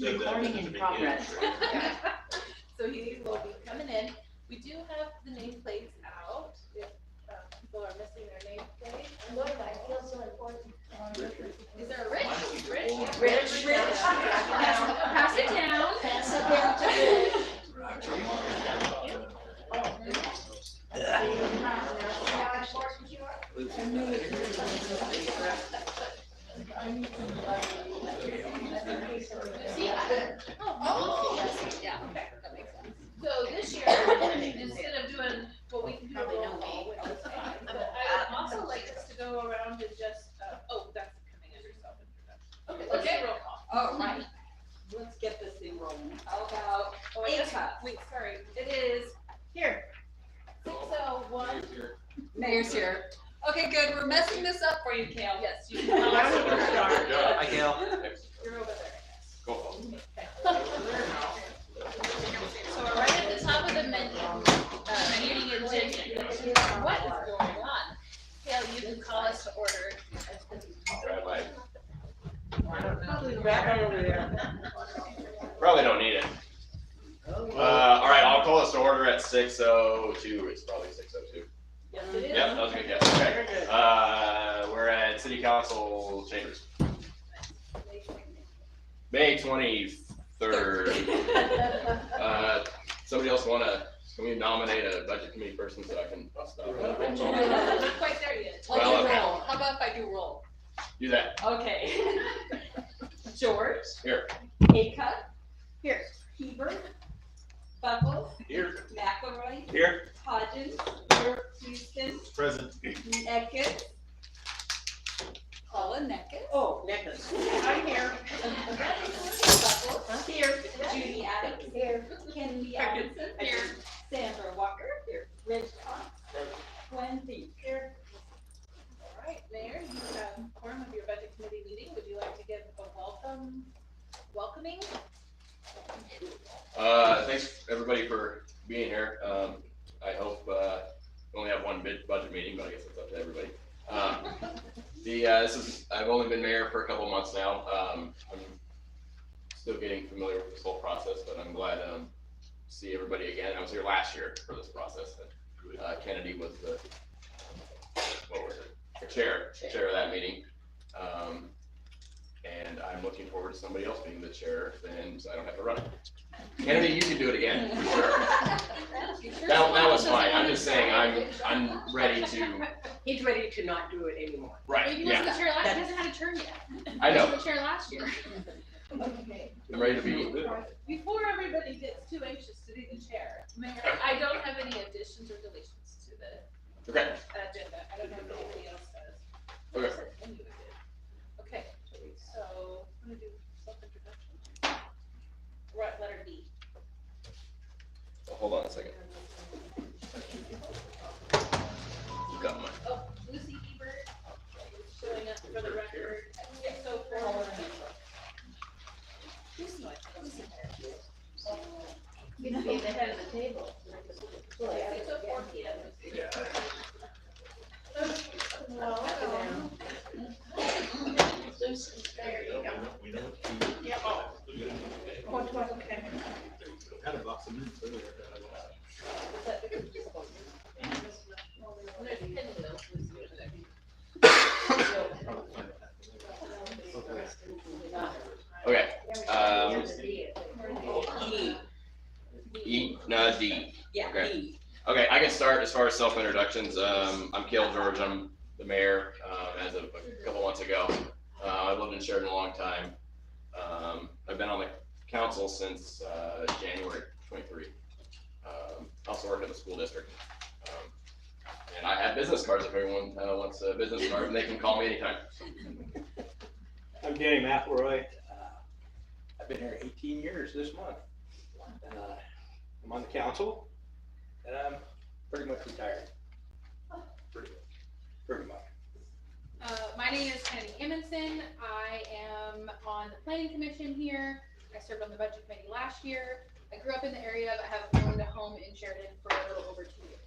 Recording in progress. So he will be coming in. We do have the nameplates out. If people are missing their nameplate. Look, I feel so important. Is there a Rich? Rich? Rich. Pass it down. Pass it down to Rich. Yeah, okay, that makes sense. So this year, instead of doing what we can do, which is fine, but I would also like us to go around and just, that's coming under self-introduction. Okay, let's do roll call. All right, let's get this thing rolling. How about Oh, I guess, A-Cup? wait, sorry, it is here. 601. Mayor's here. Okay, good. We're messing this up for you, Cale. Yes, you can. Hi, Cale. You're over there, I guess. Go. So we're right at the top of the menu, meeting agenda. What is going on? Cale, you can call us to order. Probably don't need it. All right, I'll call us to order at 6:02. It's probably 6:02. Yes, it is. Yep, that was a good guess. Okay. We're at City Council chambers. May 23rd. Somebody else can we nominate a budget committee person so I can bust out? We're not quite there yet. I'll do Well, okay. roll. How about if I do roll? Do that. Okay. George. Here. A-Cup. Here. Hebert. Buckles. Here. McElroy. Here. Hodges. Houston. Present. Eckes. Paula Neckes. Oh, Neckes. I'm here. Buckles. Here. Judy Adams. Here. Kennedy Allinson. Here. Sandra Walker. Here. Rich Cox. Wendy. Here. All right, Mayor, you have quorum of your budget committee meeting. Would you like to give a welcoming? Thanks everybody for being here. I hope we only have one budget meeting, but I guess it's up to everybody. I've only been mayor for a couple months now. I'm still getting familiar with this whole process, but I'm glad to see everybody again. I was here last year for this process. Kennedy was the chair of that meeting. And I'm looking forward to somebody else being the chair, then so I don't have to run it. Kennedy, you can do it again. Sure. That was fine. I'm just saying I'm ready to. He's ready to not do it anymore. Right. He Yeah. wasn't the chair last, he hasn't had a turn yet. I know. He was the chair last year. Okay. I'm ready to be. Before everybody gets too anxious to be the chair, Mayor, I don't have any additions or deletions to the Okay. agenda. I don't know if anybody else does. Okay. Okay, so I'm gonna do self-introduction. We're at letter D. Hold on a second. You got mine. Oh, Lucy Ebert, showing up for the record at 6:04. You can be at the head of the table. 6:04 p.m. Yeah. There you go. Yeah, Okay. Had a box of minutes earlier. There's Lucy over there. Okay. E. No, D. Yeah, Okay. E. Okay, I can start as far as self-introductions. I'm Cale George. I'm the mayor as of a couple months ago. I've lived in Sheridan a long time. I've been on the council since January 23. Also work in the school district. And I have business cards if everyone wants a business card, and they can call me anytime. I'm Danny McElroy. I've been here 18 years this month. I'm on the council, and I'm pretty much retired. Pretty much. My name is Heidi. I am on the planning commission here. I served on the budget committee last year. I grew up in the area, but have owned a home in Sheridan for a little over 2 years.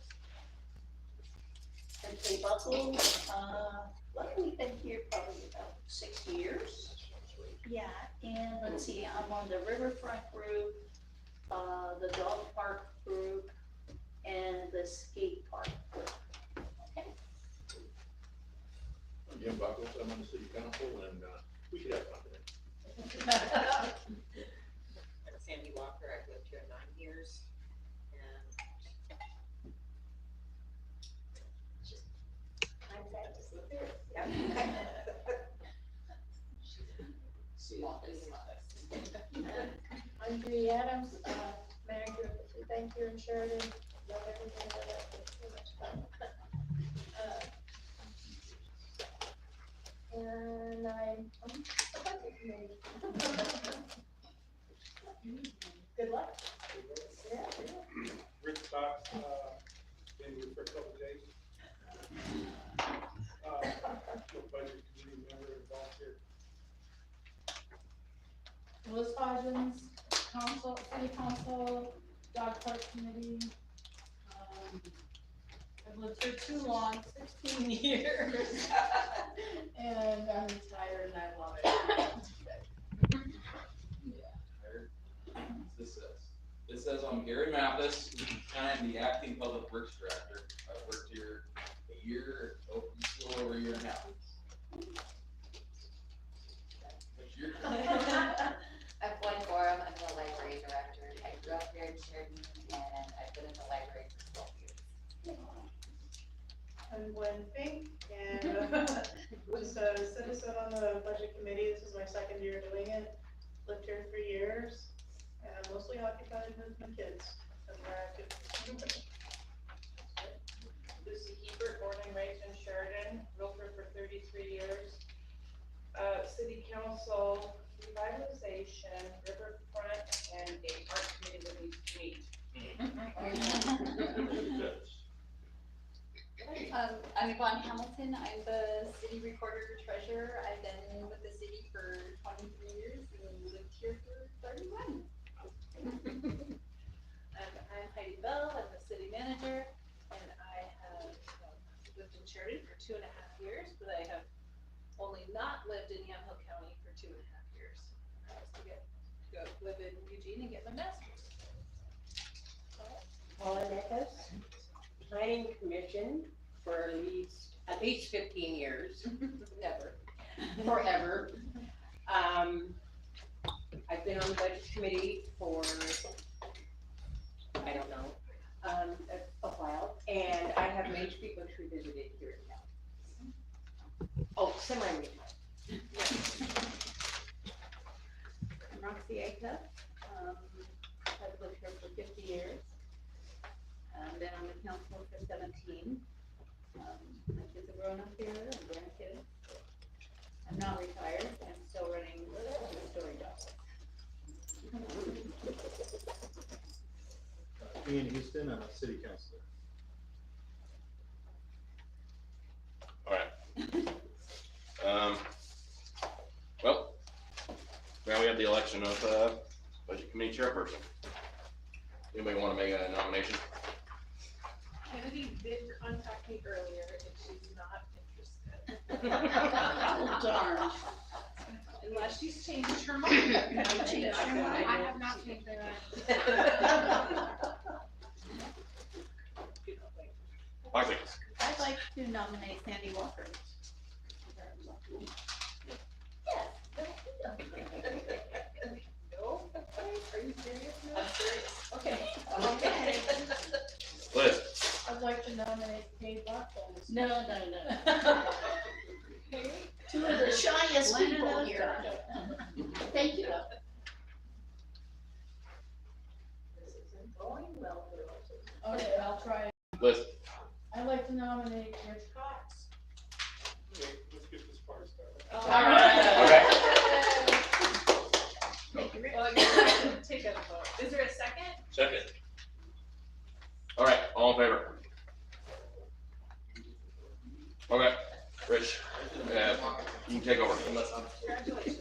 And say Buckles, what have we been here probably about 6 years? Yeah, and let's see, I'm on the riverfront group, the dog park group, and the skate park group. Okay. I'm Jim Buckles, I'm on the city council, and we should have fun today. I'm Sandy Walker, I've lived here 9 years, and just, I'm sad to see her. Yeah. I'm Judy Adams, manager of the food bank here in Sheridan. Love everything about it, it's so much fun. And I'm on the budget committee. Good luck. Yeah. Rick Cox, been here for a couple of days. Budget committee member and volunteer. Liz Hodgins, council, city council, dog park committee. I've lived here too long, 16 years. And I'm retired and I love it. This says I'm Gary Mathis, and I'm the acting public works director. I've worked here a year, a little over a year and a half. What's your turn? I'm Gwen Gorham, I'm the library director. I grew up here in Sheridan, and I've been in the library for 12 years. I'm Gwen Fink, and was a citizen on the budget committee. This is my second year doing it. Lived here 3 years, and I'm mostly occupied with my kids. And we're active. Lucy Hebert, born and raised in Sheridan, realtor for 33 years. City council, revitalization, riverfront, and a art committee that needs to meet. I'm Yvonne Hamilton, I'm the city recorder treasurer. I've been with the city for 23 years and lived here for 31. I'm Heidi Bell, I'm the city manager, and I have lived in Sheridan for 2.5 years, but I have only not lived in Yamhill County for 2.5 years. I was to go live in Eugene and get my master's. Paula Neckes, planning commission for at least 15 years, never, forever. I've been on the budget committee for, I don't know, a while, and I have Main Street Books Revisited here in town. Oh, semi-retired. Roxy Aika, I've lived here for 50 years. Been on the council for 17. My kids are grown up here and grandkids. I'm not retired, I'm still running the story job. Ian Houston, I'm a city councilor. All right. Well, now we have the election of budget committee chairperson. Anybody want to make a nomination? Kennedy did contact me earlier, and she's not interested. Oh, darn. Unless she's changed her mind. I have not changed my mind. Foxy. I'd like to nominate Sandy Walker. No, are you serious now? I'm serious. Okay. Okay. Liz. I'd like to nominate Kate Buckles. No. Okay. Two of the shyest people here. Thank you. This isn't going well for us. Okay, I'll try. Liz. I'd like to nominate Rich Cox. Okay, let's get this part started. All Okay. Well, you have to take a vote. Is there a second? Second. All right, all in favor? Okay, Rich, you can take over. Congratulations.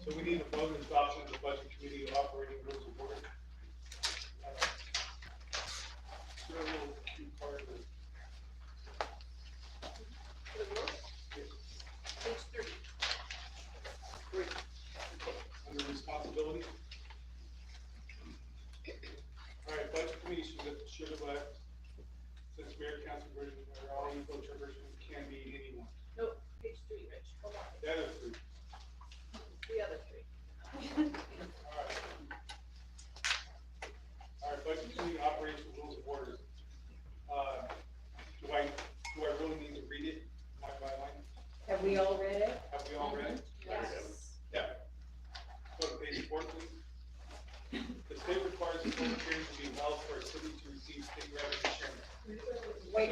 So we need a vote and adoption of the budget committee operating rules of order. Sure will be part of it. Untitled Chairperson can be anyone. Nope, page 3, Rich, hold on, That is true. the other 3. All right, budget committee operation rules of order. Do I really need to read it line by line? Have we all read it? Have we all read it? Yes. Yeah. Go to page 4, please. The state requires a public hearing to be held for a city to receive state revenue sharing. Wait,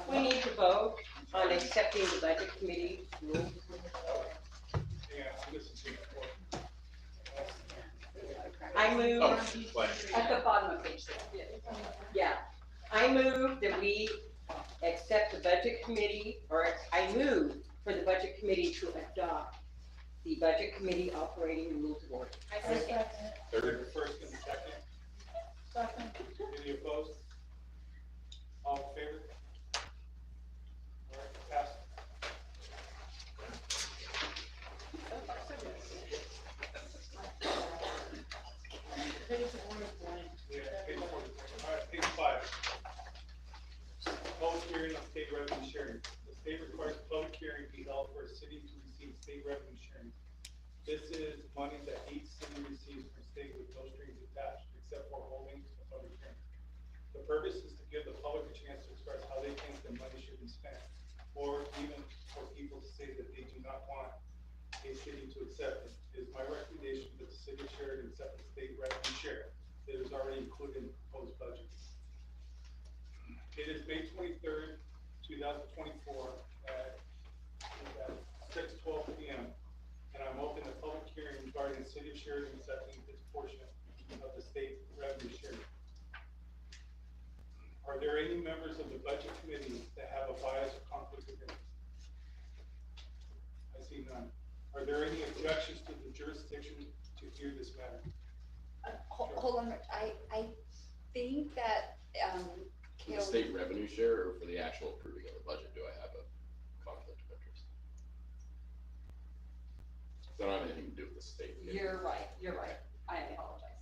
we need to vote on accepting the budget committee rules. Yeah, listen to me. I move, Oh, fine. at the bottom of page 6. Yeah, I move that we accept the budget committee, or I move for the budget committee to adopt the budget committee operating rules of order. I second. Third. First and second. Second. Any opposed? All in favor? All right, pass. Yeah, page 4. All right, page 5. Public hearing on state revenue sharing. The state requires public hearing be held for a city to receive state revenue sharing. This is money that each city receives from state with no strings attached, except for holding a public hearing. The purpose is to give the public a chance to express how they think the money should be spent, or even for people to say that they do not want a city to accept it. It is my recommendation that the city of Sheridan accept the state revenue share that is already included in the proposed budget. It is May 23rd, 2024 at 6:12 p.m. and I'm open to public hearing regarding the city of Sheridan accepting its portion of the state revenue share. Are there any members of the budget committee that have a bias or conflict of interest? I see none. Are there any objections to the jurisdiction to hear this matter? Hold on, Rich. I think that, For the state revenue share or for the actual approving of the budget, do I have a conflict of interest? So I don't have anything to do with the state. you're right. I apologize.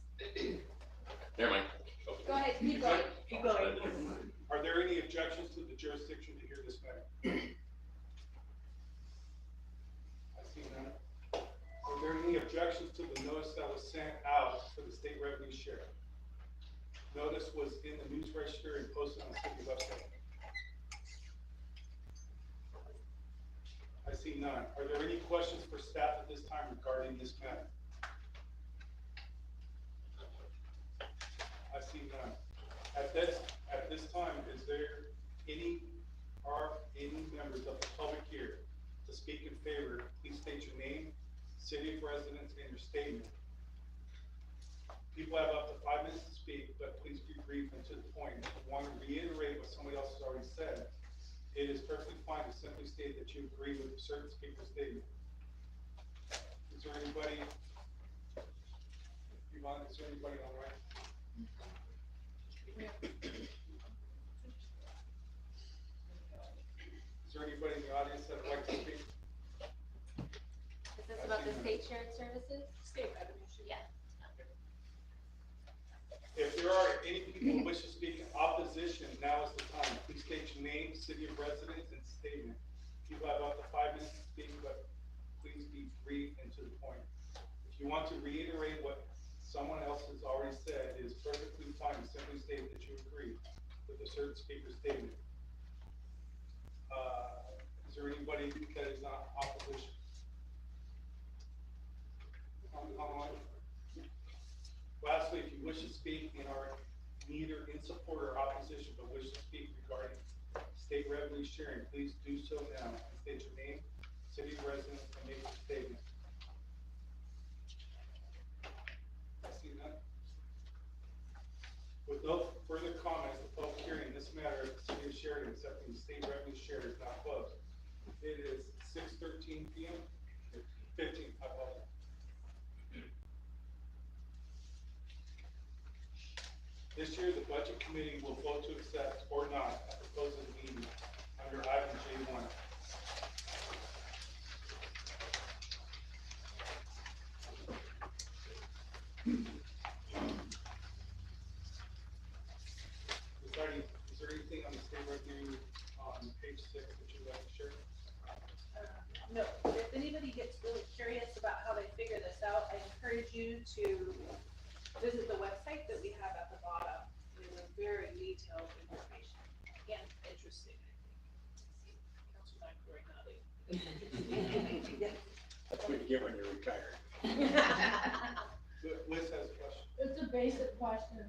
Never mind. Go ahead, keep going. Keep going. Are there any objections to the jurisdiction to hear this matter? I see none. Are there any objections to the notice that was sent out for the state revenue share? Notice was in the news register and posted on the city website. I see none. Are there any questions for staff at this time regarding this matter? I see none. At this time, is there any members of the public here to speak in favor? Please state your name, city of residence, and your statement. People have up to 5 minutes to speak, but please be brief and to the point. If you want to reiterate what somebody else has already said, it is perfectly fine to simply state that you agree with a certain speaker's statement. Is there anybody, Yvonne, is there anybody online? Is there anybody in the audience that would like to speak? Is this about the state shared services? State revenue share. Yeah. If there are any people who wish to speak in opposition, now is the time. Please state your name, city of residence, and statement. People have up to 5 minutes to speak, but please be brief and to the point. If you want to reiterate what someone else has already said, it is perfectly fine to simply state that you agree with a certain speaker's statement. Is there anybody that is not opposition? Online? Lastly, if you wish to speak and are neither in support or opposition, but wish to speak regarding state revenue sharing, please do so now. State your name, city of residence, and make your statement. I see none. With no further comments, the public hearing in this matter of the city of Sheridan accepting the state revenue share is now closed. It is 6:13 p.m. 15, I apologize. This year, the budget committee will vote to accept or not at the close of the meeting under item J1. Is there anything on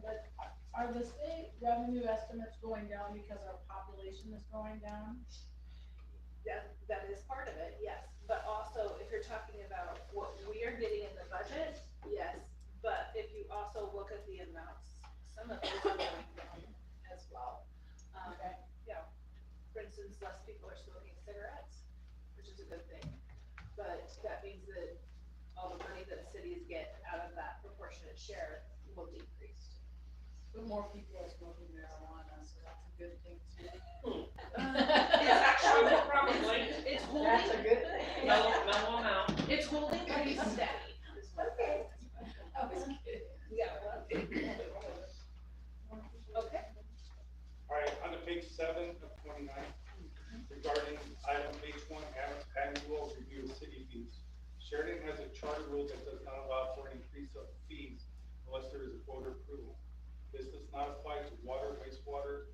question, but are the state revenue estimates going down because our population is going down? That is part of it, yes, but also if you're talking about what we are getting in the budget, yes, but if you also look at the amounts, some of those are going down as well. Okay. Yeah, for instance, less people are smoking cigarettes, which is a good thing, but that means that all the money that cities get out of that proportionate share will decrease. But more people are smoking marijuana, so that's a good thing too. It's actually probably, it's holding. That's a good thing. Mellow amount. It's holding pretty steady. Okay. I was kidding. Yeah. Okay. All right, on to page 7 of 29, regarding item H1, annual review of city fees. Sheridan has a charter rule that does not allow for an increase of fees unless there is a voter approval. This does not apply to water, wastewater,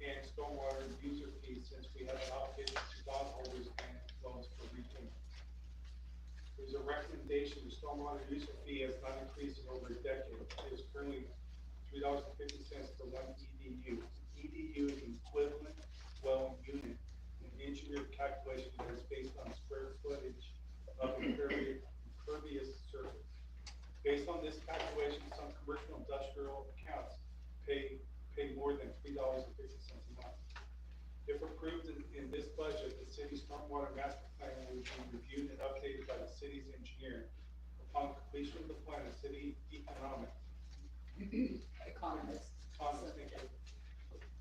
and stormwater user fees, since we have an obligation to bondholders and loans for repayment. There's a recommendation, the stormwater user fee has not increased in over a decade. It is currently $3.50 for one EDU. EDU is an equivalent dwelling unit, an engineered calculation that is based on square footage of impervious surface. Based on this calculation, some commercial industrial accounts pay more than $3.50 a month. If approved in this budget, the city's stormwater master plan will be reviewed and updated by the city's engineer. Upon completion of the plan, the city Economist.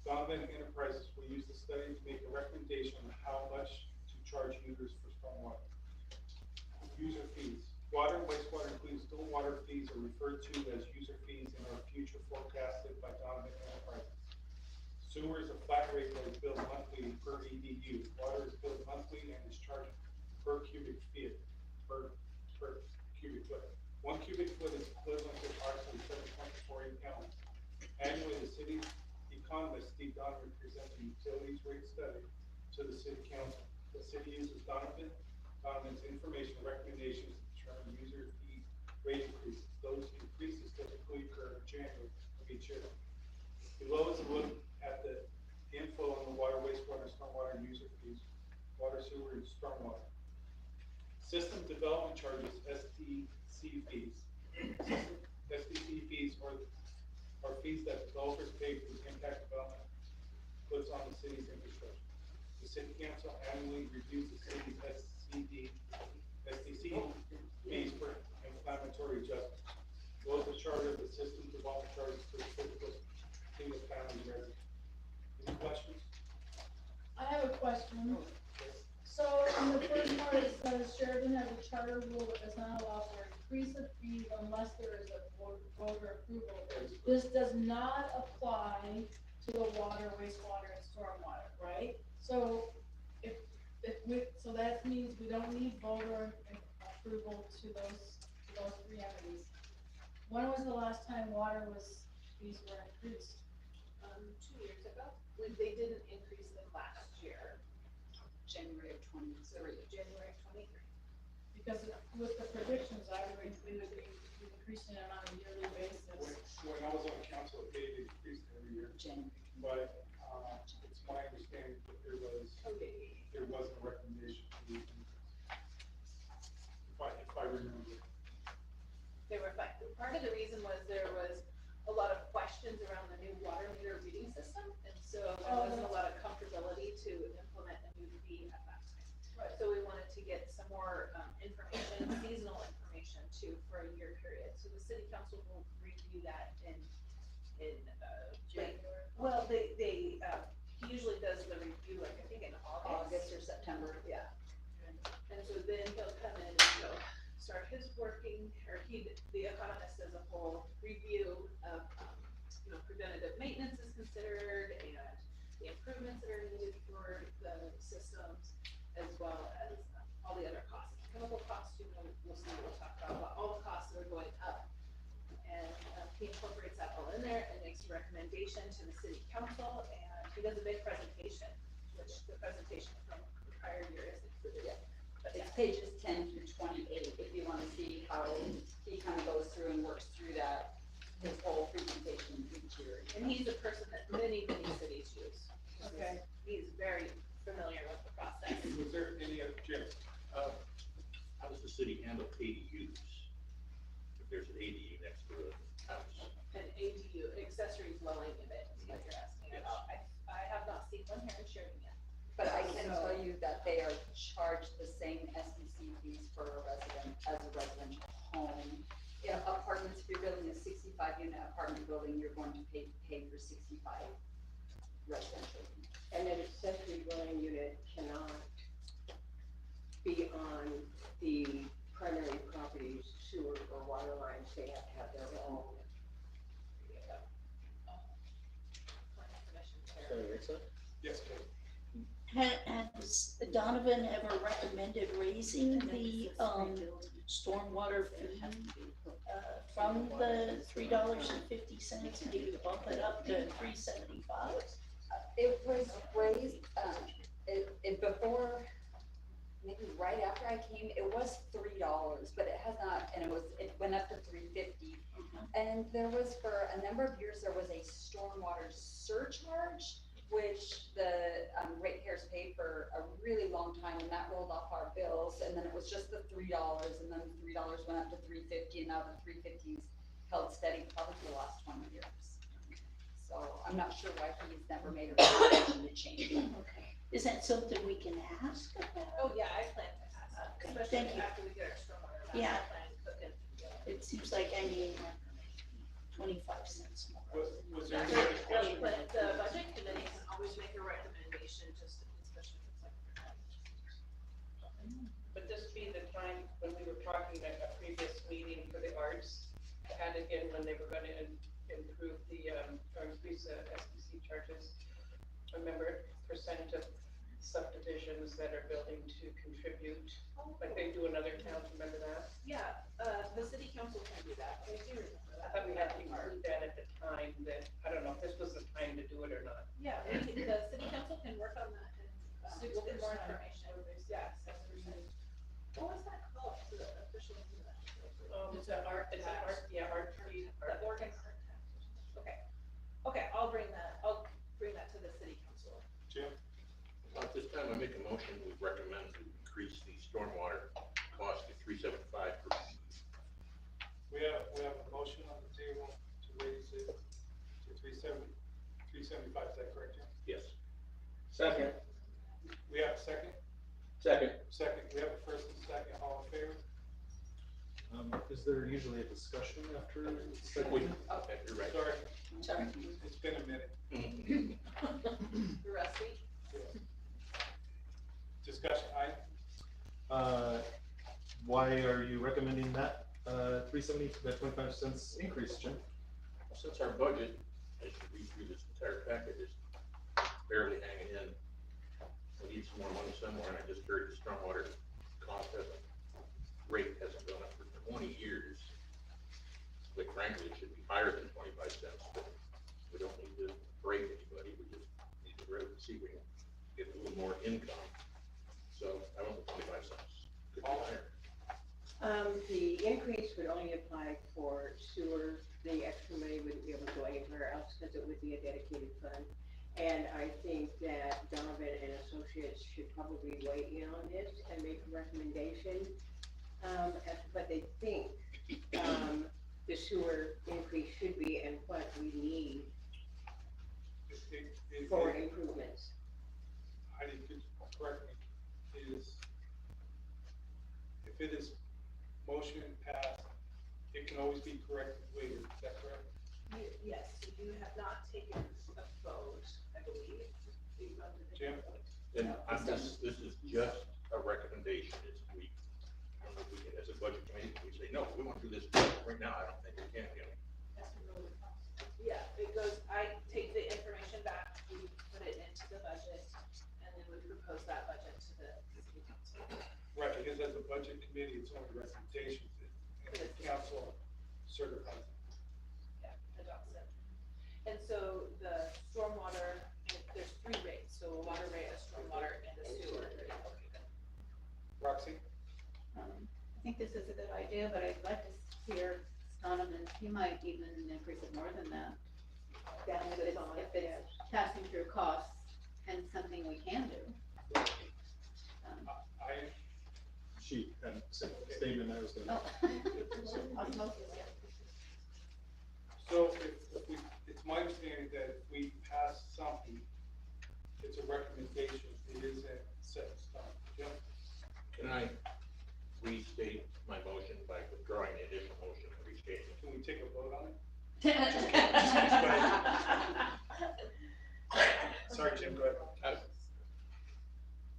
Donovan Enterprises will use the study to make a recommendation on how much to charge users for stormwater. User fees. Water and wastewater, including stormwater fees, are referred to as user fees and are future forecasted by Donovan Enterprises. Sewer is a flat rate that is billed monthly per EDU. Water is billed monthly and is charged per cubic feet, per cubic foot. 1 cubic foot is equivalent to approximately 7.48 gallons. Annually, the city's economist, Steve Donovan, presents a utilities rate study to the city council. The city uses Donovan's information and recommendations to determine user fee rate increases. Those increases typically occur in January of each year. Below is a look at the info on the water, wastewater, and stormwater user fees, water, sewer, and stormwater. System development charges, SDC fees. SDC fees are fees that developers pay for the impact development puts on the city's infrastructure. The city council annually reviews the city's SDC fees for inflammatory adjustments. Below the charter of the system development charges for the single family residence. Any questions? I have a question. So in the first part, it says Sheridan has a charter rule that does not allow for increase of fees unless there is a voter approval. This does not apply to the water, wastewater, and stormwater, right? So so that means we don't need voter approval to those three entities. When was the last time fees were increased? 2 years ago. They didn't increase them last year. January of 23. January of 23. Because with the predictions, I would we would be increasing them on a yearly basis. When I was on council, they increased every year, January. but it's my understanding that there wasn't a recommendation to the increase. If I remember. They were fine. Part of the reason was there was a lot of questions around the new water meter reading system, and so there wasn't a lot of comfortability to implement a new fee at that time. Right. So we wanted to get some more information, seasonal information too, for a year period. So the city council will review that in January. well, they he usually does the review, like, I think in August or September. Yeah. And so then he'll come in and he'll start his working, or the economist does a whole review of, preventative maintenance is considered, and the improvements that are needed for the systems, as well as all the other costs. Chemical costs, we'll see, we'll talk about all the costs that are going up. And he incorporates that all in there and makes a recommendation to the city council, and he does a big presentation, which the presentation from the prior year is included. It's pages 10 through 28, if you want to see how he kind of goes through and works through that. his whole presentation each year. And he's a person that many cities use. Okay. He's very familiar with the process. Was there any other, Jim? How does the city handle ADUs? If there's an ADU next to a house? An ADU, accessory dwelling unit, is what you're asking about. I have not seen one here in Sheridan yet. But I can tell you that they are charged the same SDC fees for a resident, as a residential home. In apartments, if you're building a 65-unit apartment building, you're going to pay for 65 residential. And an accessory dwelling unit cannot be on the primary property's sewer or water lines, they have to have their own. Yes, Kate. Has Donovan ever recommended raising the, stormwater fee, from the $3.50, maybe bump it up to $3.75? It was raised, it before, maybe right after I came, it was $3, but it has not, and it went up to $3.50. And there was, for a number of years, there was a stormwater surcharge, which the ratepayers paid for a really long time, and that rolled off our bills, and then it was just the $3, and then $3 went up to $3.50, and now the $3.50's held steady probably for the last 20 years. So I'm not sure why he's never made a recommendation to change it. Okay. Is that something we can ask about? Oh, yeah, I plan to ask, Okay, especially thank you. after we get our stormwater. Yeah. I plan to put in. It seems like I need 25 cents more. Was there any other question? But the budget committee can always make a recommendation, just especially if it's like. But this be the time when we were talking at a previous meeting for the arts, and again, when they were gonna improve the, or increase the SDC charges. Remember, percent of subdivisions that are building to contribute, like they do in other towns, remember that? Yeah, the city council can do that, I do remember I that. thought we had to include that at the time, that, I don't know if this was the time to do it or not. Yeah, the city council can work on that and, we'll get more information. Yeah, 6%. What was that called, the official? It's an art, yeah, art tree. The Oregon art tax. Okay, I'll bring that to the city council. Jim? At this time, I make a motion, we recommend to increase the stormwater cost to $3.75 per fee. We have a motion on the table to raise it to $3.75, is that correct, Jim? Yes. Second. We have a second? Second. Second, we have a first and second, all in favor? Is there usually a discussion after? Okay, you're right. Sorry, Sorry. it's been a minute. The Rusty? Discussion, Why are you recommending that, $3.70, that 25 cents increase, Jim? Since our budget, as you read through this entire package, is barely hanging in, we need some more money somewhere, and I just heard the stormwater cost rate hasn't gone up for 20 years. Like frankly, it should be higher than 25 cents, but we don't need to break anybody, we just need to really see if we can get a little more income. So I went with 25 cents, could be higher. The increase would only apply for sewer, the extra money wouldn't be able to go anywhere else because it would be a dedicated fund. And I think that Donovan and Associates should probably weigh in on this and make a recommendation as to what they think the sewer increase should be and what we need for improvements. Heidi, could you correct me, if it is motion passed, it can always be corrected later, is that correct? Yes, you have not taken a vote, I believe. Jim? And this is just a recommendation, it's we, I don't know if we can, as a budget committee, we say, no, we want to do this right now, I don't think we can, Yeah, it goes, I take the information back, we put it into the budget, and then we propose that budget to the city council. Right, because as a budget committee, it's only recommendations, and the council certifies it. Yeah, adopts it. And so the stormwater, there's 3 rates, so a water rate, a stormwater, and a sewer rate. Roxy? I think this is a good idea, but I'd like to hear Donovan's He might even increase it more than that. That's If what's it's, on it, if it's passing through costs and something we can do. I, She had a statement I was gonna. Oh. Osmosis, yeah. so if we, it's my understanding that if we pass something, it's a recommendation, it isn't set in stone. Jim? Can I restate my motion by withdrawing the initial motion and restating it? Can we take a vote on it? Sorry, Jim, go ahead.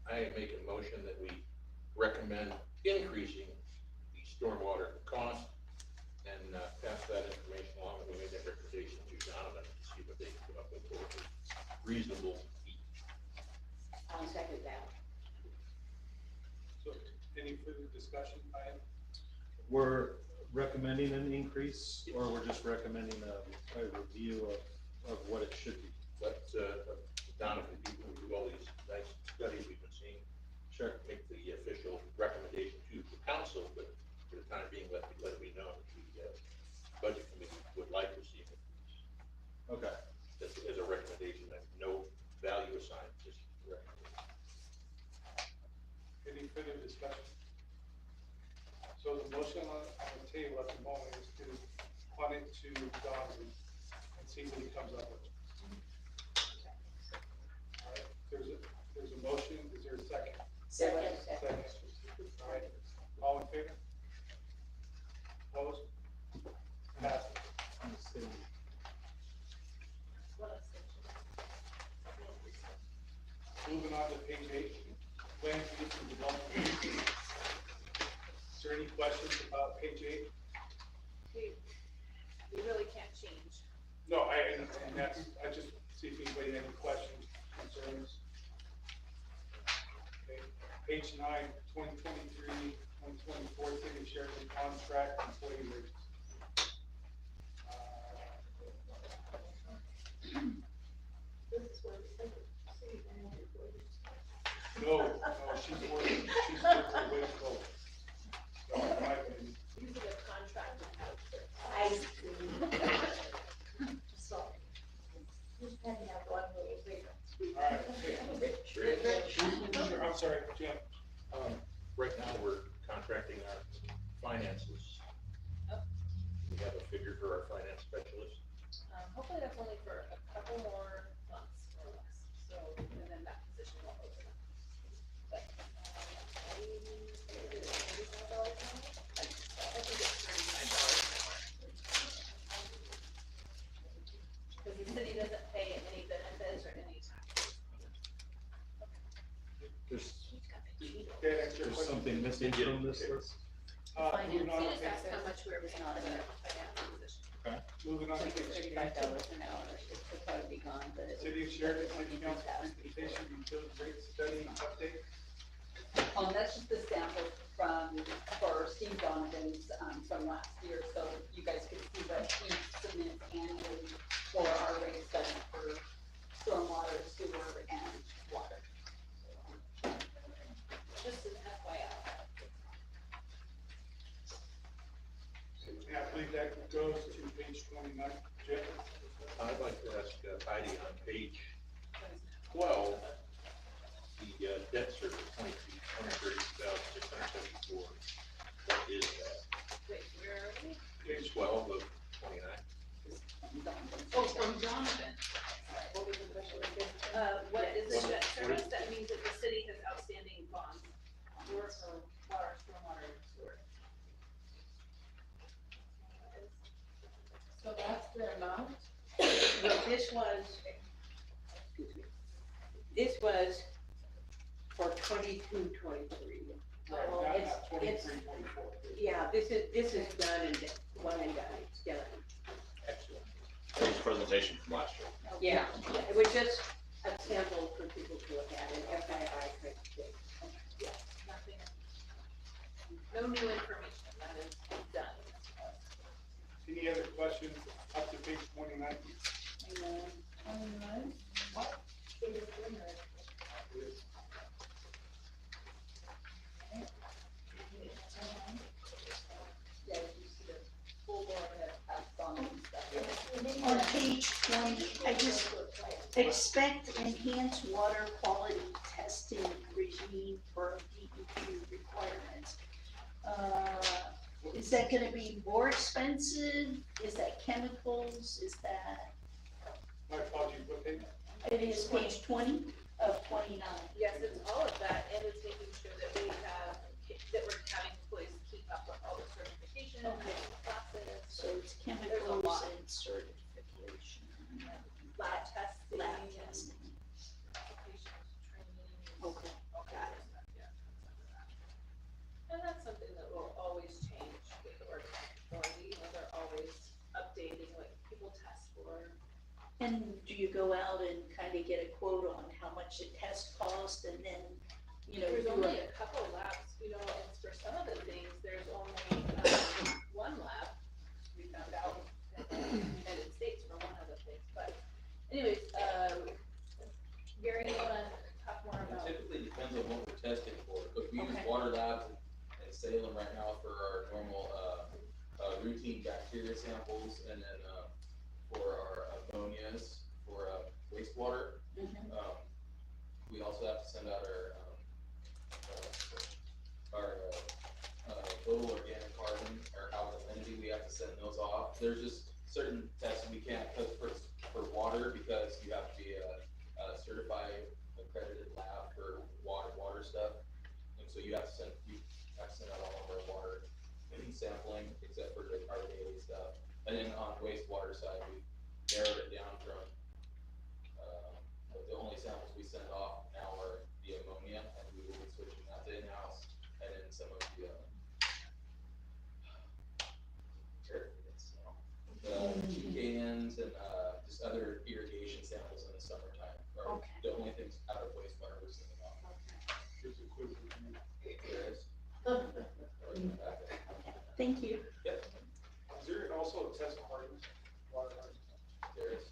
I make a motion that we recommend increasing the stormwater cost and pass that information along, and we made that recommendation to Donovan to see what they can come up with for a reasonable fee. I'll second that. So, any further discussion, Ryan? We're recommending an increase, or we're just recommending a review of what it should be? Let Donovan, people who do all these nice studies we've been seeing, Sure. make the official recommendation to the council, but for the time being, let it be known that the budget committee would like to see it. Okay. This is a recommendation, that no value assigned, just a recommendation. Any further discussion? So the motion on the table at the moment is to punt it to Donovan and see what he comes up with. All right, there's a motion, is there a second? Second. Second. All right, all in favor? Opposed? Passed. Moving on to page 8, plan use and development. Is there any questions about page 8? We really can't change. No, and that's, I just see if anybody had any questions, concerns. Okay, page 9, 2023, 2024, city of Sheridan contract employee rates. No, she's working way to go. No, in my opinion. Using a contract with outfit. I see. All right, okay. Sure, I'm sorry, Jim. Right now, we're contracting our finances. We have a figure for our finance specialist. Hopefully that's only for a couple more months or less, so, and then that position will open up. But, $35 an hour? I think it's $35 an hour. Because the city doesn't pay any benefits or any taxes. There's something missing from this list? Moving on He to just asked how page, much we were paying on the finance position. moving on to page $35 an hour, it could probably be gone, but it. City of Sheridan City Council presentation, utility rate study update. That's just the sample for Steve Donovan's, from last year, so you guys could see what he submits annually for our rate study for stormwater, sewer, and water. Just as FYI. Yeah, I believe that goes to page 29, Jim. I'd like to ask Heidi on page 12, the debt service, $232,674. What is that? Wait, where are we? Page 12 of 29. Oh, from Donovan. What was the question again? What is the debt service? That means that the city has outstanding bonds. Water, stormwater, and sewer. So that's the amount? Well, this was, excuse me, this was for 22, 23. Oh, Not It's, 23, 24. yeah, this is done and one and done, it's done. Excellent. That was a presentation from last year. Yeah, it was just a sample for people to look at, an FYI type of thing. Nothing. No new information. That is done. Any other questions up to page 29? Yeah, you see the full board has passed I just expect enhanced water quality testing regime for DEQ requirements. Is that gonna be more expensive? Is that chemicals? Is that, My apologies, what page? it is page 20 of 29. Yes, it's all of that, and it's making sure that we have, that we're having employees keep up with all the certifications, Okay. classes, So it's There's a chemicals lot. and certification. lab testing. Lab testing. Applications, training. Okay, all got kinds of stuff, yeah, tons of that. And that's something that will always change with the organized authority, you know, they're always updating what people test for. And do you go out and kind of get a quote on how much the test cost and then, you know, There's do only a- a couple of labs, you know, and for some of the things, there's only, one lab, we found out in the United States for one of the things, but anyways, Gary, you wanna talk more It about? typically depends on what we're testing for, but we use Okay. water labs in Salem right now for our normal, routine bacteria samples, and then, for our ammonias, for, wastewater. Mhm. We also have to send out our total organic carbon, our alkalinity, we have to send those off. There's just certain tests we can't, cause for water, because you have to be a certified accredited lab for water stuff. And so you have to send out all of our water sampling, except for our daily stuff. And then on wastewater side, we narrowed it down from, the only samples we send off now are the ammonia, and we will be switching that to in-house, and then some of the, GKNs and, just other irrigation samples in the summertime, are Okay. the only things out of wastewater we're sending off. Just a quick review. There is. Thank you. Yep, Is there also a test hardness, water hardness? there is.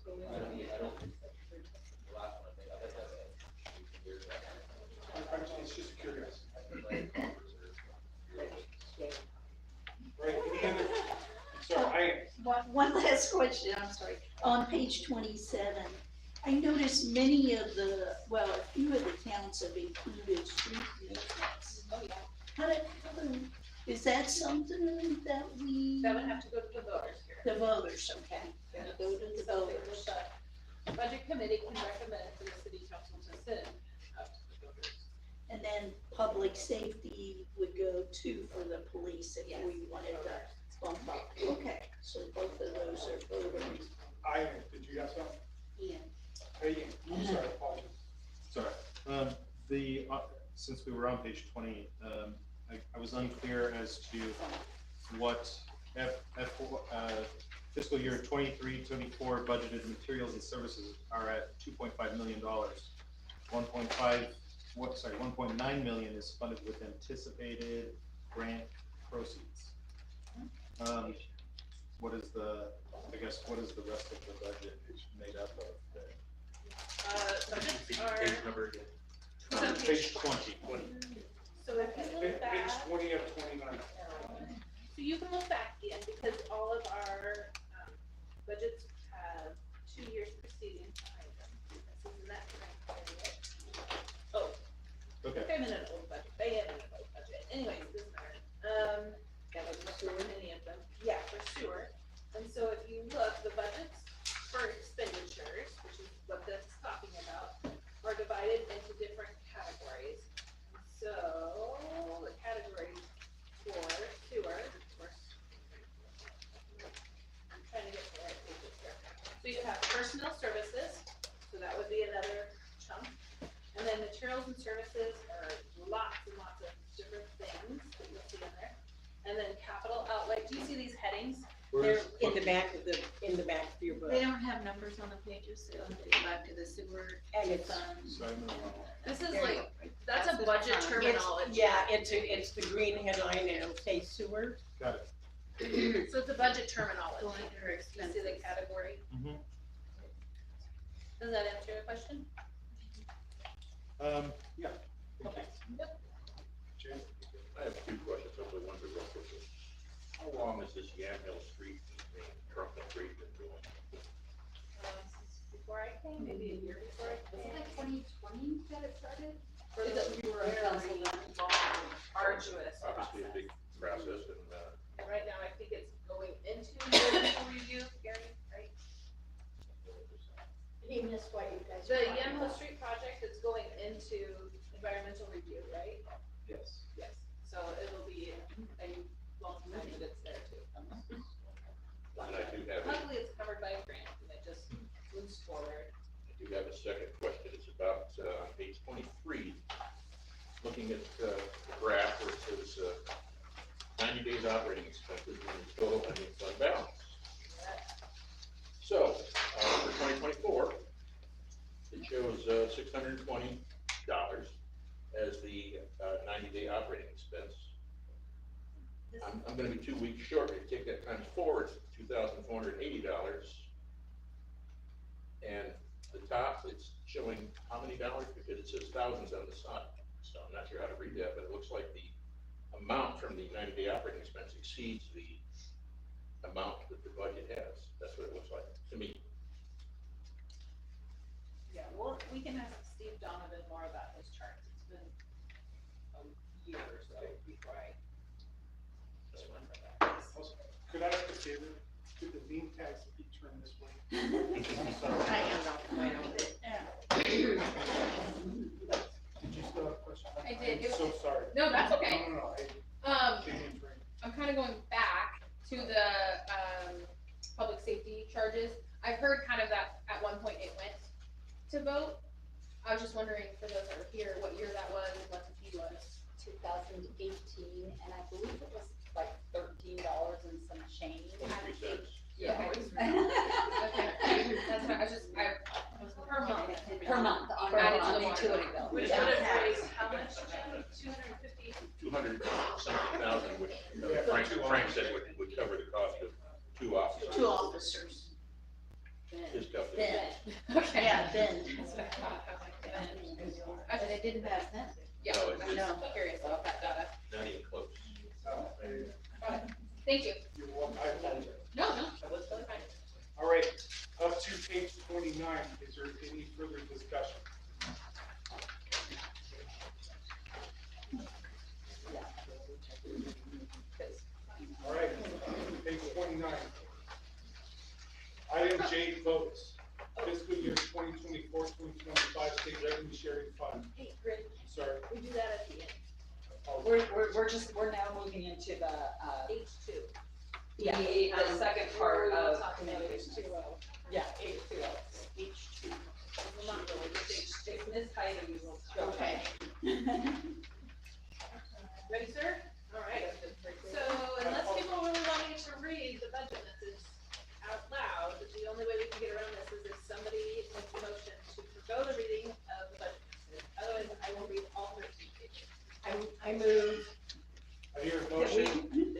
I don't, the last one, I bet that's a years back. It's just curious. Right, any other, sorry, One last question, I'm sorry. On page 27, I noticed many of the, well, a few of the towns have included street maintenance. Oh, yeah, Is that something that we, that would have to go to the voters here. the voters, okay? Gotta go to the Something voters. that the budget committee can recommend for the city council to send out to the voters. And then public safety would go to for the police if we wanted to bump up. Okay, so both of those are voters. did you have something? Ian. Hey, I'm sorry, apologies. Sorry, since we were on page 20, I was unclear as to what fiscal year 23-24 budgeted materials and services are at $2.5 million. 1.9 million is funded with anticipated grant proceeds. What is the rest of the budget made up of there? Budgets are, Page number again. Page 20. so if you Page look back, 20 of 29. so you can look back in, because all of our, budgets have 2 years preceding behind them. This is in that time period. Oh, Okay. I'm in an old budget, they am in an old budget, anyways, this matter. That was sewer, any of them, yeah, for sewer. And so if you look, the budgets for expenditures, which is what this is talking about, are divided into different categories. So, the categories for sewer, of course. I'm trying to get the right pages here. So you have personnel services, so that would be another chunk. And then materials and services are lots and lots of different things that you'll see in there. And then capital outlay, do you see these headings? They're in the back of your book. They don't have numbers on the pages, so you'll have to go back to the sewer And it's, fund. So I'm gonna- This is There you like, that's a the budget fund. terminology. it's the green headline and it'll say sewer. Got it. So it's a budget terminology. Going under You see the expenses. category? Mhm. Does that answer your question? Yeah. Okay. Yep. Jim? I have two questions, hopefully one's a real quick one. How long is this Yamhill Street and Trump Street been going? Since before I came, maybe a year before I Was came. it like 2020 that it started? For It's those who were in council then? arduous Obviously a process. big process and, And right now, I think it's going into environmental review, Gary, right? He missed what you guys. The Yamhill Street project is going into environmental review, right? Yes. Yes. So it'll be a long time that it's there too. and I do have, Luckily, it's covered by a grant and it just moves forward. a second question. It's about, on page 23, looking at the graph where it says, 90 days operating expenses and the total ending fund balance. So, for 2024, it shows $620 as the 90-day operating expense. I'm gonna be 2 weeks short. If you take that times 4, it's $2,480. And the top, it's showing how many dollars, because it says thousands on the side. So I'm not sure how to read that, but it looks like the amount from the 90-day operating expense exceeds the amount that the budget has. That's what it looks like to me. Yeah, well, we can ask Steve Donovan more about those charts. It's been a year or so before I. Could I ask a favor? Could the name tags be turned this way? I'm sorry. Did you still have a question? I did. I'm so sorry. No, that's okay. No, I didn't drink. I'm kind of going back to the, public safety charges. I've heard kind of that at one point it went to vote. I was just wondering for those that were here, what year that was and what the fee was. 2018, and I believe it was like $13 and some change. 23 cents. Yeah. Okay, that's what I was just, per month. Per month, on Added to on the the water. utility bill. Which Yeah. would have raised how much, Jim? 250? 200-something thousand, which Frank said would cover the cost of 2 officers. Two officers. His company. Ben. Okay. Yeah, Ben. But it didn't pass then. Yeah, No, it's I'm just just curious about that data. not even close. Thank you. You're welcome. I apologize. No, that's totally fine. All right, up to page 29, is there any further discussion? All right, page 29. Item J, votes. Fiscal year 2024, 2025 state revenue sharing fund. Hey, Rick, I'm sorry. we do that at the end. We're now moving into the, H2. yeah, the second part of Talking about communities. H2O. Yeah, H2O. H2. Well, not really, just H2. Miss Heidi will show. Okay. Ready, sir? All right. So unless people really want me to read the budget message out loud, the only way we can get around this is if somebody makes a motion to forego the reading of the budget message. Otherwise, I will read all 13 pages. I move, I hear a that motion.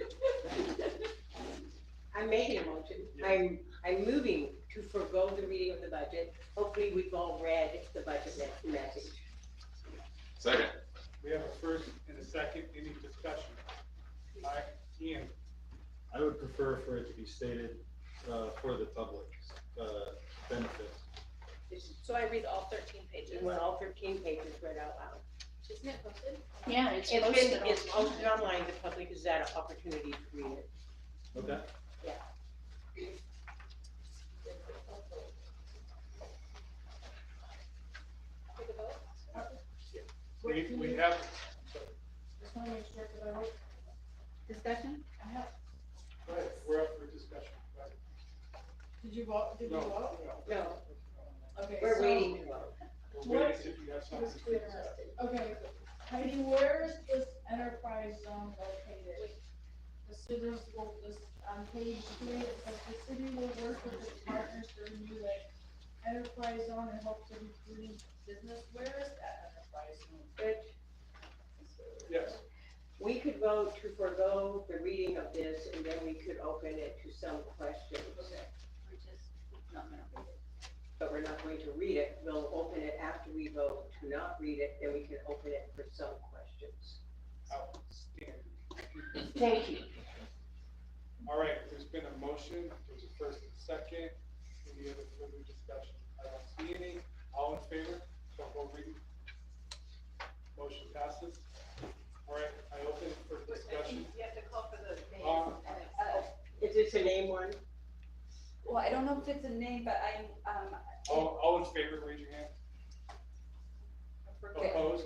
I'm making a motion. I'm moving to forego the reading of the budget. Hopefully, we've all read the budget message. Second. We have a first and a second. Any discussion? Aye. Ian? I would prefer for it to be stated, for the public's, benefit. So I read all 13 pages. You want all 13 pages read out loud. Isn't it posted? Yeah, it's It's posted. been, it's posted online. The public has had an opportunity to read it. Okay. Take a vote? We have, Just wanna make sure, cause I wrote, Discussion? right, we're up for discussion. Right. did you vote, did you No, vote? no. No, Okay, we're so- waiting to vote. We're waiting if you have something to say. Okay, Heidi, where is this enterprise zone located? The cities will, this, on page 3, it says the city will work with its partners to renew the enterprise zone and hope to recruit business. Where is that enterprise zone? Rich, Yes. we could vote to forego the reading of this, and then we could open it to some questions. We're just not gonna read it. But we're not going to read it. We'll open it after we vote to not read it, then we can open it for some questions. Dan. Thank you. All right, there's been a motion, there's a first and second, any other further discussion? I don't see any, all in favor, the whole reading? Motion passes. All right, I open it for discussion. You have to call for the name. Is this a name one? Well, I don't know if it's a name, but I'm, All in favor, raise your hand. Okay. Opposed?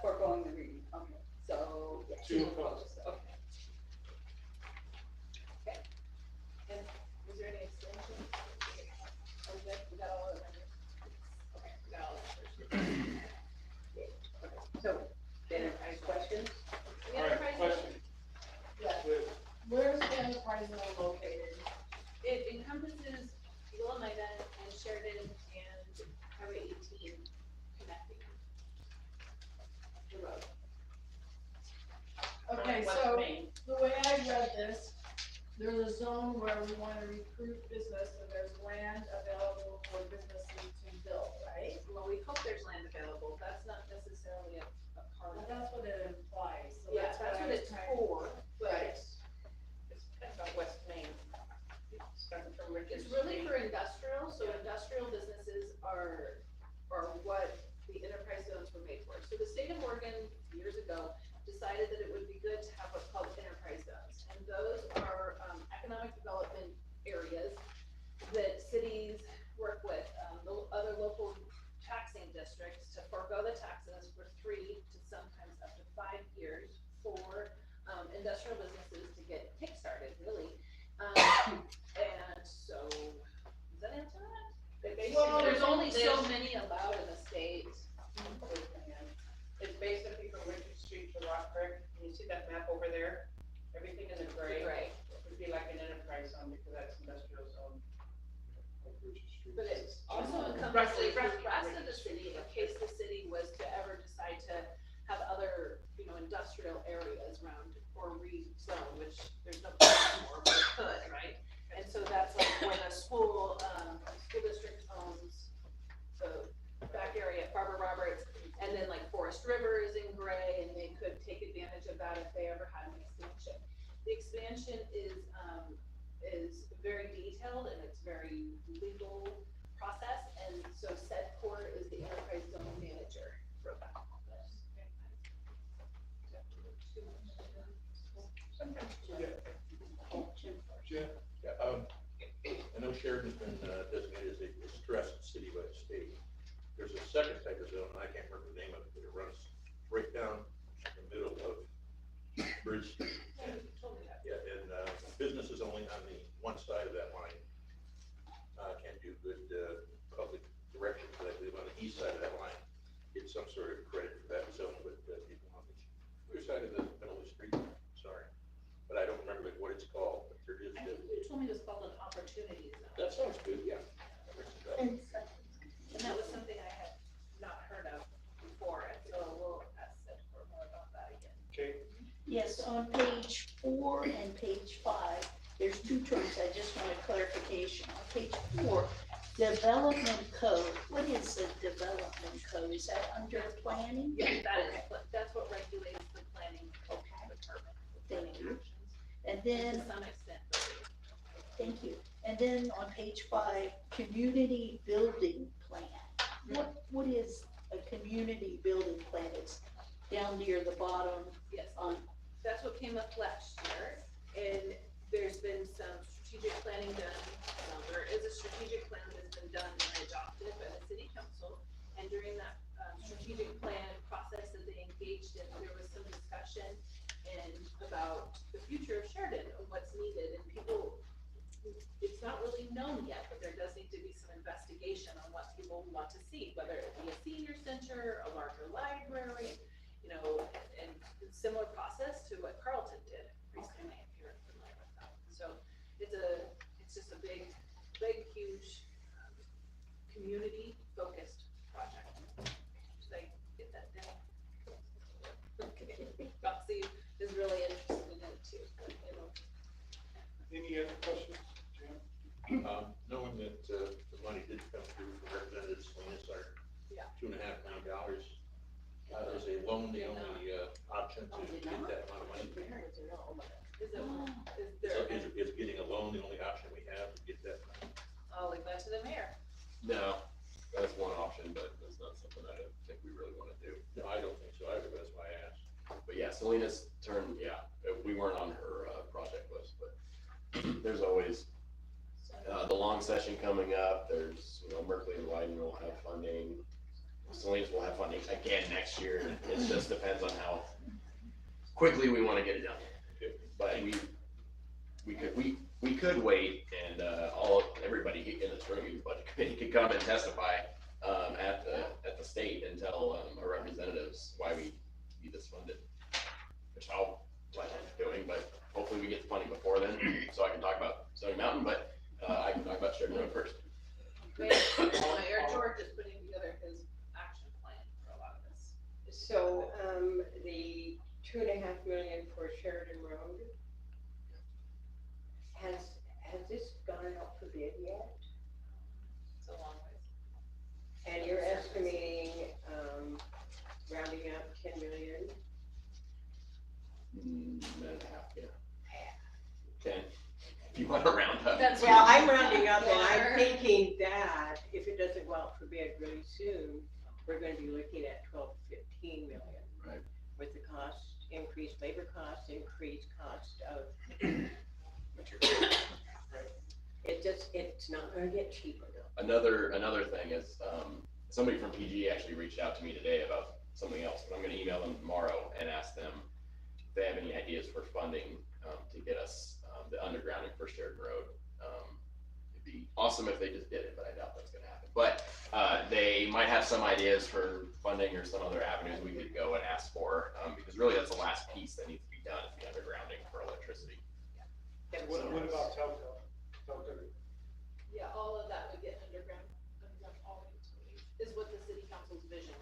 foregoing the reading, okay, so. yeah, Two opposed. Okay. Was there any extension? Or is that, we got all of them? Okay, we got all of them. So, then I questions? All right, question. Yeah. Liz, Where's the enterprise zone located? It encompasses Oneida and Sheridan and Highway 18 connecting the road. Okay, West so Main. the way I read this, there's a zone where we wanna recruit business and there's land available for businesses to build, right? Well, we hope there's land available, that's not necessarily a part Well, of it. that's what it implies, so Yeah, that's that's what what I was it's trying. for, but Right. it's kind of on West Main. It's really for industrial, so industrial businesses are what the enterprise zones were made for. So the state of Oregon, years ago, decided that it would be good to have what's called enterprise zones. And those are economic development areas that cities work with, the other local taxing districts to forego the taxes for 3 to sometimes up to 5 years for industrial businesses to get kickstarted, really. And so, does that answer that? Well, There's only so many allowed in the state. It's basically from Richard Street to Rock Creek, and you see that map over there? Everything in the gray Right. would be like an enterprise zone, because that's industrial zone. But it also Roughly, encompasses the roughly. rest of the city in case the city was to ever decide to have other, industrial areas around or rezone, which there's no place anymore, but it could, right? And so that's like where the school district owns the back area at Barbara Roberts, and then like Forest River is in gray, and they could take advantage of that if they ever had an expansion. The expansion is very detailed and it's very legal process, and so Sedcor is the enterprise zone manager for that. Jim, Yeah, I know Sheridan's been designated as a distressed city by the state. There's a second type of zone, I can't remember the name of it, but it runs right down the middle of Bridge Street. Yeah, and businesses only on the one side of that line can't do good public directions, but I believe on the east side of that line, get some sort of credit for that zone, but people on the other side of the middle of the street, sorry. But I don't remember what it's called, but there is. I think you told me it was called an opportunity zone, That sounds good, yeah. and that was something I had not heard of before, and so we'll ask Sedcor more about that again. okay, Yes, on page 4 and page 5, there's 2 terms, I just want a clarification. On page 4, development code, what is the development code? Is that under planning? Yeah, that's what regulates the planning department. Thank you. Actions. And then, To some extent. thank you. And then on page 5, community building plan. What is a community building plan? It's down near the bottom Yes, on, that's what came up last year, and there's been some strategic planning done. There is a strategic plan that's been done and adopted by the city council, and during that strategic plan process that they engaged in, there was some discussion about the future of Sheridan and what's needed, and people, it's not really known yet, but there does need to be some investigation on what people want to see, whether it be a senior center, a larger library, and similar process to what Carlton did recently, if you're familiar with that. So it's just a big, huge, community focused project. Should I get that down? Okay. Roxy is really interested in it too, any other questions, Jim? Knowing that the money did come through from Representative Salinas, our Yeah. $2.5 million, is a loan the only option to get that amount of money? there, Is getting a loan the only option we have to get that? I'll leave that to the mayor. No, that's one option, but that's not something I don't think we really wanna do. No, I don't think so either, that's why I asked. But yeah, Selena's turn, yeah, we weren't on her, project list, but there's always, the long session coming up, there's, Merkley and Wyden will have funding. Selena's will have funding again next year, it just depends on how quickly we wanna get it done. But we could wait and, everybody in this room, the budget committee could come and testify, at the state and tell, our representatives why we need this funded. Which I'll plan on doing, but hopefully we get the funding before then, so I can talk about Stony Mountain, but, I can talk about Sheridan Road first. Mayor George is putting together his action plan for a lot of this. So, the 2.5 million for Sheridan Road, has this gone out for bid yet? It's a long ways. And you're estimating, rounding up 10 million? And a half, yeah. 10, if you wanna round up. That's Well, I'm rounding up and Water. I'm thinking that if it doesn't go out for bid really soon, we're gonna be looking at 12 to 15 million. Right. With the cost increase, labor cost increase, cost of, it's not gonna get cheaper though. Another thing is, somebody from PG actually reached out to me today about something else, but I'm gonna email them tomorrow and ask them if they have any ideas for funding, to get us, the undergrounding for Sheridan Road. It'd be awesome if they just did it, but I doubt that's gonna happen. But, they might have some ideas for funding or some other avenues we could go and ask for, because really that's the last piece that needs to be done, is the undergrounding for electricity. What about telco? Yeah, all of that would get underground all the utilities, is what the city council's vision is.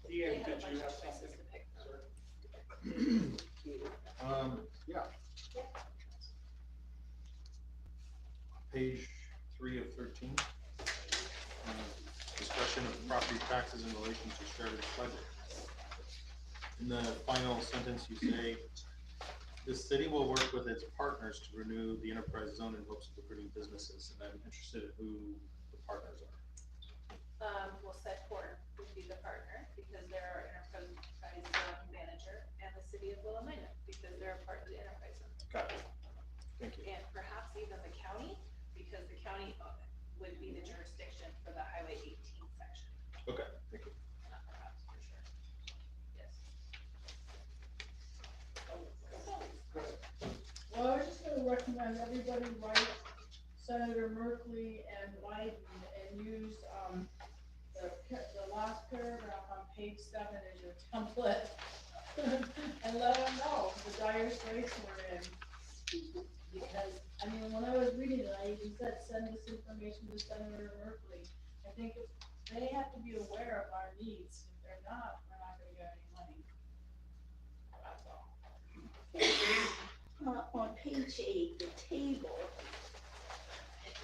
They Ian, had a did you bunch have of choices something? to pick from. Yeah. Page 3 of 13. Discussion of property taxes in relation to Sheridan's budget. In the final sentence, you say, the city will work with its partners to renew the enterprise zone in hopes of recruiting businesses, and I'm interested in who the partners are. Well, Sedport would be the partner, because they're our enterprise manager, and the city of Willamina, because they're a part of the enterprise zone. Got it. Thank you. And perhaps even the county, because the county would be the jurisdiction for the Highway 18 section. Okay, thank you. Not perhaps, for sure. Yes. Well, I was just gonna recommend everybody write Senator Merkley and Wyden and use, the last paragraph on page 7 as your template. And let them know the dire straits we're in. Because, I mean, when I was reading it, I even said, send this information to Senator Merkley. I think they have to be aware of our needs. If they're not, we're not gonna get any money. That's all. On page 8, the table,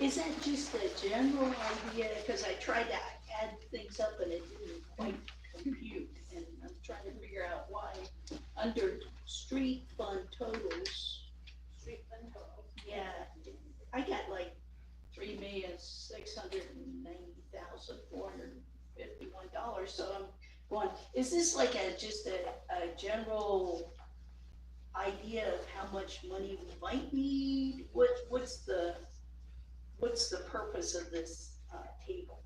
is that just a general idea? Because I tried to add things up and it didn't quite compute, and I'm trying to figure out why, under street fund totals, Street fund total. yeah, I got like $3,690,451, so I'm going, is this like just a general idea of how much money we might need? What's the purpose of this table?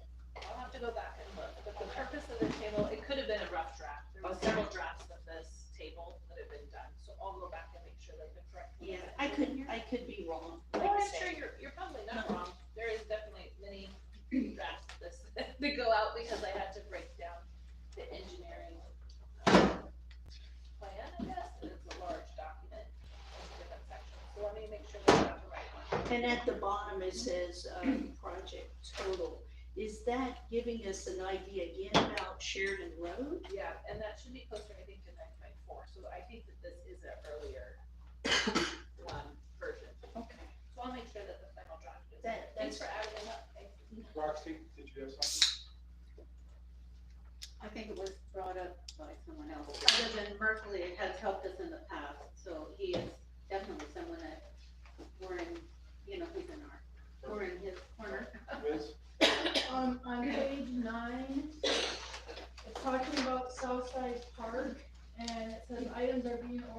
I'll have to go back and look, but the purpose of the table, it could have been a rough draft. There were several drafts of this table that have been done, so I'll go back and make sure that the correct. one is Yeah, included I here. could be wrong. Oh, like I I'm say. sure you're probably not wrong. There is definitely many drafts of this that go out because I had to break down the engineering plan, I guess, and it's a large document into different sections. So let me make sure that I got the right one. And at the bottom it says, project total. Is that giving us an idea again about Sheridan Road? Yeah, and that should be closer, I think, to 9.4. So I think that this is an earlier version. Okay. So I'll make sure that the final draft is. That's Thanks for adding it up. Thanks. Roxy, did you have something? I think it was brought up by someone else, other than Merkley has helped us in the past, so he is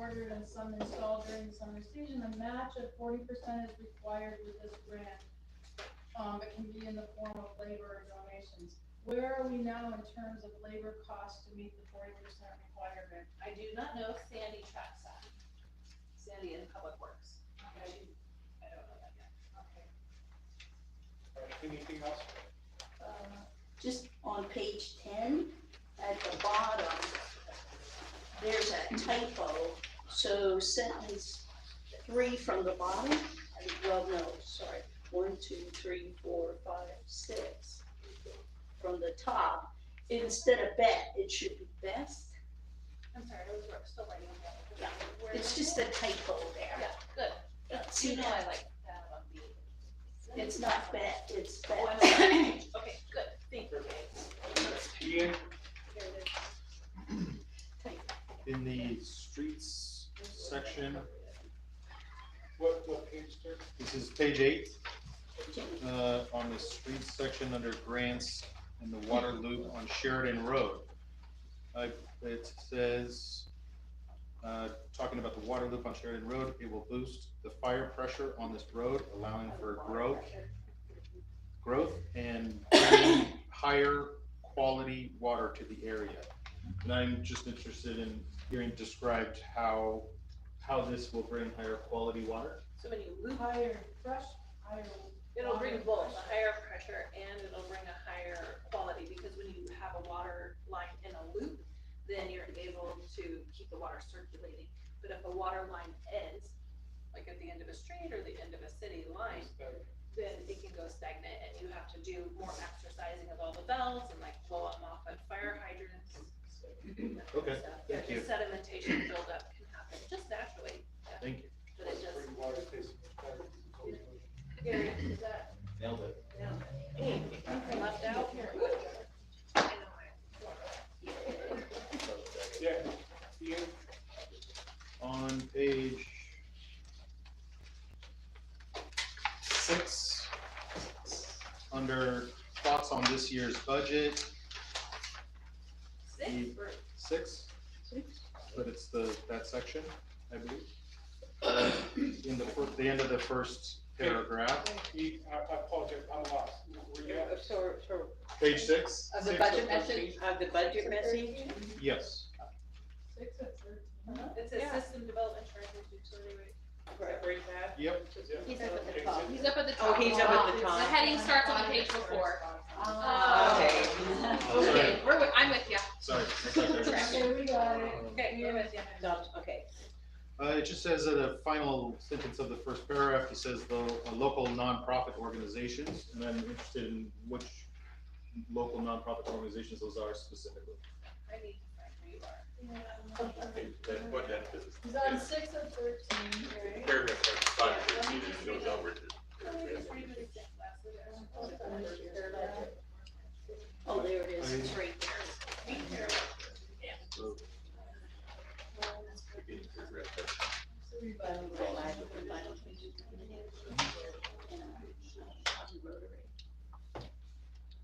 ordered and some installed during the summer season. A match of 40% is required with this grant. It can be in the form of labor or donations. Where are we now in terms of labor costs to meet the 40% requirement? I do not know if Sandy tracks that. Sandy in Public Works. I don't know that yet. Okay. All right, anything else? Just on page 10, at the bottom, there's a typo. So sentence 3 from the bottom, well, no, sorry, 1, 2, 3, 4, 5, 6. From the top, instead of bet, it should be best. I'm sorry, I was still writing on that. Yeah, Where it's is just it? a typo there. Yeah, good. See You know that? I like that on the. It's not bet, it's Oh, I bet. know. Okay, good, thank you. Ian, Here it is. In the streets section, what page, sir? this is page 8, on the streets section under grants and the water loop on Sheridan Road. It says, talking about the water loop on Sheridan Road, it will boost the fire pressure on this road, allowing for growth and bringing higher quality water to the area. And I'm just interested in hearing described how this will bring higher quality water. So when you loop, Higher fresh, higher. it'll bring water both a pressure. higher pressure and it'll bring a higher quality, because when you have a water line in a loop, then you're able to keep the water circulating. But if a water line ends, like at the end of a street or the end of a city line, then it can go stagnant and you have to do more exercising of all the valves and like blow them off at fire hydrants. Okay, So, thank the you. sedimentation buildup can happen just naturally. Yeah. Thank you. But it just. Bring water station. Gary, is that? Nailed it. Hey, anything left out here? I know Yeah, Ian, On page 6, under thoughts on this year's budget, Six or 6, but it's that section, I believe. In the end of the first paragraph, I apologize, I'm lost. Where you at? So, page 6, of the budget message, yes. 6 at 13. It says system development charges utility rate. where's that? Yep. He's up at the top. He's up at the Oh, top. he's up at the top. The heading starts on the page before. Okay. Okay, I'm with you. Sorry. Okay, we got it. Okay, we're with you. Okay. It just says at the final sentence of the first paragraph, it says the local nonprofit organizations, and I'm interested in which local nonprofit organizations those are specifically. I need to find where you are. That's what that is. He's on 6 at 13, right? Paragraph starts 5 and it goes over to. Oh, there it is, it's right there. So,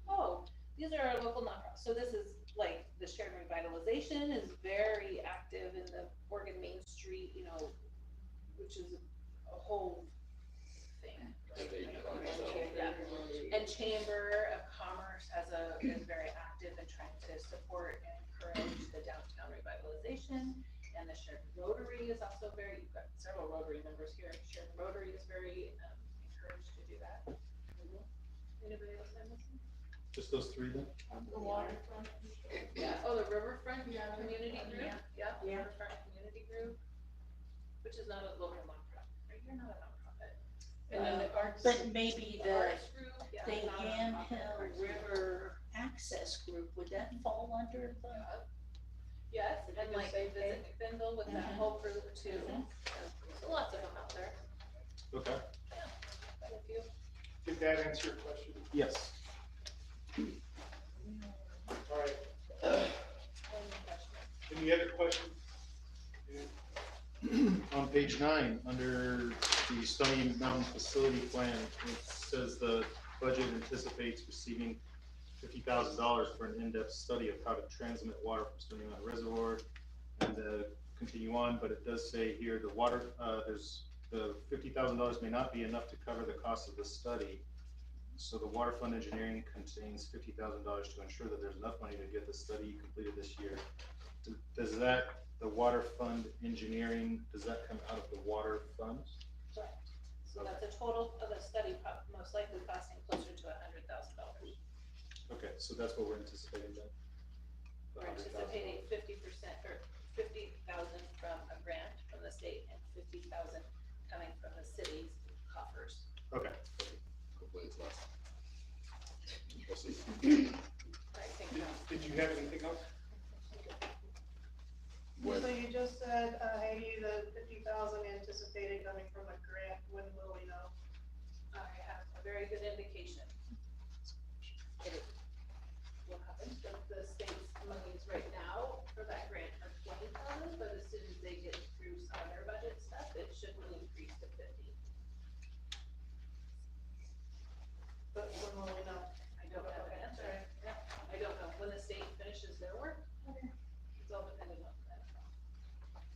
Oh, these are our local nonprofits. So this is like the Sheridan Revitalization is very active in the Oregon Main Street, which is a whole thing. Yeah. And Chamber of Commerce is very active in trying to support and encourage the downtown revitalization. And the Sheridan Rotary is also you've got several Rotary members here. Sheridan Rotary is very encouraged to do that. Anybody else I'm missing? just those 3 then? The waterfront. Yeah, oh, the Riverfront Yeah. Community Group, Yeah. yeah, Riverfront Community Group, which is not a local nonprofit, right? You're not a nonprofit. And then the arts. But maybe the Arts Group, yeah. not a Yan nonprofit. Hill River Access Group, would that fall under the? Yes, and just like say Visit McBindle with that whole group too. So lots of them out there, Okay. quite a few. Did that answer your question? Yes. All right, any other questions? On page 9, under the Stony Mountain Facility Plan, it says the budget anticipates receiving $50,000 for an in-depth study of how to transmit water from Stony Mountain Reservoir and the continue on, but it does say here, the water, there's, the $50,000 may not be enough to cover the cost of the study. So the water fund engineering contains $50,000 to ensure that there's enough money to get the study completed this year. Does that, the water fund engineering, does that come out of the water funds? Correct. So that's a total of a study most likely costing closer to $100,000. Okay, so that's what we're anticipating then? The We're $100,000. anticipating 50% or 50,000 from a grant from the state and 50,000 coming from the city's coffers. Okay. Hopefully it's less. We'll see. I think Did you have anything else? What? So you just said, Heidi, the 50,000 anticipated coming from a grant, when will we know? I have a very good indication. It will happen, the state's monies right now for that grant are 20,000, but as soon as they get through some of their budget stuff, it should increase to 50. But when will we know? I don't have an answer. Yeah, I don't know when the state finishes their work. It's all dependent on that.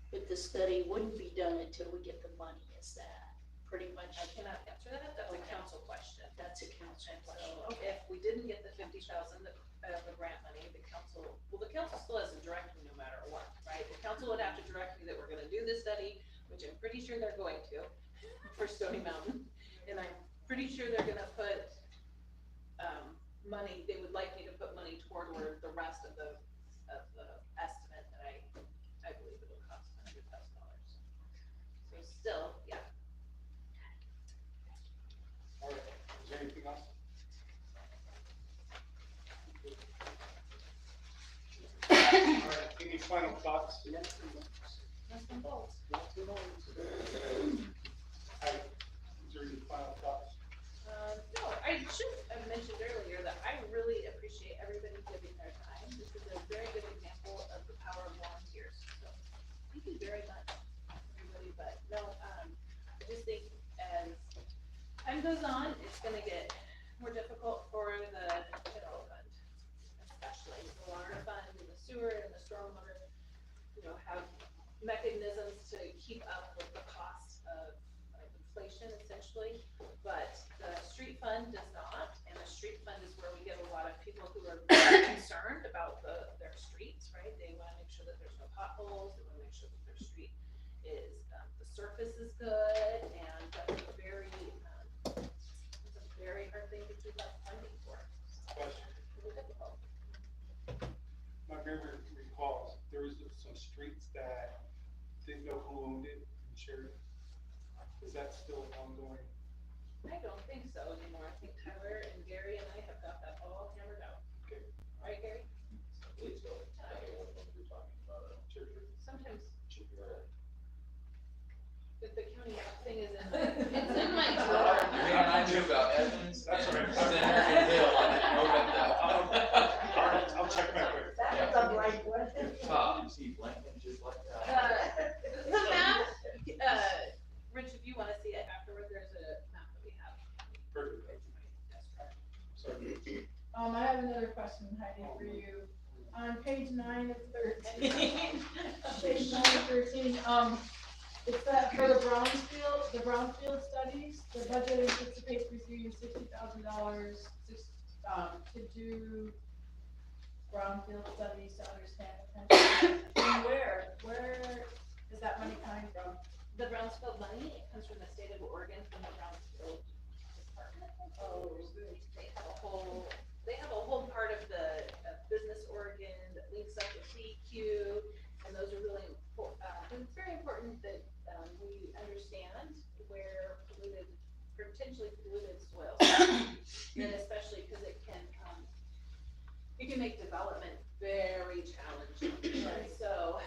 But the study wouldn't be done until we get the money, is that pretty much? I cannot answer that, that's a council question. That's a council And question. so if we didn't get the 50,000 the grant money, the council still has to direct me no matter what, right? The council would have to direct me that we're gonna do this study, which I'm pretty sure they're going to, for Stony Mountain. And I'm pretty sure they're gonna put, money, they would like me to put money toward where the rest of the estimate that I believe it'll cost $100,000. So still, yeah. All right, is there anything else? All right, any final thoughts? Nuts and bolts. Heidi, is there any final thoughts? No, I should have mentioned earlier that I really appreciate everybody giving their time. This is a very good example of the power of volunteers. So thank you very much, everybody. But no, I just think as time goes on, it's gonna get more difficult for the general fund, especially the water fund and the sewer and the stormwater, have mechanisms to keep up with the cost of inflation essentially, but the street fund does not, and the street fund is where we get a lot of people who are very concerned about their streets, right? They wanna make sure that there's no potholes, they wanna make sure that their street is, the surface is good, and that's a very hard thing to keep up funding for. Question. Really difficult. My memory recalls, there was some streets that didn't know who owned it in Sheridan. Is that still ongoing? I don't think so anymore. I think Tyler and Gary and I have got that all hammered out. Okay. Right, Gary? Please don't. I don't know what you're talking about. Sometimes Yeah. the county thing is in it's in my drawer. Man, I knew about Evans. That's all right. It's in Hill, I didn't know about that. All right, I'll check back with That was a right one. Top, you see blanking just like that. The map, Rich, if you wanna see it afterward, there's a map that we have. Perfect. Sorry. I have another question, Heidi, for you. On page 9 of 13, page 9 of 13, it's that for the brownfield studies, the budget anticipates receiving $60,000 to do brownfield studies to understand potential. And where is that money coming from? The Brownsfield money, it comes from the state of Oregon, from the Brownsfield Department. Oh. They have a whole part of the Business Oregon that links up with CQ, and those are really important. It's very important that we understand where potentially polluted soils, and especially because it can make development very challenging. And so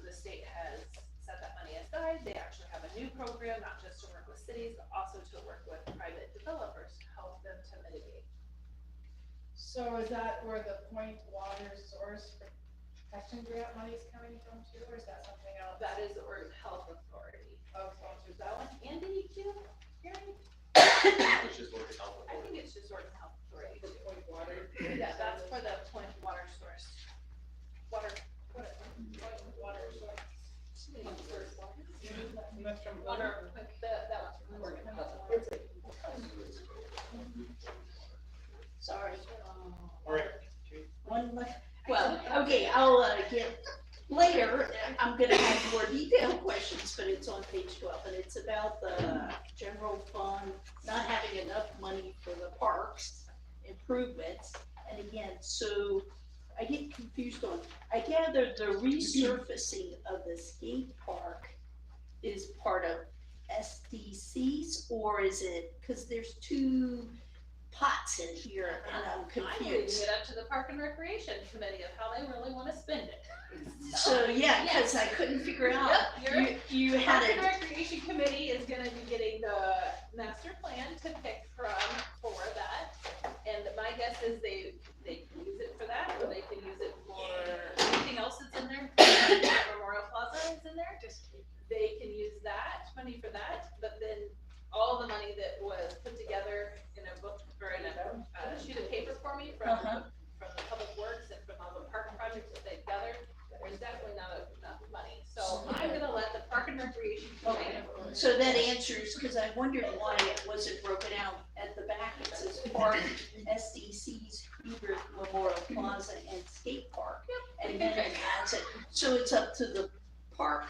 the state has set that money aside. They actually have a new program, not just to work with cities, but also to work with private developers to help them to mitigate. So is that where the point water source protection grant money is coming from too, or is that something else? That is the Oregon Health Authority. Oh, Sponsors that one. And DEQ, Gary? It's just Oregon Health. I think it's just Oregon Health Authority. the point water. Yeah, that's for the point water source. Point water source. that's from On Hunter. our, that one's from Hunter. Sorry. All right. One, well, okay, I'll, get, later, I'm gonna have more detailed questions, but it's on page 12, and it's about the general fund not having enough money for the parks improvements. And again, so I get confused on, I gather the resurfacing of the skate park is part of SDC's, or is it, cause there's two pots in here, and I'm I'm leaving confused. it up to the Park and Recreation Committee of how they really wanna spend it. So, yeah, cause I couldn't figure out, Yep, you The had Park and it, Recreation Committee is gonna be getting the master plan to pick from for that. And my guess is they can use it for that, or they can use it for anything else that's in there. Memorial Plaza is in there, they can use that money for that, but then all the money that was put together in a book, or in a sheet of paper for me from the Public Works and from all the park projects that they've gathered, there's definitely not enough money. So I'm gonna let the Park and Recreation Committee. so that answers, cause I wondered why it wasn't broken out at the back, it says park, SDC's, Hubert Memorial Plaza and Skate Park. And then it has it, so it's up to the park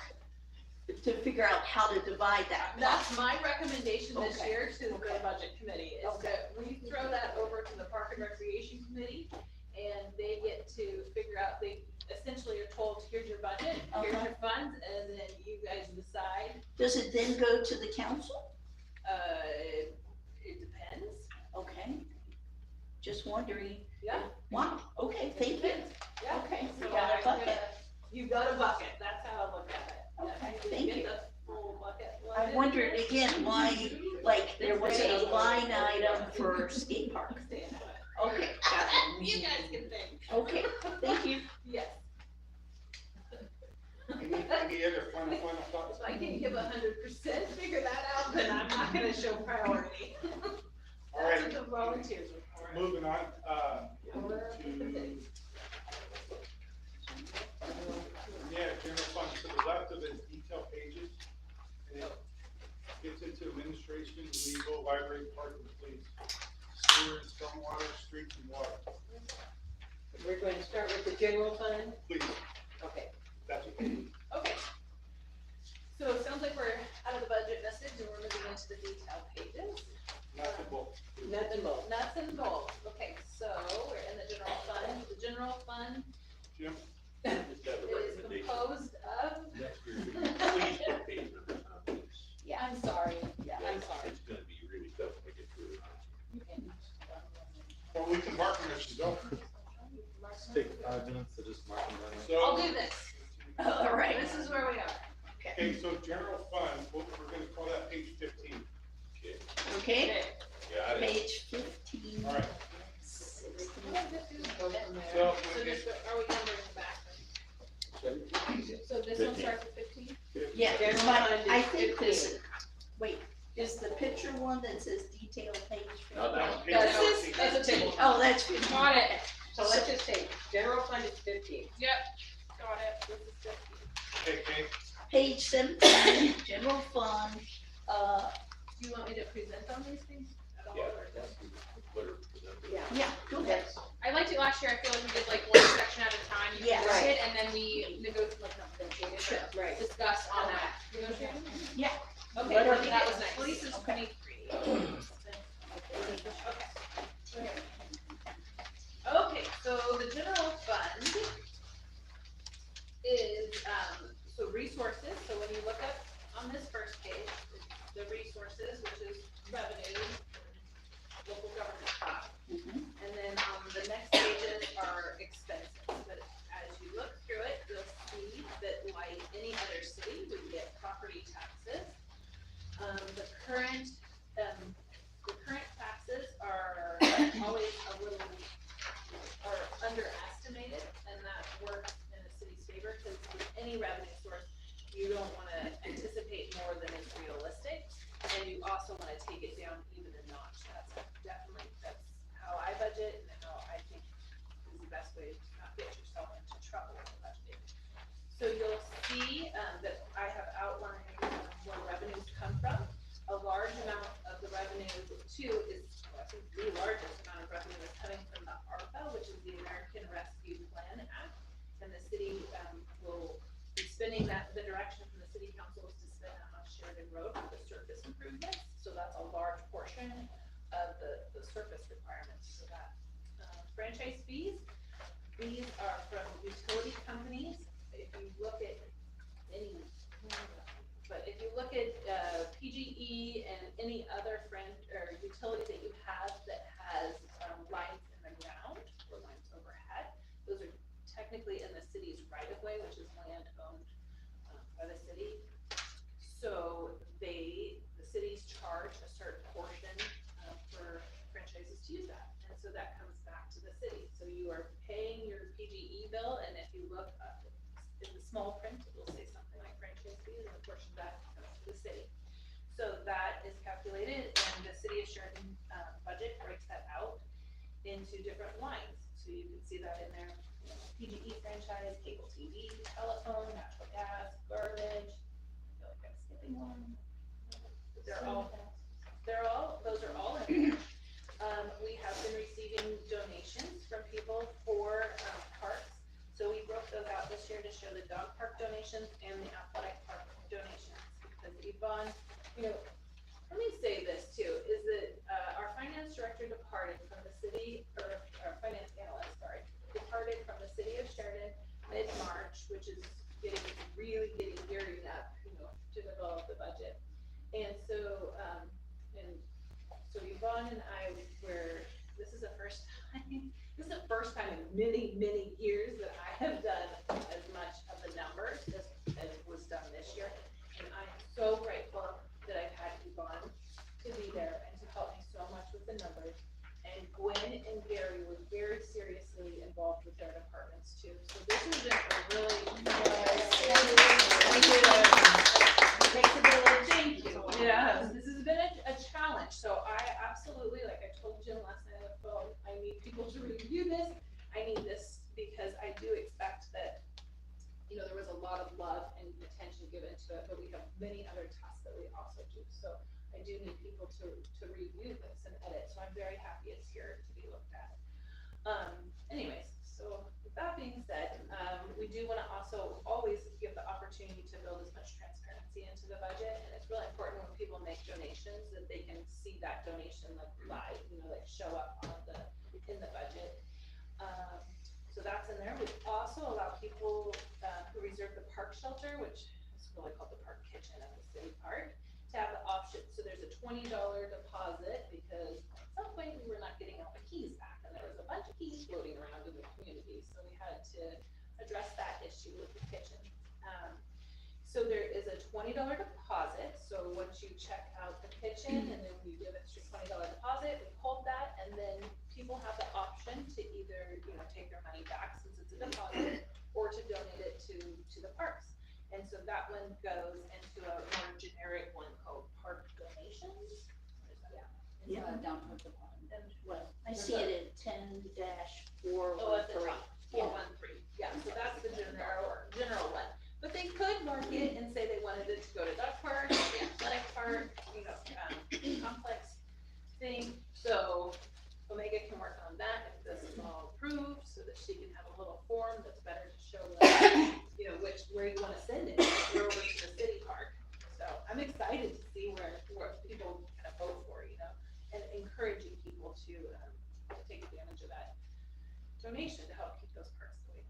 to figure out how to divide that. That's my recommendation this Okay. year to the budget committee, is that we throw that over to the Park and Recreation Committee, and they get to figure out, they essentially are told, here's your budget, here's your funds, and then you guys decide. Does it then go to the council? It depends. Okay, just wondering. Yeah. Wow, okay, thank you. Depends. Yeah. Okay, So we got a I'm bucket. gonna- You got a bucket, that's how I look at it. Okay, You thank get you. the full bucket. I wondered again why, like, there wasn't a line item for skate park. Okay, got it. You guys can think. Okay, thank you. Yes. Any other final thoughts? If I can give 100%, figure that out, then I'm not gonna show priority. All right. That's what the volunteers are for. Moving on, general fund, to the left of it, detail pages. And it gets into administration, legal, library, park, and police. Sewer and stormwater, streets and water. We're going to start with the general fund, Please, okay. that's okay. Okay. So it sounds like we're out of the budget message and we're moving into the detail pages. Not the book. Nuts and bolts. Nuts and bolts. Okay, so we're in the general fund. The general fund Jim? Just have a is recommendation. composed of, Next year, please put page numbers on these. I'm sorry, I'm sorry. It's gonna be really tough to get through. Well, we can mark them as you go. Take 5 minutes to just mark them down. I'll So, do this. All right. This is where we are. okay, so general fund, we're gonna call that page 15. Okay, Got it. page 15. All right, 16. so, So just, are we numbering back? So this one starts at 15? Yeah, General but fund is I think 15. this, wait, is the picture one that says detail page? Not that one. This is, that's a table. Oh, that's good. Got it. So let's just say, general fund is 15. Yep. Got it. This is 15. okay, Page 17, general fund, Do you want me to present on these things at all? Yeah, or that's just- what are presented. Yeah. yeah, go ahead. I liked it last year, I feel like we did like one section at a time, you Yeah. read it, and then we negotiated, like, not negotiated, but Right. discussed on that. Negotiated? Yeah. Okay, Let her- well, that was nice. Police is Okay. 23. Okay, so the general fund is, so resources, so when you look up on this first page, it's the resources, which is revenue, local government costs. And then on the next pages are expenses, but as you look through it, you'll see that like any other city, we get property taxes. The current taxes are always a little, are underestimated, and that works in a city's favor, because with any revenue source, you don't wanna anticipate more than is realistic, and you also wanna take it down even a notch. That's how I budget, and how I think is the best way to not get yourself into trouble with budgeting. So you'll see, that I have outlined more Sheridan Road for the surface improvements, so that's a large portion of the surface requirements for that. Franchise fees, these are from utility companies. If you look at any, but if you look at PGE and any other or utility that you have that has lines in the ground or lines overhead, those are technically in the city's right of way, which is land owned by the city. So the cities charge a certain portion for franchises to use that, and so that comes back to the city. So you are paying your PGE bill, and if you look up in the small print, it will say something like franchise fees, and a portion of that comes to the city. So that is calculated, and the city of Sheridan budget breaks that out into different lines. So you can see that in there, you know, PGE franchise, cable TV, telephone, natural gas, garbage. I feel like I'm skipping one. Those are all in there. We have been receiving donations from people for parks. So we broke those out this year to show the dog park donations and the athletic park donations. Because Yvonne, you know, let me say this too, is that our finance director departed from the city, or our finance analyst, sorry, departed from the city of Sheridan mid-March, which is really getting gearing up, you know, to develop the budget. And so, so Yvonne and I this is the first time in many, many years that I have done as much of the numbers as was done this year. And I'm so grateful that I've had Yvonne to be there and to help me so much with the numbers. And Gwen and Gary were very seriously involved with their departments too. So this has been a really thank you. Yeah, this has been a challenge. So I absolutely, like I told Jim last night on the phone, I need people to review this. I need this because I do expect that, you know, there was a lot of love and attention given to it, but we have many other tasks that we also do. So I do need people to review this and edit. So I'm very happy it's here to be looked at. Anyways, so with that being said, we do want to also always give the opportunity to build as much transparency into the budget, and it's really important when people make donations that they can see that donation like live, you know, like show up on in the budget. So that's in there. We also allow people who reserve the park shelter, which is really called the park kitchen at the city park, to have the option. So there's a $20 deposit because at some point we were not getting all the keys back, and there was a bunch of keys floating around in the community. So we had to address that issue with the kitchen. So there is a $20 deposit. So once you check out the kitchen and then we give extra $20 deposit, we hold that, and then people have the option to either, you know, take their money back since it's a deposit, or to donate it to the parks. And so that one goes into a more generic one called park donations. What is that? Yeah. Down towards the bottom. Well, I see it at 10-413. Oh, at the top, 413. Yeah, so that's the general one. But they could mark it and say they wanted it to go to dog park, the athletic park, you know, complex thing. So Omega can work on that if this is all approved, so that she can have a little form that's better to show them, you know, where you want to send it. We're over to the city park. So I'm excited to see where people kind of vote for, you know, and encouraging people to take advantage of that donation to help keep those parks going.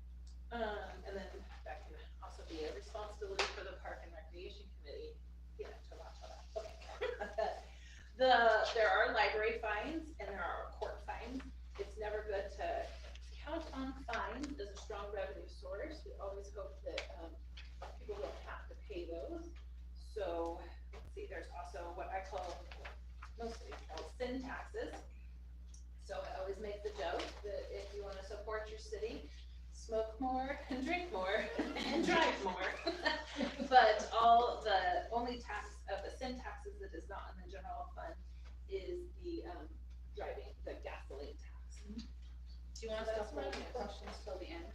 And then that can also be a responsibility for the Park and Recreation Committee, you know, to watch all that. Okay. There are library fines and there are court fines. It's never good to count on fines as a strong revenue source. We always hope that people don't have to pay those. So let's see, there's also what I call, most of these call sin taxes. So I always make the joke that if you want to support your city, smoke more and drink more and drive more. But the only tax of the sin taxes that is not in the general fund is the driving, the gasoline tax. Do you want us to hold questions till the end?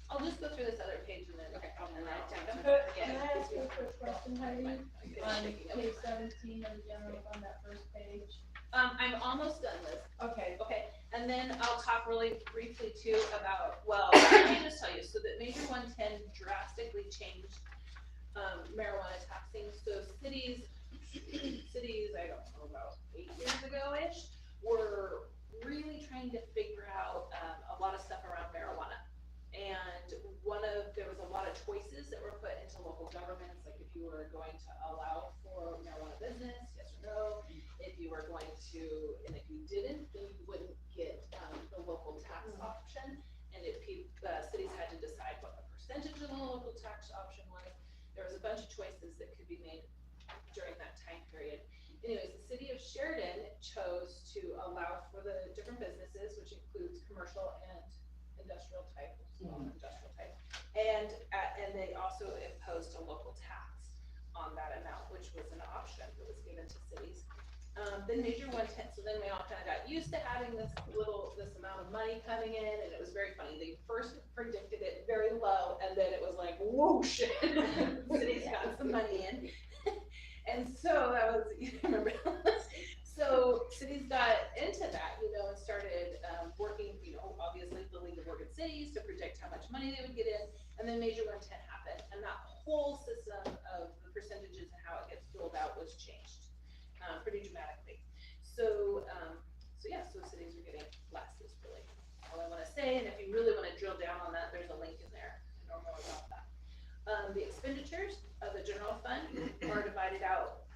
I'll just go through this other page and then I'll write down. Can I ask you a quick question, Heidi? On page 17 of the general fund, that first page. I'm almost done, Liz. Okay. Okay, and then I'll talk really briefly too about, well, let me just tell you, so that Measure 110 drastically changed marijuana taxing. So cities anyways, the city of Sheridan chose to allow for the different businesses, which includes commercial and industrial type, small industrial type. And they also imposed a local tax on that amount, which was an option that was given to cities. Then Major 110, so then we all kind of got used to having this amount of money coming in, and it was very funny. They first predicted it very low, and then it was like whoosh, cities got some money in. And so that was, you remember, so cities got into that, you know, and started working, you know, obviously the League of Oregon Cities to predict how much money they would get in, and then Major 110 happened, and that whole system of the percentages and how it gets doled out was changed pretty dramatically. So, so cities are getting less is really all I want to say, and if you really want to drill down on that, there's a link in there, I know more about that. The expenditures of the general fund are divided out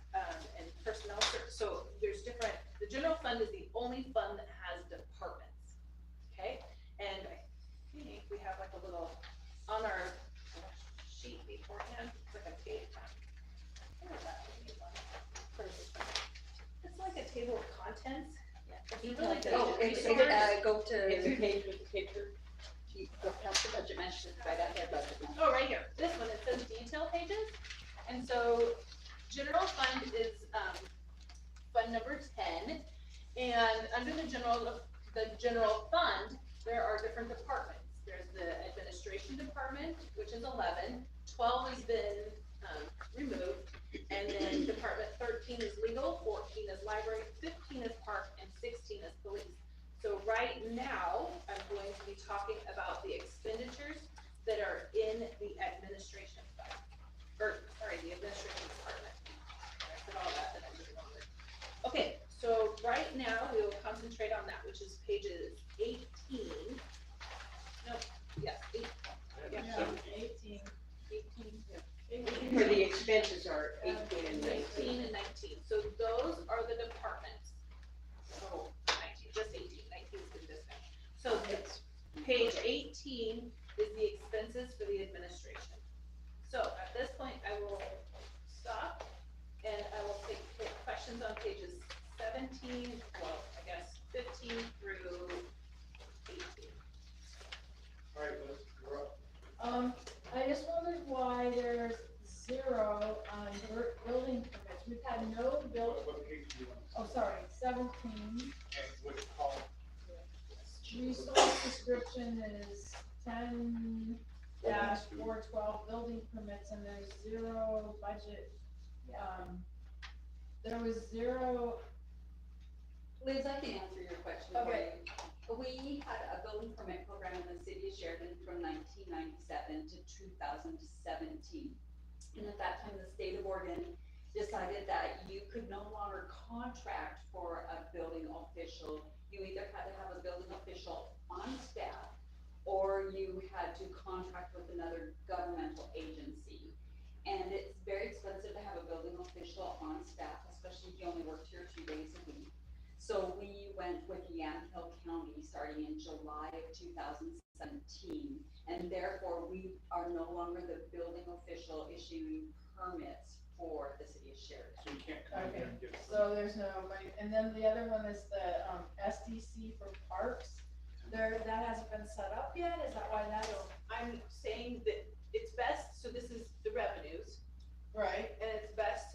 in personnel, so there's different, the general fund is the only fund that has departments, okay? And I think we have like a little, on our sheet beforehand, it's like a page. Where is that? It's like a table of contents. It's really good. Oh, go to the page with the picture. Go past the budget mentions, right out there, budget mentions. Oh, right here, this one, it says detail pages, and so general fund is, fund number 10, and under the general fund, there are different departments. There's the administration department, which is 11, 12 has been, removed, and then department 13 is legal, 14 is library, 15 is park, and 16 is police. So right now, I'm going to be talking about the expenditures that are in the administration fund, the administration department. I said all that, and I moved on with. Okay, so right now, we will concentrate on that, which is pages 18. No, yes, 18. Yeah, 18. 18, yeah. For the expenses are 18 and 19. 18 and 19, so those are the departments. Oh, 19, just 18, 19 is the discount. So it's page 18 is the expenses for the administration. So at this point, I will stop and I will take questions on pages 17, well, I guess 15 through 18. All right, Liz, you're up. I just wondered why there's 0 on building permits. We've had no What page do you want? oh, sorry, 17. And what's called? Resource description is 10-412 building permits, and there's 0 budget. There was 0. Liz, I can answer your question. Okay. We had a building permit program in the city of Sheridan from 1997 to 2017. And at that time, the state of Oregon decided that you could no longer contract for a building official. You either had to have a building official on staff, or you had to contract with another governmental agency. And it's very expensive to have a building official on staff, especially if you only work 2 or 3 days a week. So we went with Yamhill County starting in July of 2017, and therefore we are no longer the building official issuing permits for the city of Sheridan. So you can't come in here and get. So there's no money, and then the other one is the SDC for parks. That hasn't been set up yet, is that why that's? I'm saying that it's best, so this is the revenues, Right. and it's best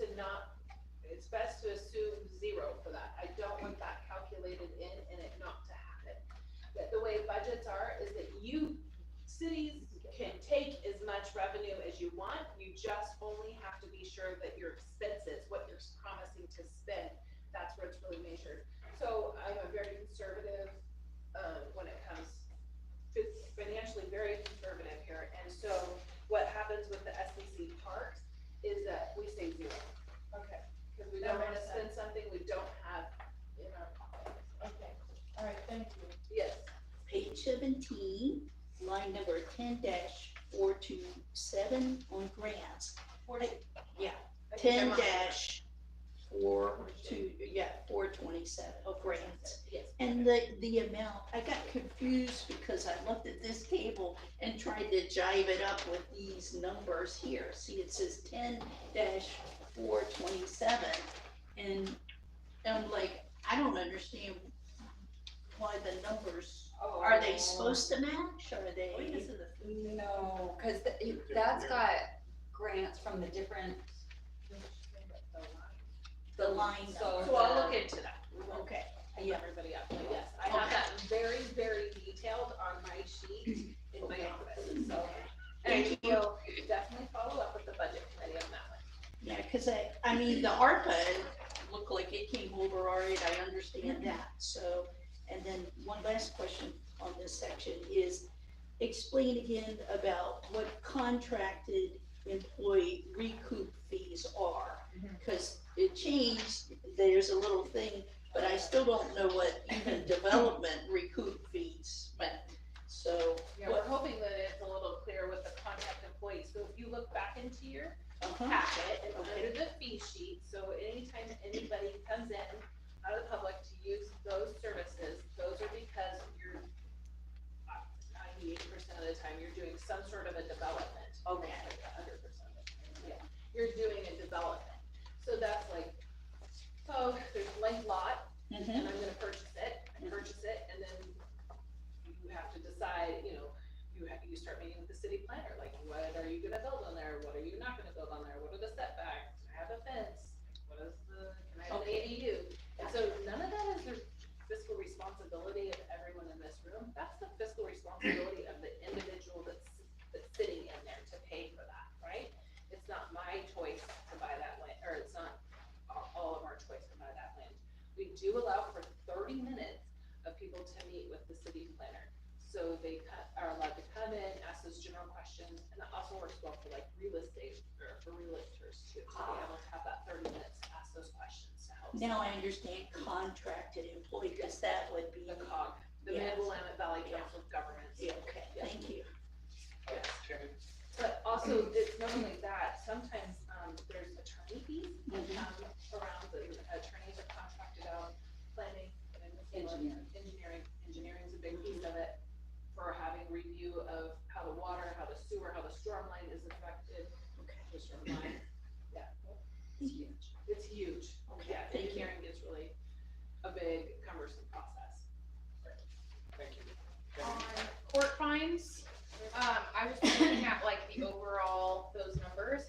to assume 0 for that. I don't want that calculated in and it not to happen. That the way budgets are is that cities can take as much revenue as you want, you just only have to be sure that your expenses, what you're promising to spend, that's where it's really measured. So I'm a very conservative, when it comes to financially very conservative here, and so what happens with the SBC parks is that we say 0. Okay. Because we don't wanna spend something we don't have in our pockets. Okay, all right, thank you. Yes. Page 17, line number 10-427 on grants. 10-427 of grants. Yes. And the amount, I got confused because I looked at this table and tried to jive it up with these numbers here. See, it says 10-427, and I'm like, I don't understand why the numbers, are they supposed to match, are they? No, cause that's got grants from the different, the line. So I'll look into that. Okay. Yeah. Everybody up, but yes, I have that very, very detailed on my sheet in my office, so. And I will definitely follow up with the budget committee on that one. Yeah, cause I mean, the ARPA looked like it came over all right, I understand that, so. And then one last question on this section is, explain again about what contracted employee recoup fees are. Cause it changed, there's a little thing, but I still don't know what even development recoup fees meant, so. Yeah, we're hoping that it's a little clear with the contract employees, so if you look back into your Uh-huh. packet and under the fee sheet, so anytime anybody comes in out of the public to use those services, those are because you're 98% of the time, you're doing some sort of a development. Okay. 100% of the time, yeah. You're doing a development. So that's like, oh, there's blank lot, and I'm gonna purchase it, and then you have to decide, you know, you start meeting with the city planner, like, what are you gonna build on there, what are you not gonna build on there, what are the setbacks, can I have a fence, what is the, can I have an ADU? And so none of that is the fiscal responsibility of everyone in this room, that's the fiscal responsibility of the individual that's sitting in there to pay for that, right? It's not my choice to buy that land, or it's not all of our choice to buy that land. We do allow for 30 minutes of people to meet with the city planner. So they are allowed to come in, ask those general questions, and that also works well for like real estate, or for realtors too, to be able to have that 30 minutes to ask those questions to help. Now I understand contracted employee, because that would be. The COG, the Mid-Willamette Valley Council of Governments. Yeah, okay, thank you. Yes. But also, it's not only that, sometimes, there's attorney fees that come around, the attorneys are contracted out, planning, engineering's a big piece of it, for having review of how the water, how the sewer, how the storm line is affected. Okay. The storm line, yeah. It's huge. It's huge. Okay, Yeah, thank you. engineering is really a big cumbersome process. Thank you. On court fines, I was looking at like the overall, those numbers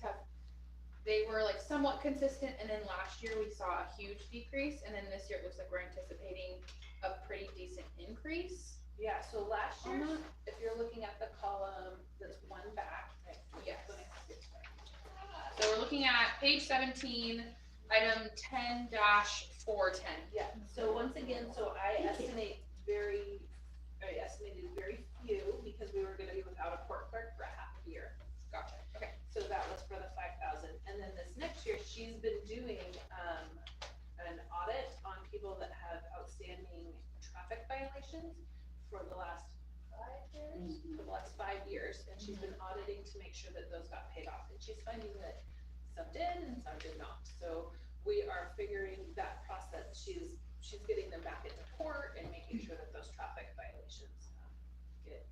they were like somewhat consistent, and then last year we saw a huge decrease, and then this year it looks like we're anticipating a pretty decent increase. Yeah, so last year, if you're looking at the column that's one back. Yes. So we're looking at page 17, item 10-410. Yeah, so once again, so I estimated very few, because we were gonna be without a court clerk for a half a year. Gotcha, okay. So that was for the 5,000, and then this next year, she's been doing, an audit on people that have outstanding traffic violations for the last 5 years, and she's been auditing to make sure that those got paid off, and she's finding that some did and some did not. So we are figuring that process, she's getting them back into court and making sure that those traffic violations get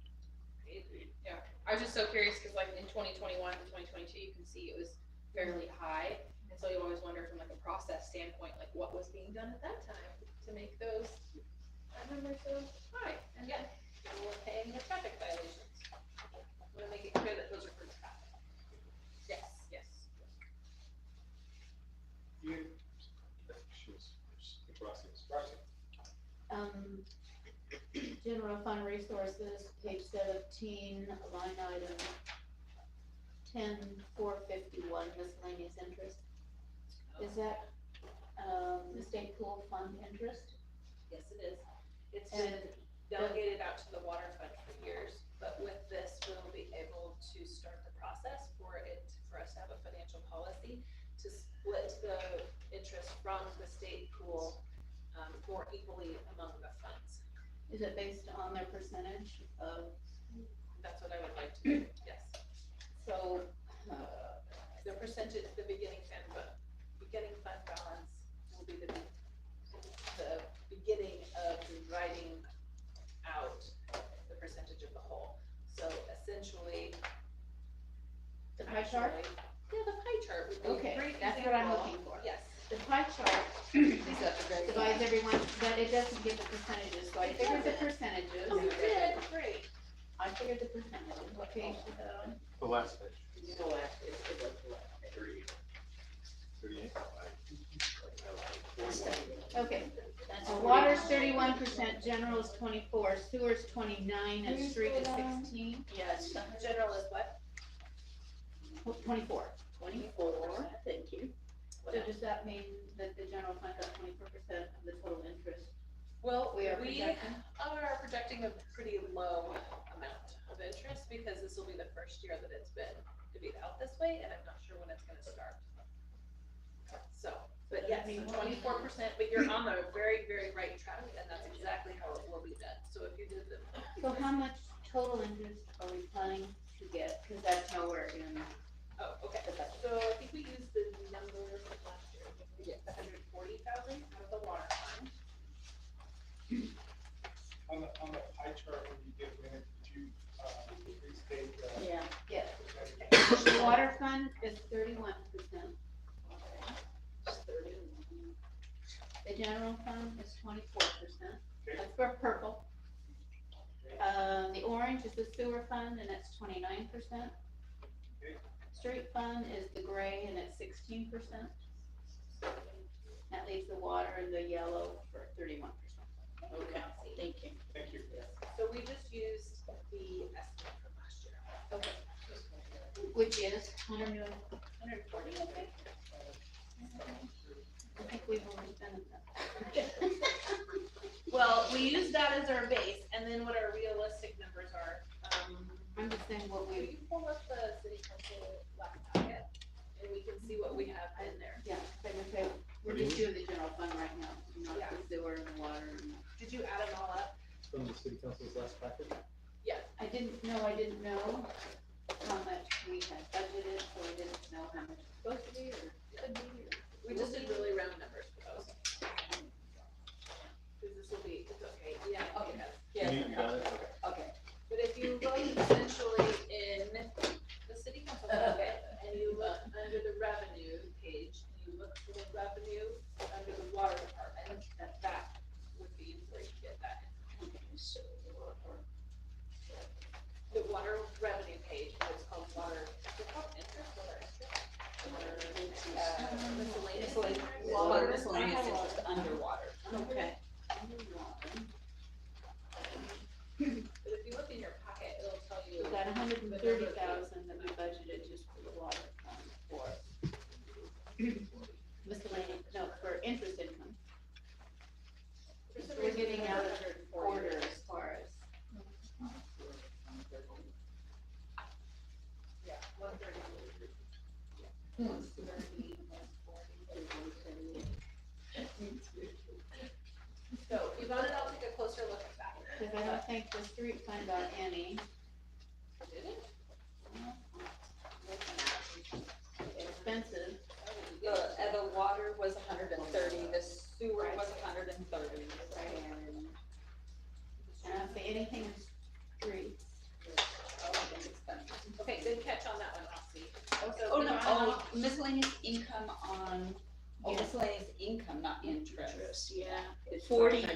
paid. Yeah, I was just so curious, because like in 2021 to 2022, you can see it was fairly high, and so you always wonder from like a process standpoint, like what was being done at that time to make those numbers so high. And yeah, people were paying the traffic violations. We're making sure that those are for traffic. Yes. General fund resources, page 17, line item 10-451, miscellaneous interest. Is that, the state pool fund interest? Yes, it is. It's been delegated out to the water fund for years, but with this, we'll be able to start the process for us to have a financial policy to split the interest from the state pool more equally among the funds. Is it based on their percentage of? That's what I would like to do, yes. So, The percentage, the beginning fund balance will be the beginning of writing out the percentage of the whole. So essentially. the pie chart? Yeah, the pie chart would be a Okay, great that's what I'm example. looking for. Yes. The pie chart divides everyone, but it doesn't give the percentages, so I figured the percentages. Oh, you did, great. I figured the percentages, what page is that on? The last page. The last, it was the last. 38. Okay, so water's 31%, general is 24, sewer's 29, and street is 16. Yes, General is what? 24. 24, thank you. So does that mean that the general fund got 24% of the total interest? Well, We are we projecting? are projecting a pretty low amount of interest because this will be the first year that it's been divvied out this way, and I'm not sure when it's gonna start. So, but yes, 24%, but you're on the very, very right track, and that's exactly how it will be done. So if you did the. So how much total interest are we planning to get? Because that's nowhere in. Oh, okay, so I think we used the number from last year, Yes. 140,000 out of the water fund. On the pie chart, when you did minutes, did you, restate, Yeah. Yes. percentage? The water fund is 31%. The general fund is 24%. That's for purple. The orange is the sewer fund, and it's 29%. Okay. Street fund is the gray, and it's 16%. That leaves the water and the yellow for 31%. Okay, thank you. Thank you. So we just used the estimate from last year. Okay. Which is 140, 140, I think. I think we've already spent that. Well, we use that as our base, and then what our realistic numbers are. I'm just saying what Will we, you pull up the city council last packet, and we can see what we have in there. yeah, okay, we're just doing the general fund right now, not the sewer and the water and. Did you add them all up? From the city council's last packet? I didn't know how much we had budgeted, so I didn't know how much it's supposed to be or could be or. We just did really round numbers for those. Cause this will be, it's okay, yeah, okay. You got it? Okay. Okay. But if you look essentially in the city council packet, and you look under the revenue page, and you look for the revenue under the water department, that would be where you get that. The water revenue page, it's called water, is it called interest, water interest? Miscellaneous. Water miscellaneous is just underwater. Okay. But if you look in your packet, it'll tell you. We got 130,000 that we budgeted just for the water fund for miscellaneous, no, for interest income. We're getting out of the quarter as far as. Yeah, 130. So Yvonne and I'll take a closer look at that. Because I don't think the street fund got any. Did it? Expenses. The water was 130, the sewer was 130, and I don't see anything in streets. Okay, good catch on that one, Roxy. Oh, no, miscellaneous income on, miscellaneous income, not interest. Interest, yeah, 40-451,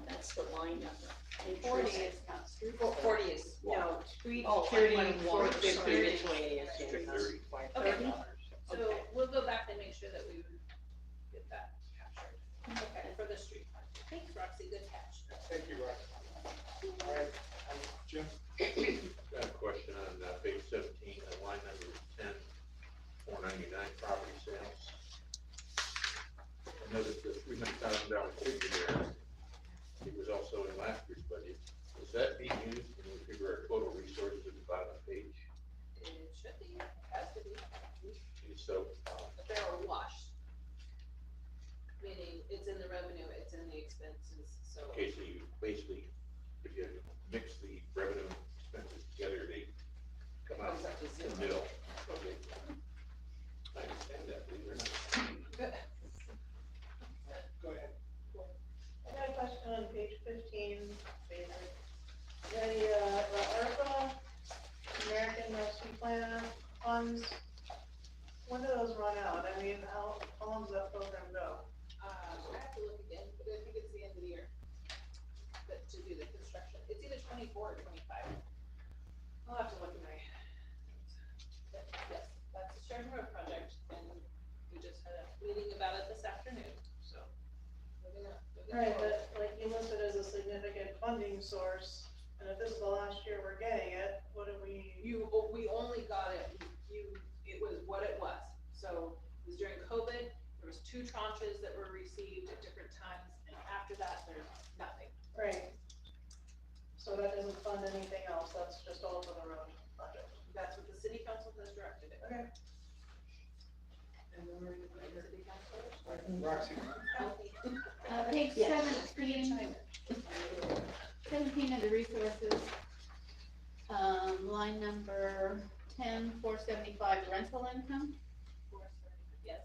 that's the line number. 40 Interest. is not street. 40 is water. No, street, Oh, 450, sorry. miscellaneous. Okay. So we'll go back and make sure that we get that captured. Okay, for the street fund. Thanks, Roxy, good catch. Thank you, Rob. All right, Jim? Got a question on page 17, line number 10, 499 property sales. I noticed the $300,000 figure there. It was also in last year's budget. Is that being used when we figure our total resources at the bottom of the page? It should be, it has to be, And so, but they're all washed. Meaning, it's in the revenue, it's in the expenses, so. okay, so you basically, if you mix the revenue and expenses together, they come out in the middle. Okay. I understand that, believe it or not. Go ahead. I got a question on page 15, favorite. The ARPA, American Rescue Plan funds, when do those run out? I mean, mean, how long does that program go? I have to look again, but I think it's the end of the year. But to do the construction, it's either 24 or 25. I'll have to look at my. But yes, that's the Sheridan Road project, and we just had a meeting about it this afternoon, so. Moving on. Right, but like you listed as a significant funding source, and if this is the last year we're getting it, what do we? We only got it, it was what it was. So it was during COVID, there was 2 tranches that were received at different times, and after that, there's nothing. Right. So that doesn't fund anything else, that's just all for the road project. That's what the city council has directed it. Okay. And then we're gonna put the city council. Roxy. Page Yeah. 17, 17 of the resources, line number 10,475 rental income. Yes.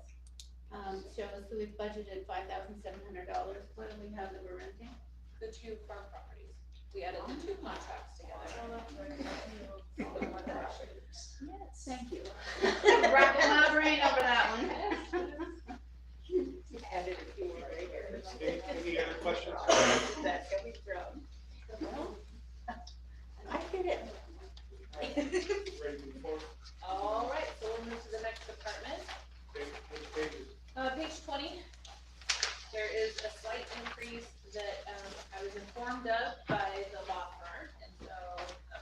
Shows that we've budgeted $5,700. What do we have that we're renting? The 2 farm properties. We added the 2 contracts together. Yes, thank you. Wrapping my brain over that one. Added a few more right here. Any other questions? That's gonna be thrown. I get it. Ready to move forward? All right, so we'll move to the next department. Which pages? Page 20. There is a slight increase that I was informed of by the law firm, and so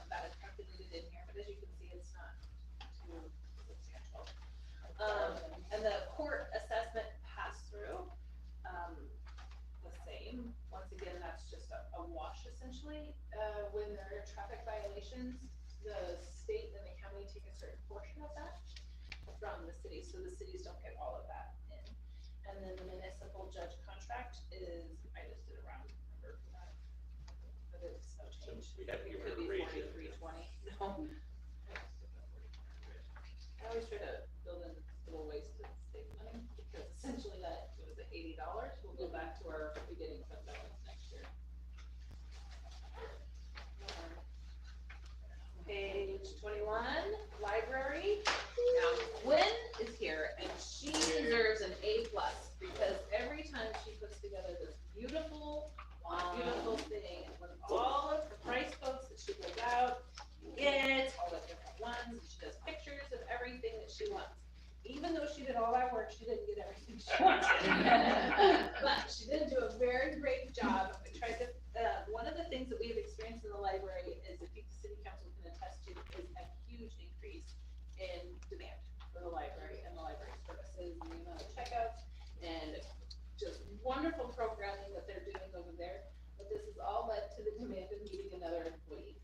that is calculated in here, but as you can see, it's not too substantial. And the court assessment pass-through, the same. Once again, that's just a wash essentially. When there are traffic violations, the state and the county take a certain portion of that from the city, so the cities don't get all of that in. And then the municipal judge contract is, I just did a round number for that, but it's no change. We haven't It given could her a be raise yet. 4320. No. I always try to build in little ways to save money, because essentially that, what was it, $80? We'll go back to our beginning fund balance next year. Page 21, library. Now, Gwen is here, and she deserves an A+, because every time she puts together this beautiful thing, with all of the price quotes that she goes out, gets all the different ones, and she does pictures of everything that she wants. Even though she did all that work, she didn't get everything she wanted. But she did do a very great job. I tried to, one of the things that we have experienced in the library is, I think the city council can attest to, is a huge increase in demand for the library and the library services and the amount of checkouts and just wonderful programming that they're doing over there. But this has all led to the demand of needing another employee.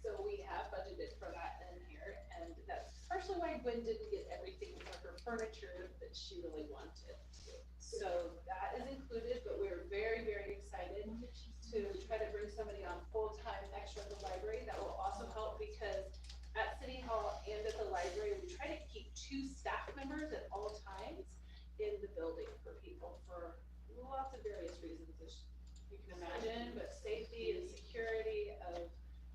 So we have budgeted for that in here, and that's partially why Gwen didn't get everything for her furniture that she really wanted. So that is included, but we're very, very excited to try to bring somebody on full-time extra at the library. That will also help, because at City Hall and at the library, we try to keep 2 staff members at all times in the building for people for lots of various reasons, as you can imagine, but safety and security of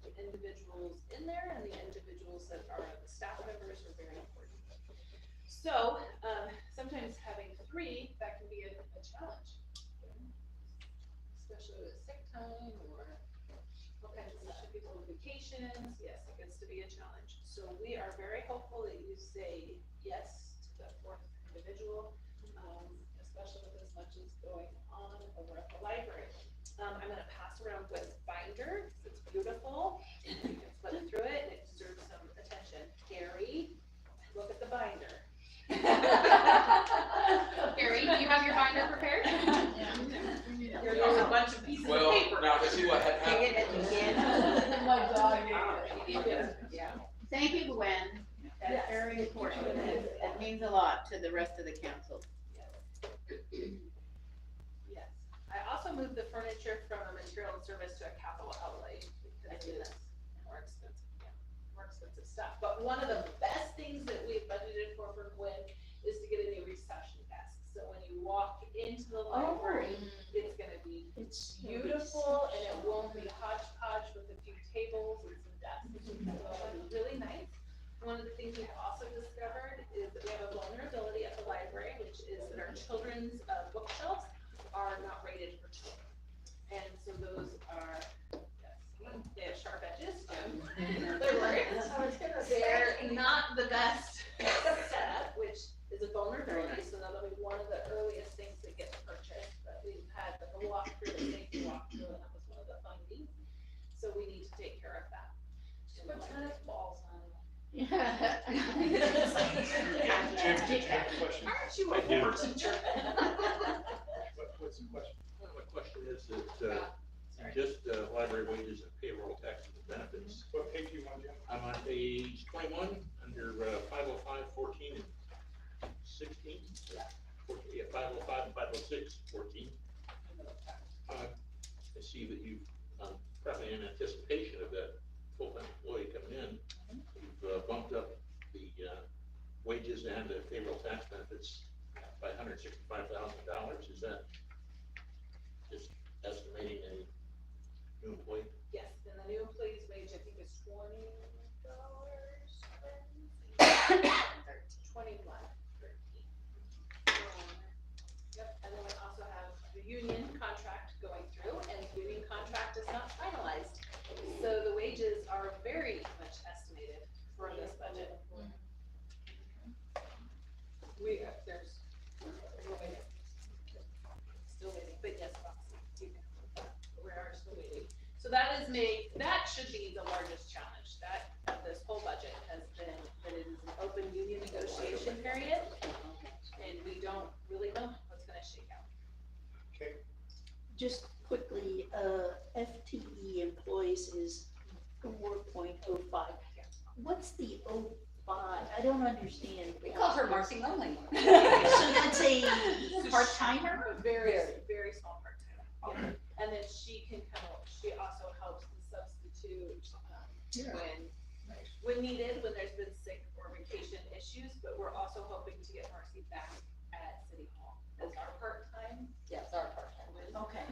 the individuals in there and the individuals that are the staff members are very important. So, sometimes having 3, that can be a challenge, especially with sick time or all kinds of stuff, people on vacations. Yes, it gets to be a challenge. So we are very hopeful that you say yes to the 4th individual, especially with as much as going on over at the library. I'm gonna pass around Gwen's binder, 'cause it's beautiful, and you can flip through it, and it deserves some attention. Gary, look at the binder. Gary, do you have your binder prepared? There's a bunch of pieces of paper. Now to see what had happened. Yeah. Thank you, Gwen. That's Yes. very important. It means a lot to the rest of the council. Yes. I also moved the furniture from a material and service to a capital outlay, because it is more expensive stuff. But one of the best things that we've budgeted for Gwen is to get a new reception desk. So when you walk into the library, it's gonna be beautiful, and it won't be hodgepodge with a few tables and some desks. So it'll be really nice. One of the things we've also discovered is that we have a vulnerability at the library Jim, did you have a question? Aren't you I a do. board teacher? What's the question? Well, my question is that, just library wages and payroll taxes and benefits. What page you on, Jim? I'm on page 21, under 505, 14, and 16. Yeah, 505 and 506, 14. I see that you, probably in anticipation of that full-time employee coming in, you've bumped up the wages and the payroll tax benefits by $165,000. Is that just estimating a new employee? Yes, and the new employee's wage, I think, is $20. 21, 13. Yep, and then we also have the union contract going through, and the union contract is not finalized. So the wages are very much estimated for this budget. We're waiting. Still waiting, but yes, we are still waiting. So that should be the largest challenge, that of this whole budget has been that it is an open union negotiation period, and we don't really know what's gonna shake out. Okay. Just quickly, FTE employees is 4.05. What's the 05? I don't understand. We call her Marcy Lonely. So that's a part-timer? Very, very small part-time. Yeah. And then she also helps to substitute, when needed, when there's been sick or vacation issues, but we're also hoping to get Marcy back at City Hall as our part-time. Yes, our part-time. Okay.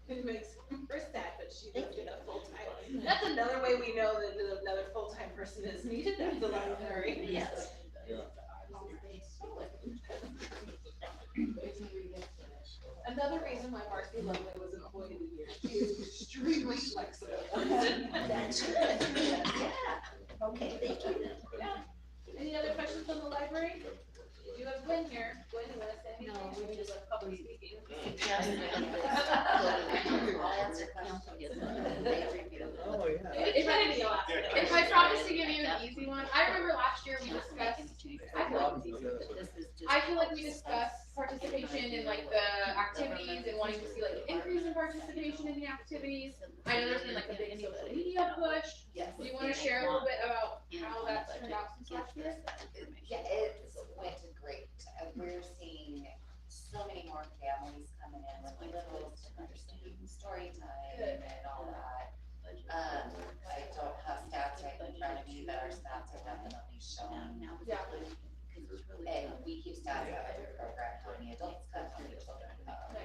It makes her sad, but she does get a full-time. That's another way we know that another full-time person is needed at the library. Yes. Another reason why Marcy Lovely was employee of the year, she is extremely flexible. That's good. Yeah. Okay, thank you. Yeah. Any other questions on the library? You have Gwen here. Gwen, you want to say anything? No, we just- like public speaking. Oh, yeah. If I promise to give you an easy one, I remember last year we discussed, I feel like we discussed participation in like the activities and wanting to see like an increase in participation in the activities. I know there's been like a big social media push. Do you want to share a little bit about how that's turned out since last year? Yeah, it went great. We're seeing so many more families coming in with littles to understand story time and all that. I don't have stats right in front of me, but our stats are definitely showing. Yeah. And we keep stats of every program, how many adults come, how many children come.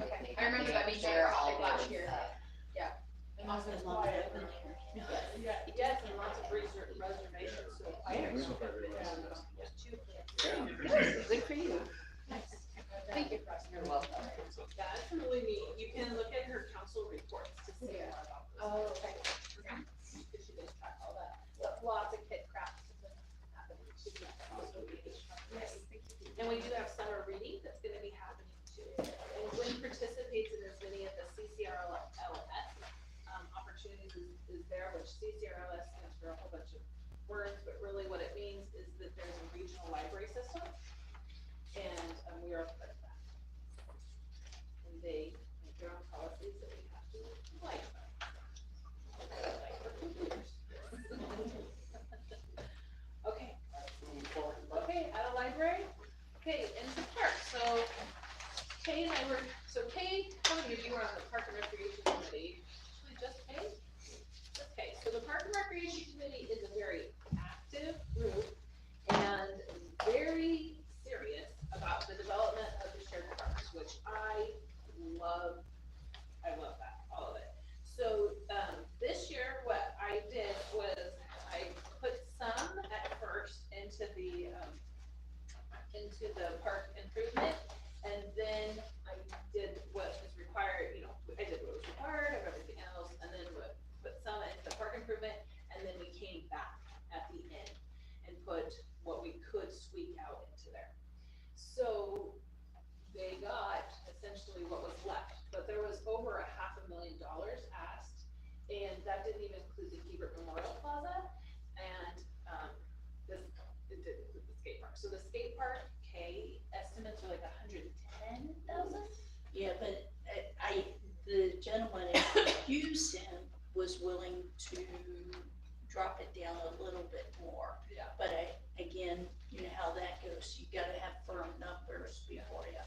Okay. I remember that being They're topic last always year. up. And also it's quiet. Yes, and lots of reservations, so quiet. Good for you. Thank you, Preston. You're welcome. Yeah, it's really neat. You can look at her council reports to see more about this. Oh, okay. Because she does track all that. But lots of kid crafts have been happening. She can also read it. And we do have summer reading that's gonna be happening too. And Gwen participates in as many of the CCRLS opportunities is there, which CCRLS stands for a whole bunch of words, but really what it means is that there's a regional library system. And we are part of that. And they make their own policies that we have to like. Okay. Okay, at a library. Okay, into parks. So Kay and I were, how many of you were on the Park and Recreation Committee? Actually, just Kay? Just Kay. So the Park and Recreation Committee is a very active group and very serious about the development of the shared parks, which I love that, all of it. So, this year, what I did was I put some at first into the park improvement, and then I did what is required, I did what was required of everything else, and then put some into the park improvement, and then we came back at the end and put what we could squeak out into there. So they got essentially what was left, but there was over $500,000 asked, and that didn't even include the Hebert Memorial Plaza, and, it did include the skate park. So the skate park, estimates are like 110,000? Yeah, but the gentleman who accused him was willing to drop it down a little bit more. Yeah. But again, you know how that goes, you gotta have firm numbers before you,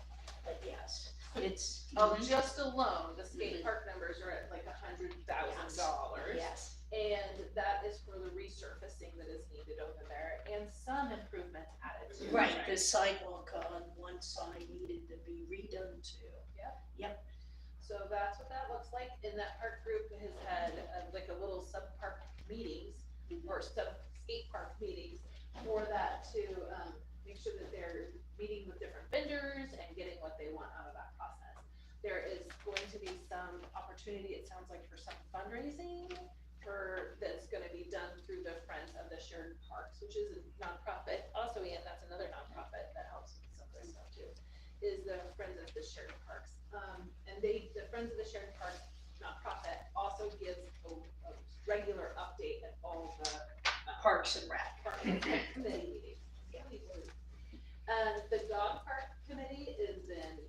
but yes, it's. Oh, just alone, the skate park numbers are at like $100,000. Yes. And that is for the resurfacing that is needed over there, and some improvements added to it. Right, the sidewalk on one side needed to be redone too. So that's what that looks like, and that park group has had like a little sub-park meetings, or sub-skate park meetings for that to, make sure that they're meeting with different vendors and getting what they want out of that process. There is going to be some opportunity, it sounds like, for some fundraising that's gonna be done through the Friends of the Shared Parks, which is a nonprofit. Also, Ian, that's another nonprofit that helps with some of this stuff too, is the Friends of the Shared Parks. And the Friends of the Shared Parks nonprofit also gives a regular update at all the Parks and Rec. committee meetings. And the dog park committee is in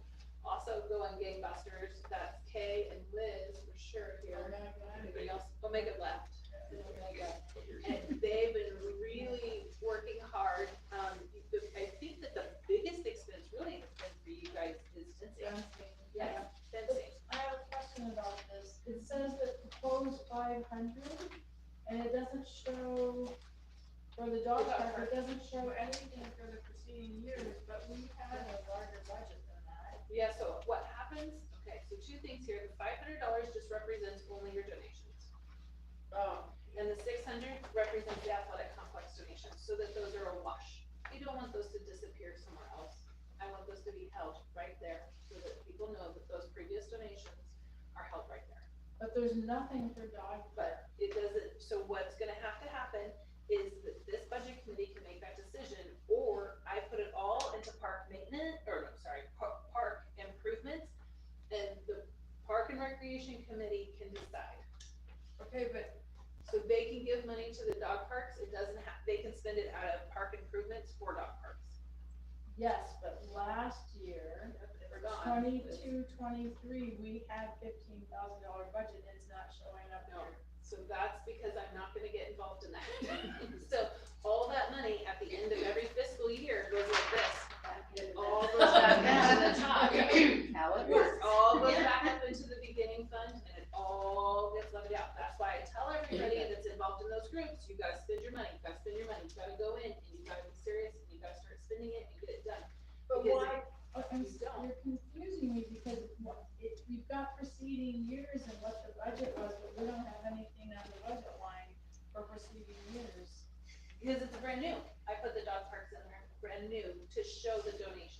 also going gangbusters. That's Kay and Liz for sure here. Anybody else? Omega left. And they've been really working hard. I think that the biggest expense really has been for you guys is fencing. Yes, fencing. I have a question about this. It says that proposed 500, and it doesn't show, for the dog park, it doesn't show anything for the preceding years, but we had a larger budget than that. Yeah, so what happens, okay, so two things here, the $500 just represents only your donations. And the 600 represents the athletic complex donations, so that those are a wash. You don't want those to disappear somewhere else. I want those to be held right there, so that people know that those previous donations are held right there. But there's nothing for dog. But it doesn't, so what's gonna have to happen is that this budget committee can make that decision, or I put it all into park maintenance, or no, sorry, park improvements, and the park and recreation committee can decide. Okay, but. So they can give money to the dog parks, it doesn't have, they can spend it out of park improvements for dog parks. Yes, but last year, They're gone. 22-23, we had $15,000 budget, and it's not showing up No, here. so that's because I'm not gonna get involved in that. So all that money at the end of every fiscal year goes like this. It all goes back into the top. How it works. It all goes back up into the beginning fund, and it all gets levied out. That's why I tell everybody that's involved in those groups, you gotta spend your money, you gotta spend your money, you gotta go in, and you gotta be serious, and you gotta start spending it and get it done. But Because why, you don't. you're confusing me, because we've got preceding years and what the budget was, but we don't have anything on the budget line for preceding years. Because it's brand new. I put the dog parks in there, brand new, to show the donations.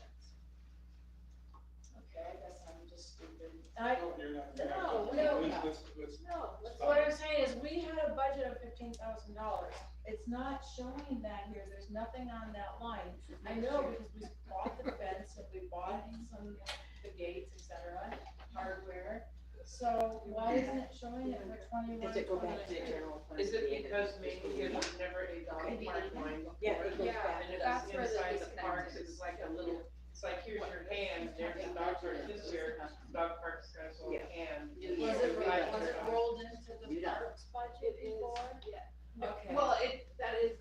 Okay, I guess I'm just stupid. No, you're not. No, Let's- No, let's. What I'm saying is, we had a budget of $15,000. It's not showing that here, there's nothing on that line. I know because we bought the fence and we bought some, the gates, et cetera, hardware. So why isn't it showing it for 21, Does it go back to the 22? general fund? Is it because maybe it was never a dog park line before? Yeah, it goes back. And it That's was where the inside the disconnect parks, is. it was like a little, it's like, here's your hand, there's the dog park this year, dog park's got its own Yeah. hand. Was it rolled into the parks budget It is, before? yeah. Okay. Well, that is.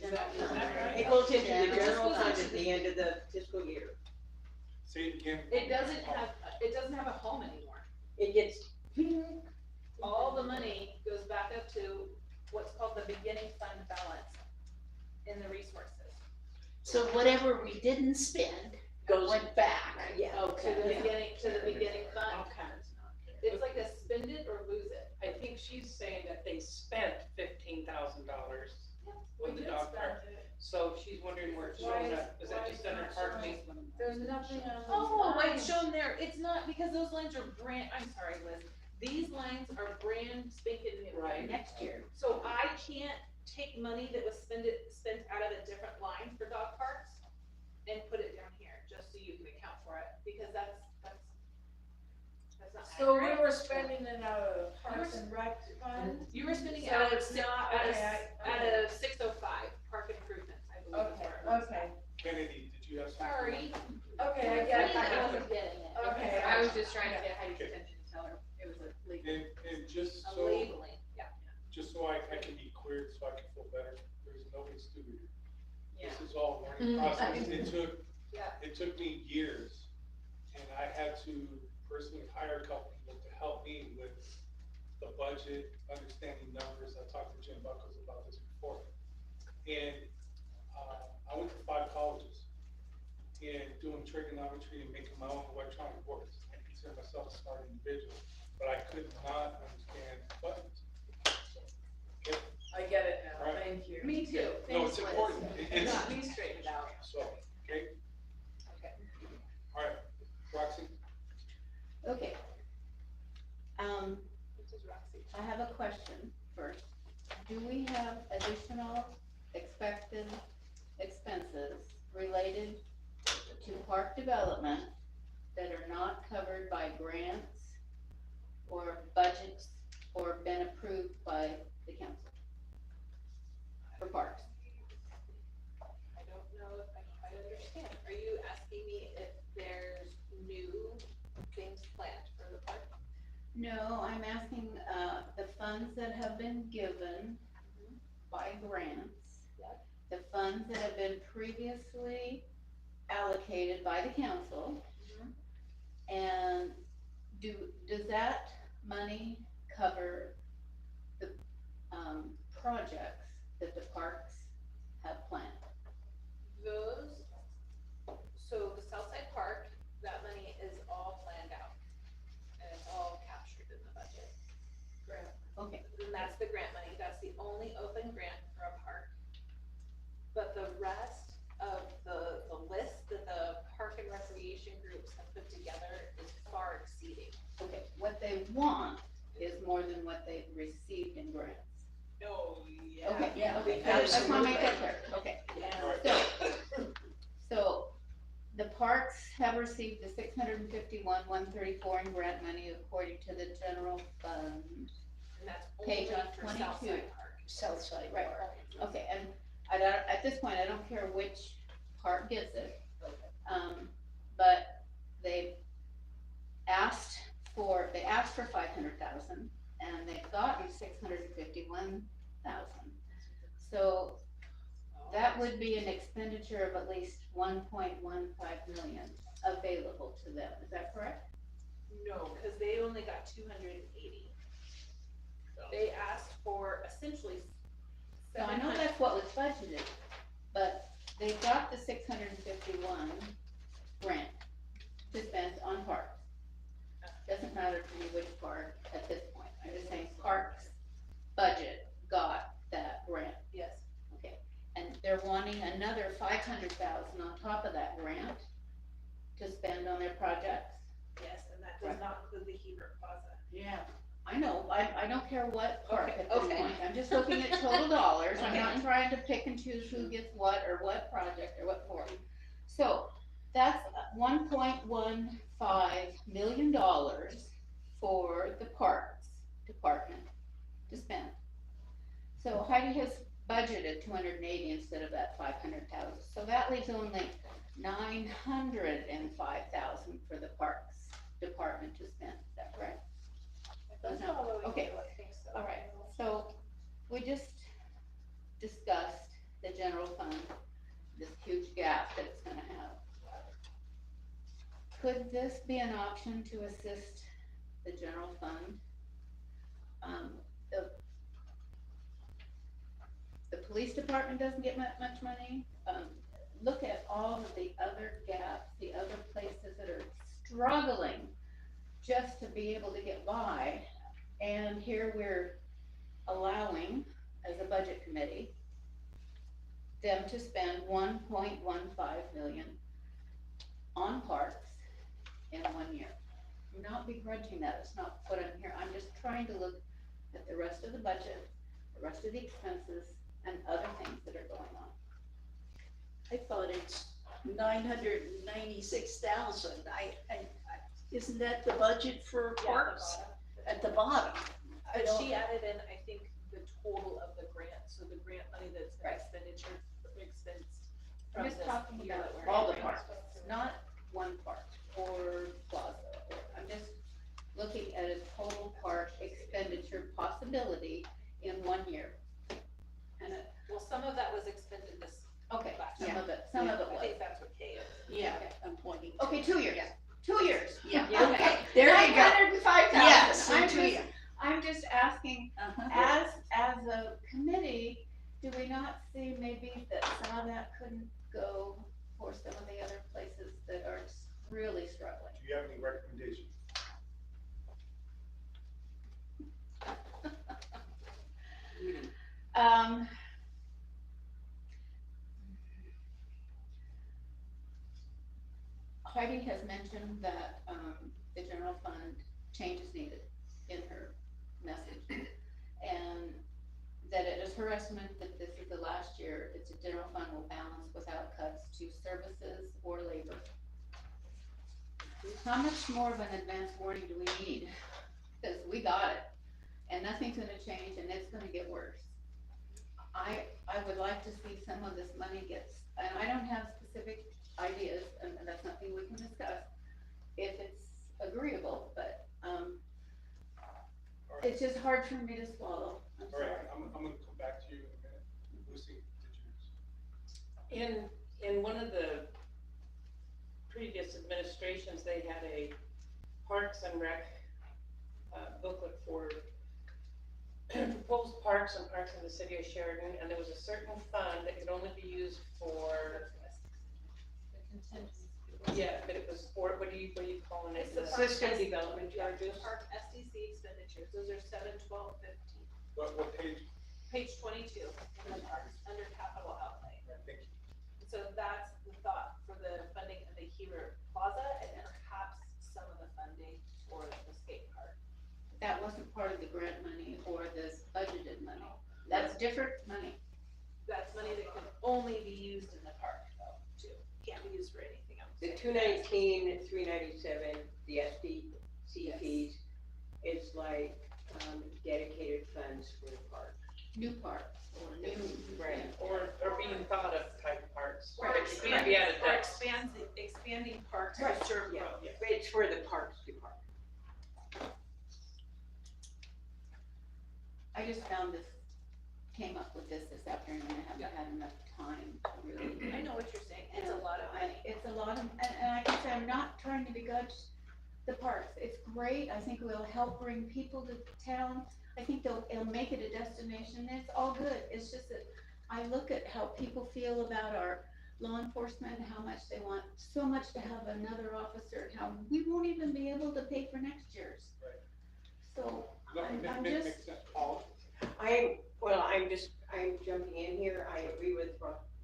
Is that right? It goes into Yeah. the general fund at the end of the fiscal year. Say it again. It doesn't have a home anymore. It gets, All the money goes back up to what's called the beginning fund balance in the resources. So whatever we didn't spend went back. yeah. To the beginning fund. Okay. It's like a spend it or lose it. I think she's saying that they spent $15,000 We with the did dog spend park. it. So she's wondering where it's Why showing is- up, is that why just is under it not park showing? maintenance? There's nothing on those Oh, lines. it's shown there. It's not, because those lines are I'm sorry, Liz. These lines are brand spanking new. Right. Next year. So I can't take money that was spent out of a different line for dog parks and put it down here, just so you can account for it, because that's not So we accurate. were spending it out of Parks and Rec fund? spend? You were spending So out of, it's not- okay, out of 605, park improvements, I believe is where it was. Okay, Kennedy, did you have something? Sorry. okay, I I get it. wasn't getting it. Okay. I was just trying to get Heidi's Okay. attention to tell her it was a legal. And just A so, labeling, yeah. just so I can be clear, so I can feel better, there's nobody stupid here. Yeah. This is all learning process. Yeah. It took me years, and I had to personally hire a couple people to help me with the budget, understanding numbers. I talked to Jim Buckles about this before. And, I went to 5 colleges and doing trigonometry and making my own electronic boards. I consider myself a smart individual, but I could not understand buttons. So, okay. I get it now, Right. thank you. Me too. No, it's Thanks, Liz. important. It's, Got me straightened out. so, okay, Okay. all right, Roxy? Okay. This is Roxy. I have a question first. Do we have additional expected expenses related to park development that are not covered by grants or budgets or been approved by the council for parks? I don't know if I quite understand. Are you asking me if there's new things planned for the park? No, I'm asking, the funds that have been given by grants, Yep. the funds that have been previously allocated by the council, and does that money cover the, projects that the parks have planned? Those, so the Southside Park, that money is all planned out. And it's all captured in the budget. Okay, And that's the grant money, that's the only open grant for a park. But the rest of the list that the park and recreation groups have put together is far exceeding. okay, what they want is more than what they've received in grants. Oh, yeah. Okay, Yeah, okay, I just wanna make that clear, okay. Yeah. So, the parks have received the 651,134 in grant money according to the general fund. And that's Page only on for 22. Southside Park. Southside Right. Park. Okay, and I don't, at this point, I don't care which park gets it. But they asked for 500,000 and they've gotten 651,000. So that would be an expenditure of at least 1.15 million available to them, is that correct? No, because they only got 280. They asked for essentially So I know that's what was budgeted, but they got the 651 grant to spend on parks. Doesn't matter to me which park at this point, I'm just saying parks budget got that grant. Yes. Okay, and they're wanting another 500,000 on top of that grant to spend on their projects. Yes, and that does not include the Hebert Plaza. Yeah. I know, I don't care what park Okay, at this okay. point, I'm just looking at total dollars, I'm not trying to pick and choose who gets what, or what project, or what for. So, that's $1.15 million for the parks department to spend. So Heidi has budgeted 280 instead of that 500,000, so that leaves only 905,000 for the parks department to spend, is that correct? That's No. following Okay. you, I think so. All right, so we just discussed the general fund, this huge gap that it's gonna have. Could this be an option to assist the general fund? The police department doesn't get much money. Look at all of the other gaps, the other places that are struggling just to be able to get by. And here we're allowing, as a budget committee, them to spend 1.15 million on parks in 1 year. I'm not begrudging that, it's not what I'm here, I'm just trying to look at the rest of the budget, the rest of the expenses, and other things that are going on. I thought it's 996,000. Isn't that the budget for parks? At the bottom. I But don't. she added in, I total of the grant, so the grant money that's been expensed I'm from just this talking year about that we're in. all the parks, not one park or plaza. I'm just looking at a total park expenditure possibility in 1 year. And it, Well, some of that was expended this okay, last some year. of it I was. think that's what Kay is. Yeah, I'm pointing. Okay, 2 years. 2 years. Yeah, Yeah. okay, there you go. 905,000. Yes, I'm in 2 years. I'm just asking, Uh-huh. as a committee, do we not see maybe that some of that couldn't go for some of the other places that are really struggling? Do you have any recommendations? Heidi has mentioned that, the general fund change is needed in her message. And that it is her estimate that this is the last year its general fund will balance without cuts to services or labor. How much more of an advance warning do we need? Because we got it, and nothing's gonna change, and it's gonna get worse. I would like to see some of this money gets, and I don't have specific ideas, and that's something we can discuss, if it's agreeable, but, All right, it's just hard for me to swallow, I'm all sorry. right, I'm gonna come back to you in a minute. Lucy, did you? In one of the previous administrations, they had a Parks and Rec booklet for proposed parks and parks in the city of Sheridan, and there was a certain fund that could only be used for, yeah, but it was for, what are you calling it? It's the System development charges. charges. Park SDC expenditures, those are 7, 12, 15. What page? Page 22 in the parks, under capital outlay. All right, thank you. So that's the thought for the funding of the Hero Plaza and perhaps some of the funding for the skate park. That wasn't part of the grant money or this budgeted money, that's different money. That's money that can only be used in the park though, too. Can't be used for anything else. The 219, 397, the SDC fees is like, dedicated funds for the park. New parks or new. Right. Or being thought of type parks. Or It couldn't be out of or depth. expanding parks to Right, serve yeah. growth. It's for the parks department. I just found this, came up with this afternoon, I haven't had enough time to really. I know what you're saying, it's a lot of money. It's a lot of, and I can say, I'm not trying to begrudge the parks, it's great, I think we'll help bring people to town, I think it'll make it a destination, it's all good, it's just that I look at how people feel about our law enforcement, how much they want so much to have another officer, and how we won't even be able to pay for next year's. Right. So, No, I'm makes just, sense. Paul? I'm jumping in here, I agree with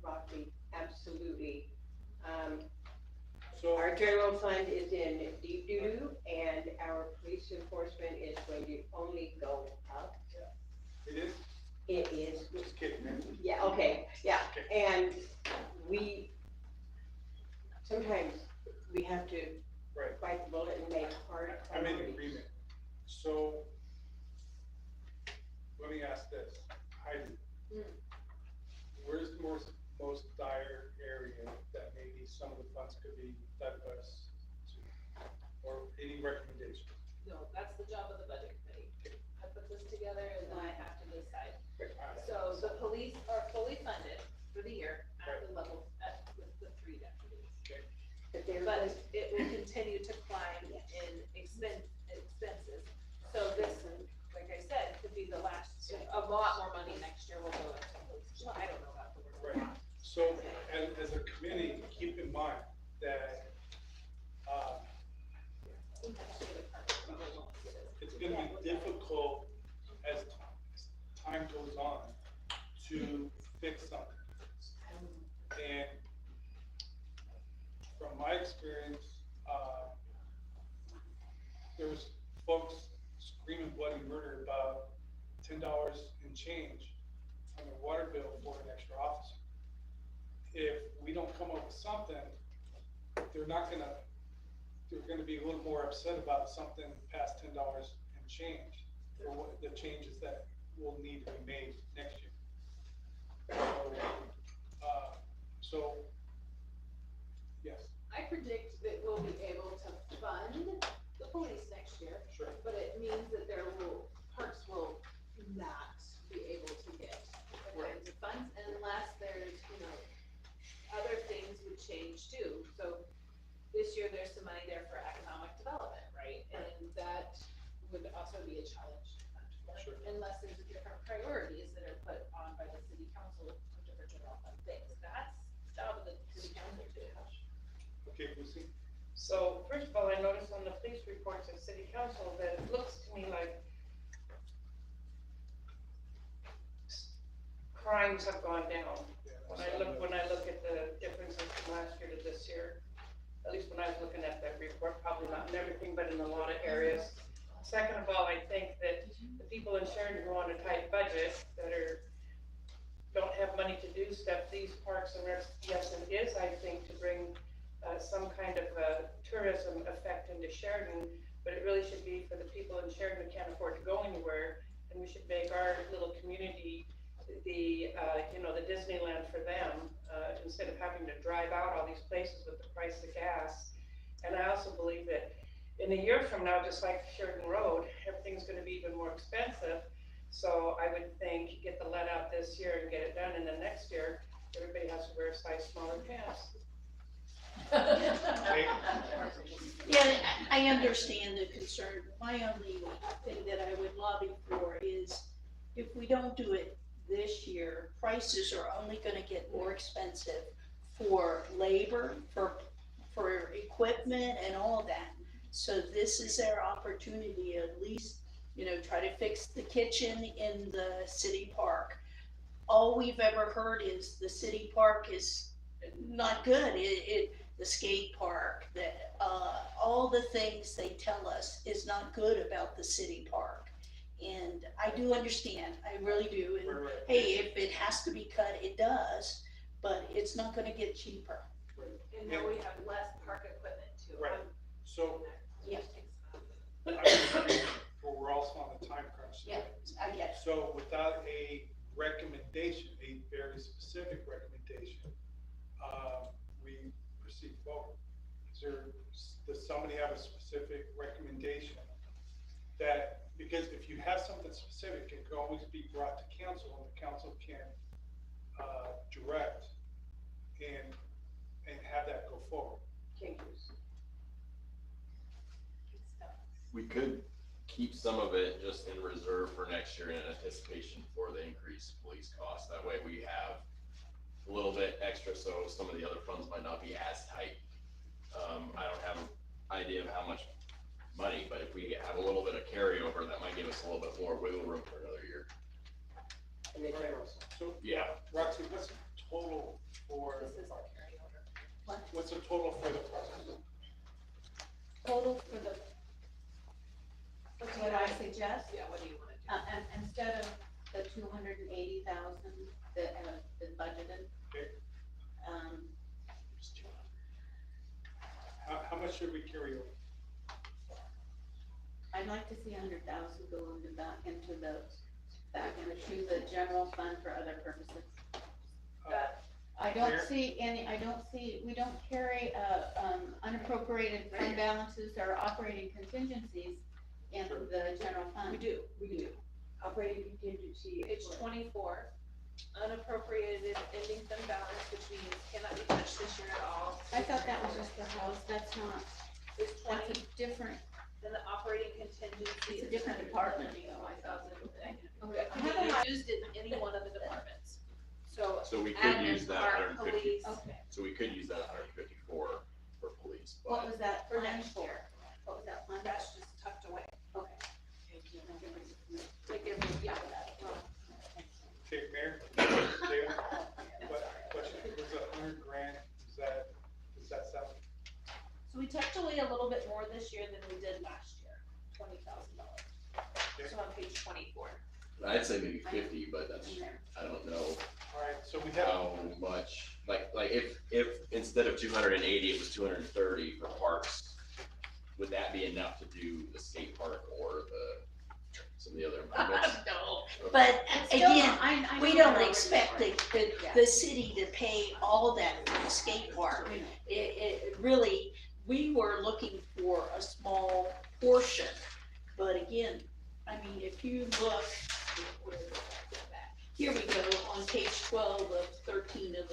Rocky, absolutely. So, Our general fund is in deep doo-doo, and our police enforcement is going to only go up. it is, It is, just kidding, man. yeah, okay, yeah, and sometimes we have to Right. bite the bullet and make hard I'm in priorities. agreement. So, let me ask this, Heidi. Where's the most dire area that maybe some of the funds could be led us to? Or any recommendations? No, that's the job of the budget committee. I put this together and then I have to decide. So the police are fully funded for the year at the level, with the 3 deputies. Okay. But it will continue to climb in expenses. So this, like I said, could be the last, a lot more money next year will go into police. I don't know about the word. Right. So, as a committee, keep in mind that, it's gonna be difficult as time goes on to fix something. And from my experience, there was folks screaming bloody murder about $10 and change on their water bill for an extra officer. If we don't come up with something, they're gonna be a little more upset about something past $10 and change, or what the changes that will need to be made next year. So, yes, I predict that we'll be able to fund the police next year, sure. but it means that parks will not be able to get the kinds of funds unless there's, other things would change too. So this year, there's some money there for economic development, right? And that would also be a challenge to fund for, Sure. unless there's different priorities that are put on by the city council for different general fund things. That's the job of the city council to do. Okay, Lucy? So first of all, I noticed on the police reports at city council that it looks to me like crimes have gone down. When I look at the differences from last year to this year, at least when I was looking at that report, probably not in everything, but in a lot of areas. Second of all, I think that the people in Sheridan who are on a tight budget don't have money to do stuff, these parks and recs, yes, it is, I think, to bring some kind of tourism effect into Sheridan, but it really should be for the people in Sheridan who can't afford to go anywhere, and we should make our little community the Disneyland for them, instead of having to drive out all these places with the price of gas. And I also believe that in a year from now, just like Sheridan Road, everything's gonna be even more expensive. So I would think, get the let out this year and get it done, and then next year, everybody has to wear a size smaller pants. Yeah, I understand the concern. My only thing that I would lobby for is if we don't do it this year, prices are only gonna get more expensive for labor, for equipment and all that. So this is our opportunity, at least, try to fix the kitchen in the city park. All we've ever heard is the city park is not good. The skate park, all the things they tell us is not good about the city park. And I do understand, I really do, and hey, if it has to be cut, it does, but it's not gonna get cheaper. And now we have less park equipment too. Right. So, Yeah. we're also on the time crunch. Yeah, I get it. So without a recommendation, a very specific recommendation, we proceed forward. Does somebody have a specific recommendation that, because if you have something specific, it can always be brought to council, and the council can direct and have that go forward. We could keep some of it just in reserve for next year in anticipation for the increased police costs. That way we have a little bit extra, so some of the other funds might not be as tight. I don't have an idea of how much money, but if we have a little bit of carryover, that might give us a little bit more wiggle room for another year. So, Yeah. Roxy, what's the total for, This is our carryover. what's the total for the process? Total for the, what I suggest, Yeah, what do you wanna do? and instead of the 280,000 that has been budgeted, Okay. How much should we carry over? I'd like to see 100,000 go back into the general fund for other purposes. I don't see, we don't carry, unappropriated fund balances or operating contingencies in the general fund. We do. Operating contingency. Page 24, unappropriated ending fund balance, which means cannot be touched this year at all. I thought that was just the house, that's not, There's that's 20, a different, then the operating contingency. it's a is different department. 125,000. Okay, I haven't used in any one of the departments. So So we could admin, use that park, 150, police, Okay, so we could use that 154 for police, what but was that For plan next for? year. What was that plan? that's just tucked away. Okay. Like, yeah. Okay, Mayor, David, question, was $100,000, does that sound? So we tucked away a little bit more this year than we did last year, $20,000. So on page 24. I'd say maybe 50, but that's, I don't know All right, so we have, how much, like if instead of 280, it was 230 for parks, would that be enough to do the skate park or the some of the other improvements. But Still, again, I we know don't we're expect the city to pay all that for the skate park. It really, we were looking for a small portion, but again, I mean, if you look, here we go, on page 12 of 13 of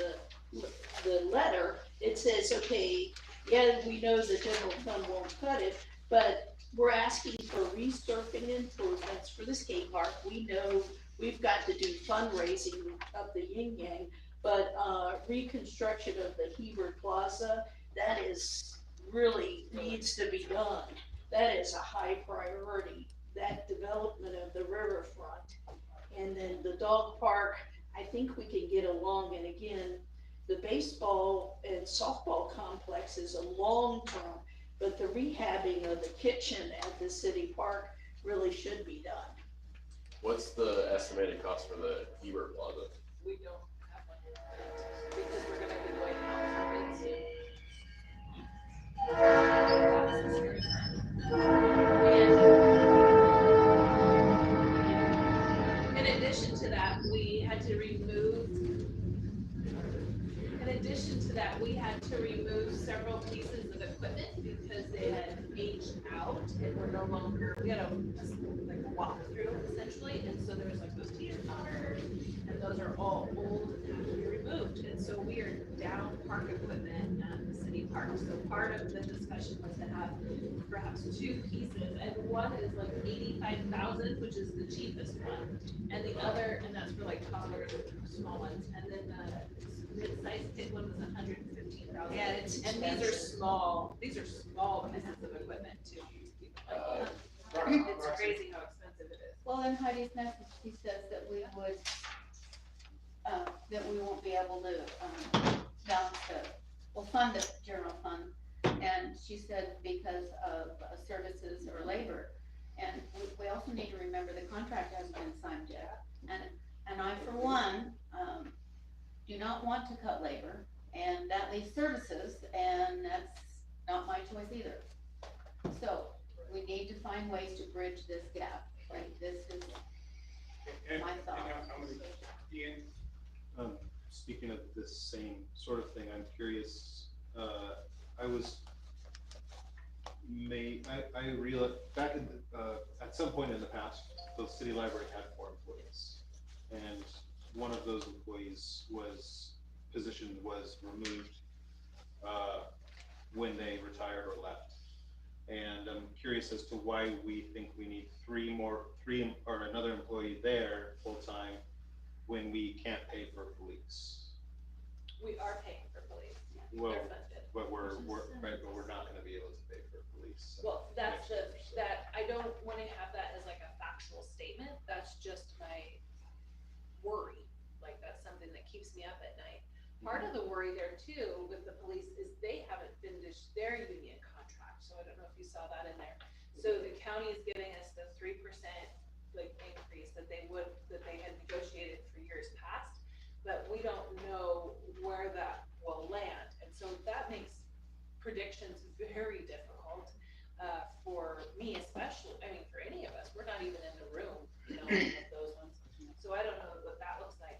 the letter, it says, okay, yeah, we know the general fund won't cut it, but we're asking for resurfacing improvements for the skate park. We know we've got to do fundraising of the yin yang, but, reconstruction of the Heber Plaza, that is, really needs to be done. That is a high priority, that development of the riverfront. And then the dog park, I think we can get along, and again, the baseball and softball complex is a long term, but the rehabbing of the kitchen at the city park really should be done. What's the estimated cost for the Heber Plaza? We don't have one yet, because we're gonna be going out for bids soon. And in addition to that, we had to remove several pieces of equipment because they had aged out and were no longer, we had a walkthrough essentially, and so there was like those teeter totters, and those are all old and have to be removed, and so we are down park equipment at the city park. So part of the discussion was to have perhaps two pieces, and one is like 85,000, which is the cheapest one, and the other, and that's for like toddlers and small ones, and then the mid-sized kid one was 115,000. Yeah, it's And these are small pieces of equipment too. It's crazy how expensive it is. Well, in Heidi's message, she says that we would, that we won't be able to, fund the general fund. And she said because of services or labor. And we also need to remember the contract hasn't been signed yet. And I, for one, do not want to cut labor, and that leaves services, and that's not my choice either. So, we need to find ways to bridge this gap, right? This is my thought. Speaking of this same sort of thing, I'm curious, I realized back in, at some point in the past, the city library had 4 employees. And one of those employees position was removed, when they retired or left. And I'm curious as to why we think we need three or another employee there full-time when we can't pay for police. We are paying for police. Well, They're funded. but we're not gonna be able to pay for police. Well, I don't wanna have that as like a factual statement, that's just my worry, like that's something that keeps me up at night. Part of the worry there too with the police is they haven't finished their union contract, so I don't know if you saw that in there. So the county is giving us the 3% like increase that they had negotiated for years past, but we don't know where that will land, and so that makes predictions very difficult, for me especially, I mean, for any of us, we're not even in the room, of those ones, so I don't know what that looks like.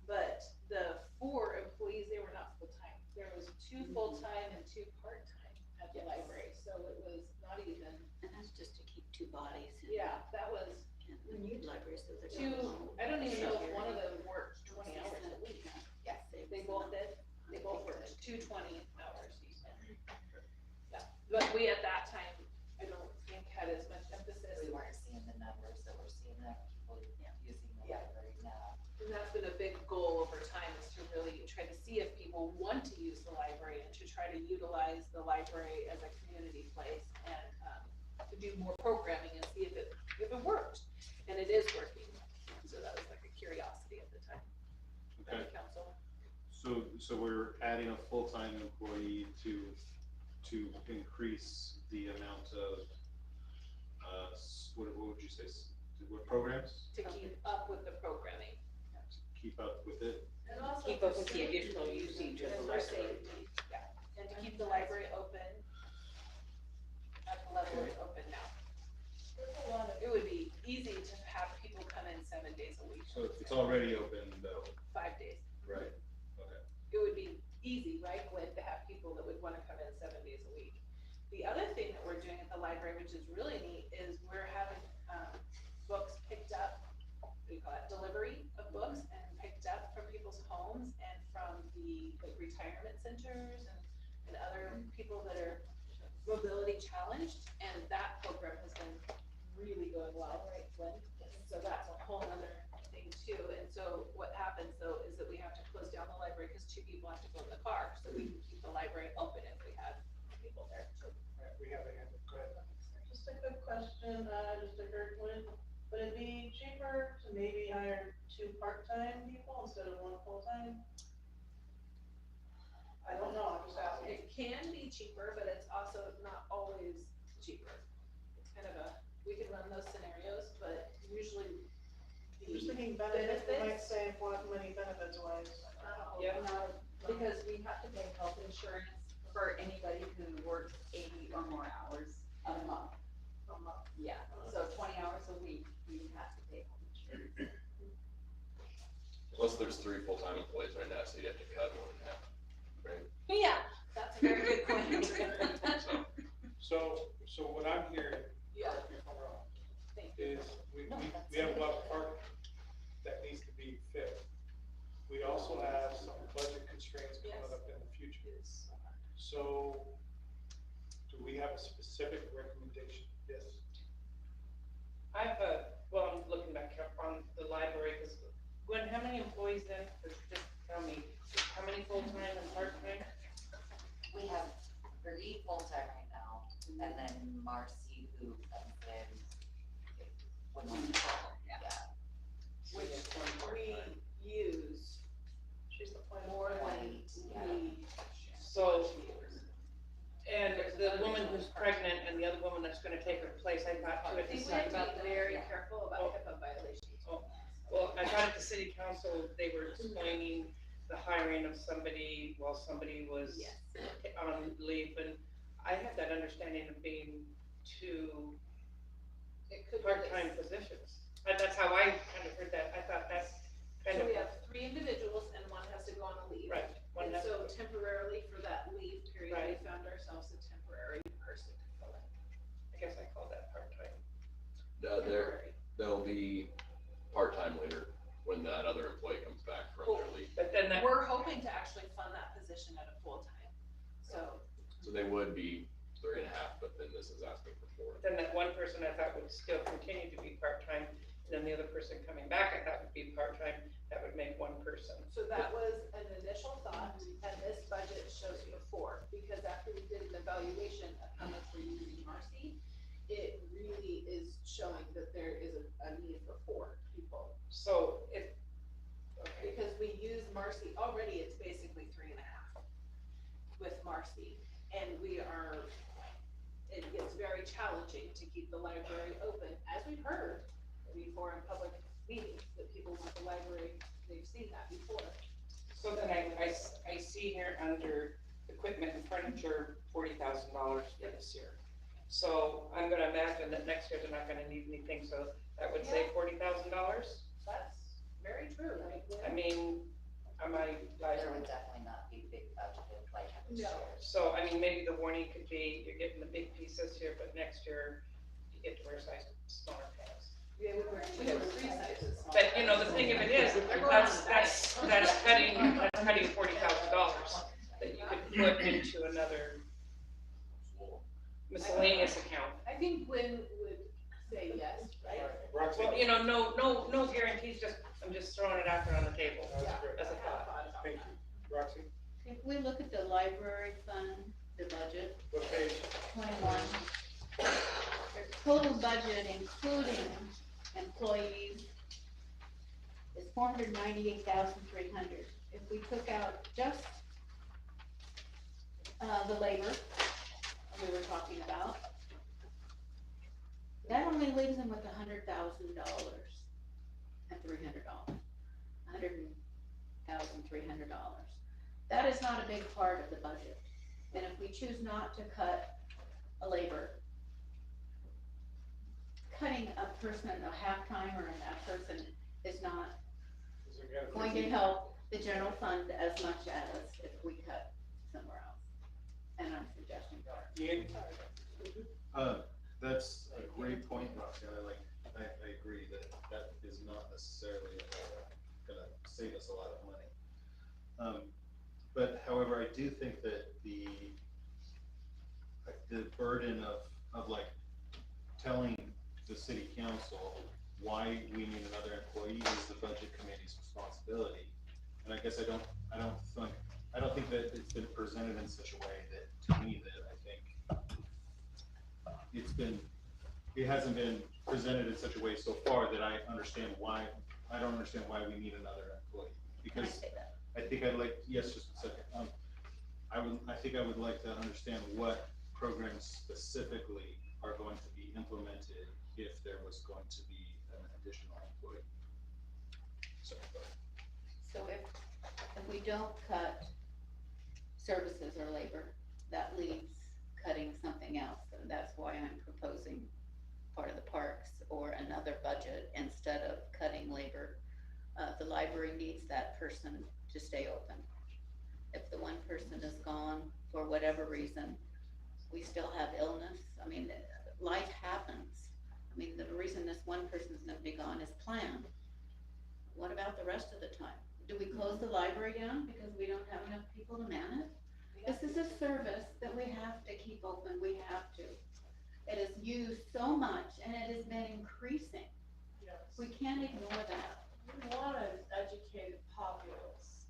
But the 4 employees, they were not full-time, there was 2 full-time and 2 part-time at the library, so it was not even. And that's just to keep 2 bodies. Yeah, that was We need libraries, so they're. 2, I don't even know if one of them worked 20 hours a week. Yes, they both did, they both worked 2 20 hours each. Yeah, but we at that time, I don't think had as much emphasis. We weren't seeing the numbers that we're seeing now, people using the library now. And that's been a big goal over time, is to really try to see if people want to use the library and to try to utilize the library as a community place and to do more programming and see if it worked. And it is working. So that was like a curiosity at the time. Okay. The council. So we're adding a full-time employee to increase the amount of, what would you say, what programs? To keep up with the programming. Keep up with it? And also Keep up with the additional usage of the for library. safety, yeah, and to keep the library open at the level it's open now. There's a lot of It would be It's already open though, 5 days. right? Okay. It would be easy, right, Glenn, to have people that would wanna come in 7 days a week. The other thing that we're doing at the library, which is really neat, is we're having, books picked up, what do you call it, delivery of books and picked up from people's homes and from the, like, retirement centers and other people that are mobility challenged, and that program has been really going well, right, Glenn? So that's a whole other thing too, and so what happens though is that we have to close down the library because 2 people have to go in the car, so we can keep the library open if we have people there. We have a hand, go ahead. Just a quick question, just occurred, would it be cheaper to maybe hire 2 part-time people instead of 1 full-time? I don't know, I'm just asking. It can be cheaper, but it's also not always cheaper. It's kind of we can run those scenarios, but usually I'm just thinking benefits, we might save what money benefits wise. Yeah. No, because we have to pay health insurance for anybody who works 80 or more hours a month. Yeah, so 20 hours a week, you have to pay health insurance. Plus, there's 3 full-time employees right now, so you'd have to cut one in half, right? Yeah, that's a very good point. So what I'm hearing, Yeah. correct me if I'm wrong, Thank you. is we have a lot of parking that needs to be fixed. We also have some budget constraints coming up in the future. So, do we have a specific recommendation? Yes. I have well, I'm looking back up on the library, because Gwen, how many employees then? Just tell me, how many full-time and part-time? We have 3 full-time right now, and then Marcy, who comes in when we call, yeah. Which we use She's the point. more than Yeah. we. So, and the woman who's pregnant and the other woman that's gonna take her place, I got to I it think this we have time. to be very careful about HIPAA violations. Well, I got at the city council, they were explaining the hiring of somebody while somebody was Yes. on leave, and I had that understanding of being 2 It could be part-time this. positions. And that's how I kind of heard that, I thought that's kind So of, we have 3 individuals and one has to go on a leave. right, one And has so to, temporarily for that leave period, we Right. found ourselves a temporary person to fill in. I guess I call that part-time. Temporary. They'll be part-time later when that other employee comes back from their leave. But then that, We're hoping to actually fund that position at a full-time, so. So they would be 3.5, but then this is asking for 4. then that one person I thought would still continue to be part-time, and then the other person coming back I thought would be part-time, that would make 1 person. So that was an initial thought, and this budget shows for 4, because after we did an evaluation of how much we're using Marcy, it really is showing that there is a need for 4 people. So if, okay, Because we use Marcy, already it's basically 3.5 with Marcy, and it gets very challenging to keep the library open, as we've heard before in public meetings, that people want the library, they've seen that before. so then I see here under equipment and furniture, $40,000 for this year. So I'm gonna imagine that next year they're not gonna need anything, so that would save $40,000? That's very true, right? I mean, am I, It would definitely not be big budgeted like this No. year. so I mean, maybe the warning could be, you're getting the big pieces here, but next year you get to wear size smaller pants. Yeah, we were 3 sizes. But, you know, the thing of it is, that's cutting $40,000 that you could put into another miscellaneous account. I think Gwen would say yes, right? Roxy? Well, you know, no guarantees, I'm just throwing it out there on the table That's great. as a thought. Thank you. Roxy, If we look at the library fund, the budget, what page? 21, their total budget including employees is 498,300. If we took out just the labor we were talking about, that only leaves them with $100,000 and $300. $100,300. That is not a big part of the budget. And if we choose not to cut a labor, cutting a person a half-time or a person is not going to help the general fund as much as if we cut somewhere else. And I'm suggesting. That's a great point, Roxanne. I agree that is not necessarily gonna save us a lot of money. But however, I do think that the burden of like telling the city council why we need another employee is the budget committee's responsibility. And I guess I don't think that it's been presented in such a way that, to me, that I think it hasn't been presented in such a way so far that I don't understand why we need another employee. Because I think I'd like, yes, just a second. I think I would like to understand what programs specifically are going to be implemented if there was going to be an additional employee. So if we don't cut services or labor, that leaves cutting something else, and that's why I'm proposing part of the parks or another budget instead of cutting labor. The library needs that person to stay open. If the one person is gone for whatever reason, we still have illness. I mean, life happens. I mean, the reason this one person's gonna be gone is planned. What about the rest of the time? Do we close the library down because we don't have enough people to man it? This is a service that we have to keep open. We have to. It is used so much and it has been increasing. Yes. We can't ignore that. We want an educated populace.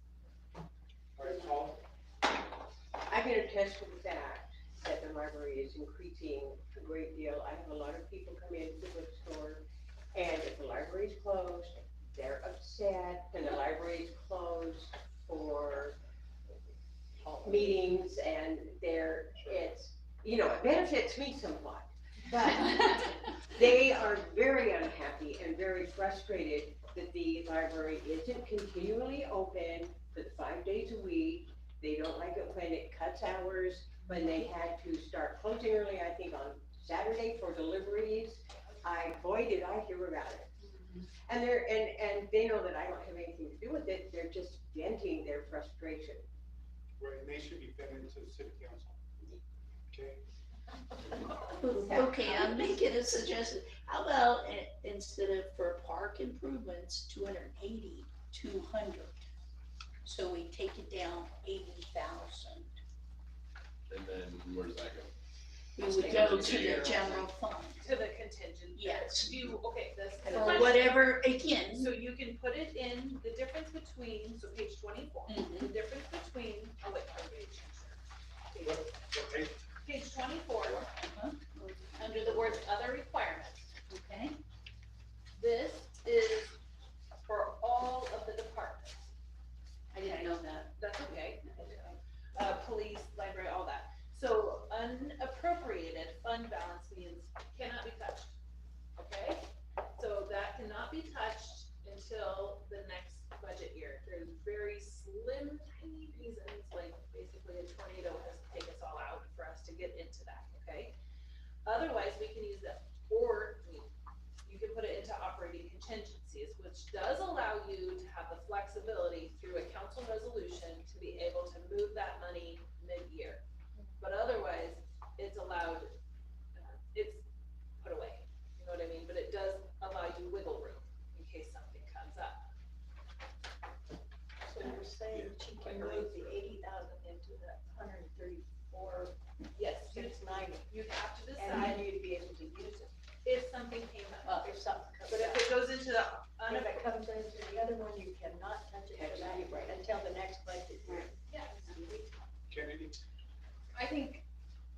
All right, Paul? I can attest to the fact that the library is increasing a great deal. I have a lot of people come into the bookstore, and if the library is closed, they're upset, and the library is closed for meetings, and it benefits me somewhat. But they are very unhappy and very frustrated that the library isn't continually open for the 5 days a week. They don't like it when it cuts hours, when they had to start closing early, I think on Saturday for deliveries. Boy, did I hear about it. And they know that I don't have anything to do with it. They're just venting their frustration. Right, and they should be venting to the city council. Okay? Okay, I'm making a suggestion. How about instead of for park improvements, 280, 200? So we take it down 80,000. And then where does that go? We would go to the general fund. To the contingent. Yes. For whatever, again. So you can put it in the difference between, so page 24, the difference between, oh wait, page 24, under the words other requirements. Okay. This is for all of the departments. I didn't know that. That's okay. Police, library, all that. So unappropriated fund balance means cannot be touched, okay? So that cannot be touched until the next budget year. There's very slim, tiny reasons, like basically a tornado has to take us all out for us to get into that, okay? Otherwise, we can use that, or you can put it into operating contingencies, which does allow you to have the flexibility through a council resolution to be able to move that money mid-year. But otherwise, it's allowed, it's put away, you know what I mean? But it does allow you wiggle room in case something comes up. So you're saying she can move the 80,000 into the 134? Yes. 690. You'd have to decide. And then you'd be able to use it. If something came up. If something comes But if up. it goes into the, If it comes into the other one, you cannot touch it for that until the next budget year. yeah. Kennedy? I think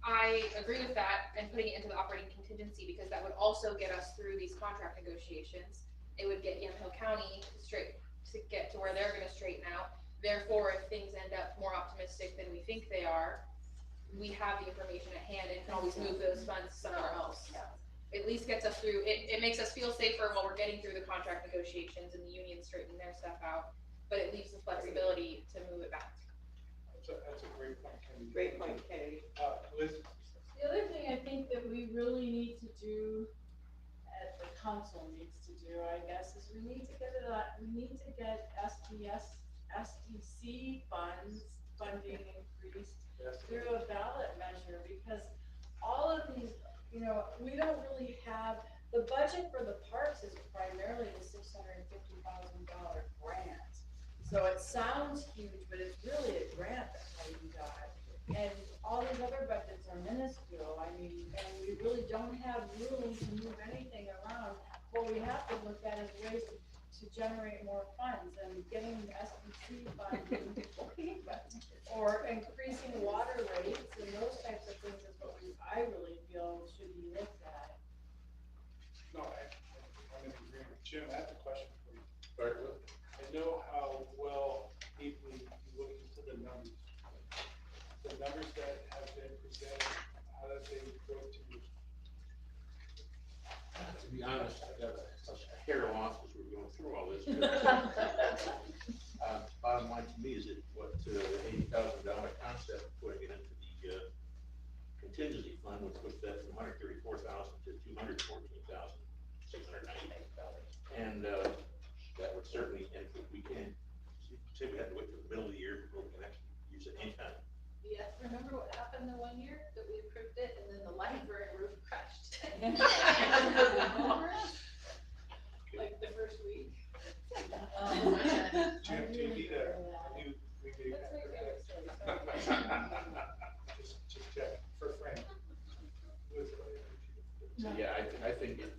I agree with that and putting it into the operating contingency because that would also get us through these contract negotiations. It would get Yamhill County to get to where they're gonna straighten out. Therefore, if things end up more optimistic than we think they are, we have the information at hand and can always move those funds somewhere else. At least gets us through, it makes us feel safer while we're getting through the contract negotiations and the union straightening their stuff out, but it leaves the flexibility to move it back. That's a great point, Kennedy. Great point, Kennedy. Liz? The other thing I think that we really need to do, the council needs to do, I guess, is we need to get the SDC funding increased Yes. through a ballot measure, because all of these, we don't really have, the budget for the parks is primarily the $650,000 grant. So it sounds huge, but it's really a grant that Heidi got. And all these other budgets are minuscule, and we really don't have room to move anything around. What we have to look at is ways to generate more funds, and getting the SBC funding or increasing water rates and those types of things is what I really feel should be looked at. No, I'm in agreement. Jim, I have a question for you. All right, well, I know how well deeply you look into the numbers. The numbers that have been presented, how did they go to you? to be honest, I got a hair loss as we're going through all this. Bottom line to me is that what the $80,000 concept, putting it into the contingency fund, would put that from $134,000 to $214,698. And that would certainly, and if we can, say we had to wait till the middle of the year before we can actually use it anytime. Yes, remember what happened the one year that we approved it and then the library roof crashed? Like the first week. Jim, do you need a new rebate? Just check for Frank. So, yeah, I think it,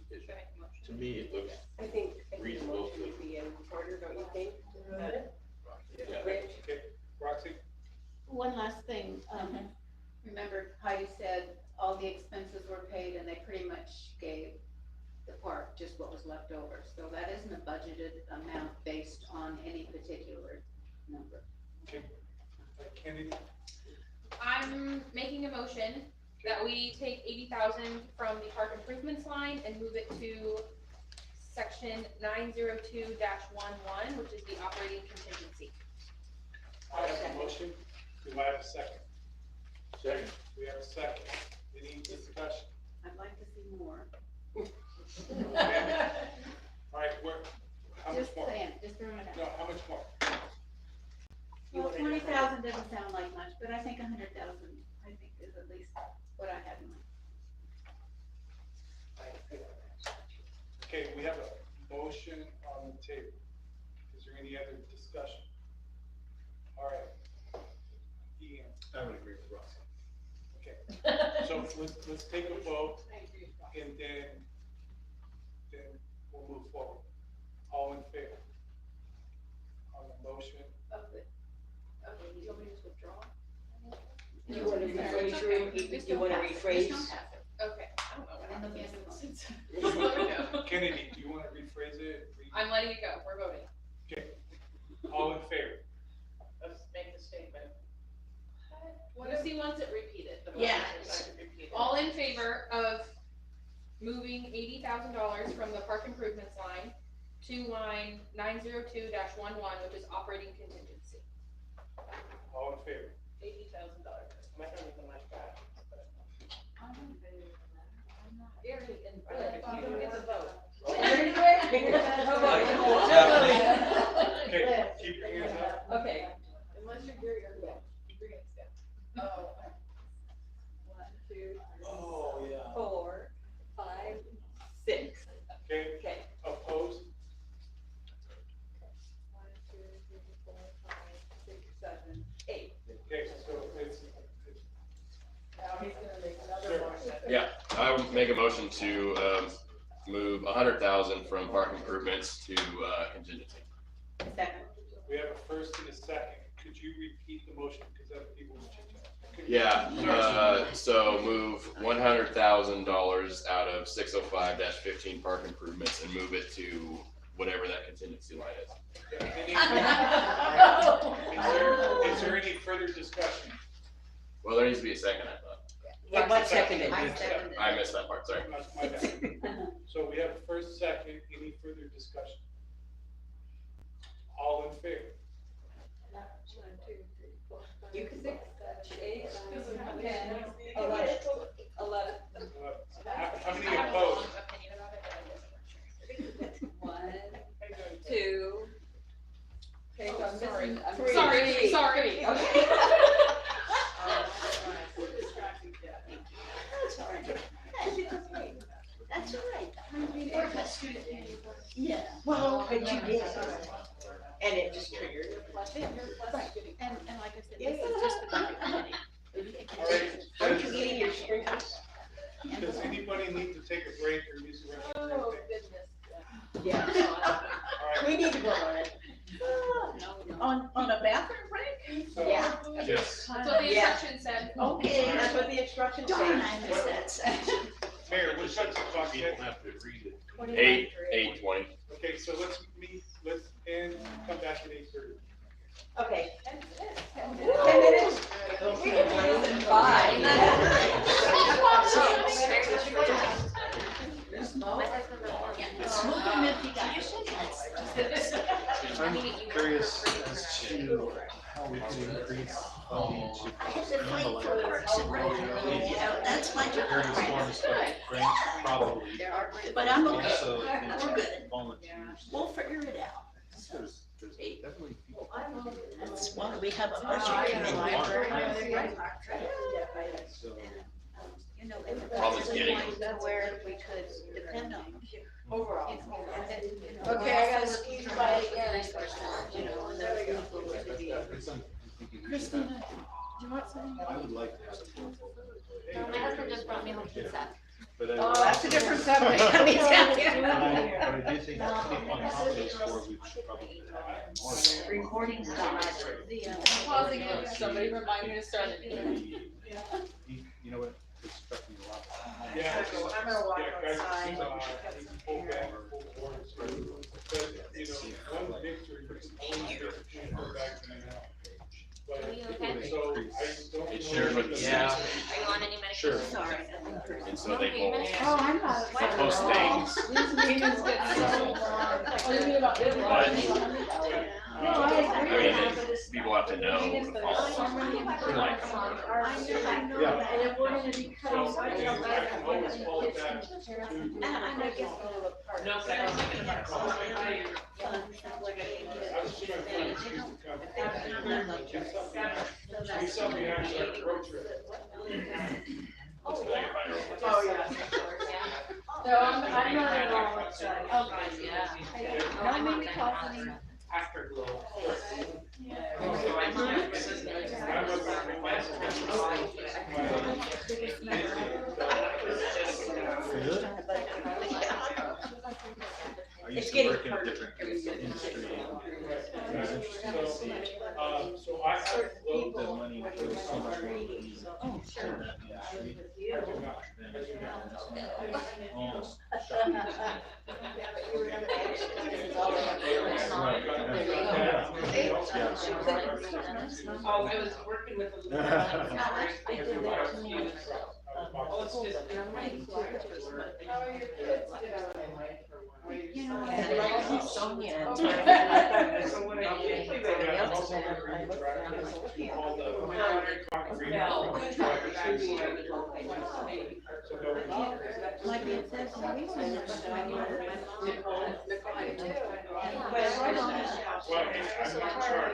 to me, it looks I think reasonable. would be in order, don't you think? Yeah. Rich? Okay, Roxy? One last thing, remember Heidi said all the expenses were paid and they pretty much gave the park just what was left over. So that isn't a budgeted amount based on any particular number. Okay. Kennedy? I'm making a motion that we take 80,000 from the park improvements line and move it to section 902-11, which is the operating contingency. I have a motion. Do I have a second? Second. We have a second. Any discussion? I'd like to see more. Okay. All right, how much Just more? saying, just throwing it No, out. how much more? Well, 20,000 doesn't sound like much, but I think 100,000, I think is at least what I had in mind. Okay, we have a motion on the table. Is there any other discussion? All right. Ian? I would agree with Ross. Okay, so let's take a vote and then we'll move forward. All in favor? On the motion? You want me to just withdraw? You want to rephrase you want to rephrase? Okay, I don't know what happened. Kennedy, do you want to rephrase it? I'm letting it go, we're voting. Okay, all in favor? Let's make the statement. Lucy wants it repeated. The Yeah. motion is all in favor of moving $80,000 from the park improvements line to line 902-11, which is operating contingency. All in favor? $80,000. Might not even like that. It's a vote. Okay, keep your hands up. Okay. Unless you're Gary, you're good. Bring it down. Oh. 1, 2, 3, Oh, yeah. 4, 5, 6. Okay, Okay. opposed? 1, 2, 3, 4, 5, 6, 7, 8. Okay, so it's. Now he's gonna make another Sure. motion. Yeah, I would make a motion to move 100,000 from park improvements to contingency. Second. We have a first and a second. Could you repeat the motion because other people will change it? Yeah, so move $100,000 out of 605-15 park improvements and move it to whatever that contingency line is. Is there any further discussion? Well, there needs to be a second, I thought. Yeah, one seconded. I missed that part, sorry. My bad. So we have a first, second, any further discussion? All in favor? 1, 2, 3, 4, 5, You can 6, 7, 8, 9, 10, 11. 11. How many I have a opposed? long opinion about it, but I wasn't sure. 1, 2. Okay, And like I said, this is just the budget committee. All right. Aren't you eating your sprinkles? Does anybody need to take a break or use the restroom? Oh, or anything? goodness. Yeah. All right. We need to go on it. On a bathroom break? So- Yeah. Yes. That's what the Yeah. instructions said. Okay. That's what the instructions Darn, say. I missed that section. Mayor, what shut the clock People yet? have to agree to. 8:20. Okay, so let's end, come back at 8:30. Okay. 10 10 minutes. We can do this in 5. Smoke them if you got I'm curious as to how we could increase funding to handle it. That's my job. Various forms of grants, probably. But I'm Also, okay. We're good. volunteers. We'll figure it out. There's definitely people. That's why we have a budget committee. So, You know, if Problem is getting where we could depend on. Overall. Okay, I gotta squeeze by again. Christina, do you want something? I would like to have some. My husband just brought me home pizza. But I- Oh, that's a different subject. Let me tell you. But I do think on top of those four, we should probably have more. Recording stopped. Pausing it. Somebody remind me to start it. You know what? It's struck me a lot. Yeah. I'm gonna walk Yeah, guys, outside. full back, full board, so, but, you know, one victory is only to go back to now. But, Are you okay? so, I don't know. It's shared with the city. Are you on any medication? Sure. Sorry. And so they will Oh, I'm not. post things. These meetings get so long. Oh, you mean about this one? No, I agree. I mean, people have to know the policy. Like, I know, Yeah. and if we're gonna be cutting So, I budget, can that's always what the fall kids back can to- tear up. And I know it gets a little apart. No, So, second. yeah, so, like, I think I was just trying to find a excuse to come. Do something actually like a road trip. Oh, yeah. No, I'm not at all upset. Oh, yeah. No, maybe coffee. Afterglow. I It's used to getting work in a harder. different industry. It was interesting to see So I have. the money goes so much more easy in that industry. Almost shocking. Oh, I was working with a little. I did that to me. Oh, it's just. How are your kids doing? You know, Sonia. So when I get to I'm also gonna read the draft, it's called the concrete. So they'll- like it says, the reason it's showing you Well, I'm not sure.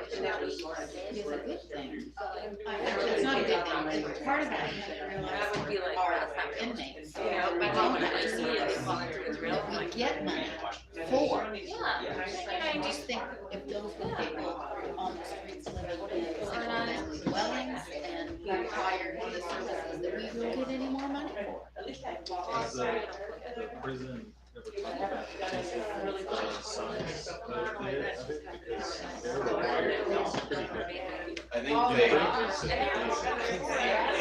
is a good thing. It's not a good thing, it's part of that, you have to realize That would be like, our that's not inmates. You know, my mom would always see it, volunteer Israel. That we get money for. Yeah. And I just think if those were people on the streets living in single-family dwellings and who required the services that we don't get any more money for. Has the prison ever talked about the size of it? Because they're required, it's pretty big. I think they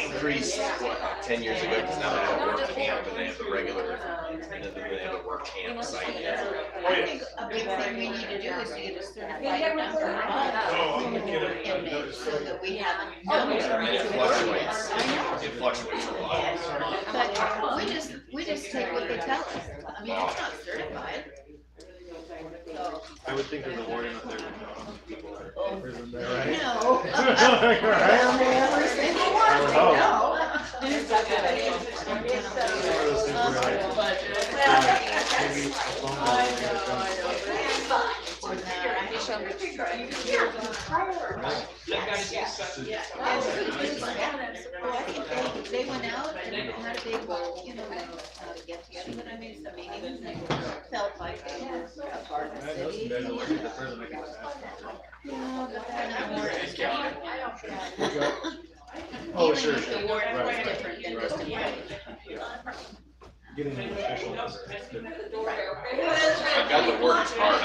increased, what, 10 years ago, because now they have work camp and they have the regular, and then they have a work camp site. I think a big thing we need to do is to get a certified number of Oh, I'm kidding. inmates so that we have a I number. mean, it fluctuates, it fluctuates a lot. But we just take what they tell us. I mean, it's not certified. So, I would think that the warden up there would know how many people are in prison there, right? no. Every single one, I would hope. no. One of those things where maybe a phone call or something. They went out and had a big, you know, get together, but I mean, some meetings, they felt like they were a part of the Man, those city. guys are working the further they can pass. Yeah, but then Oh, even sure, if sure. the word was Right. different than just a word. Getting an official number. I've got the wordage part,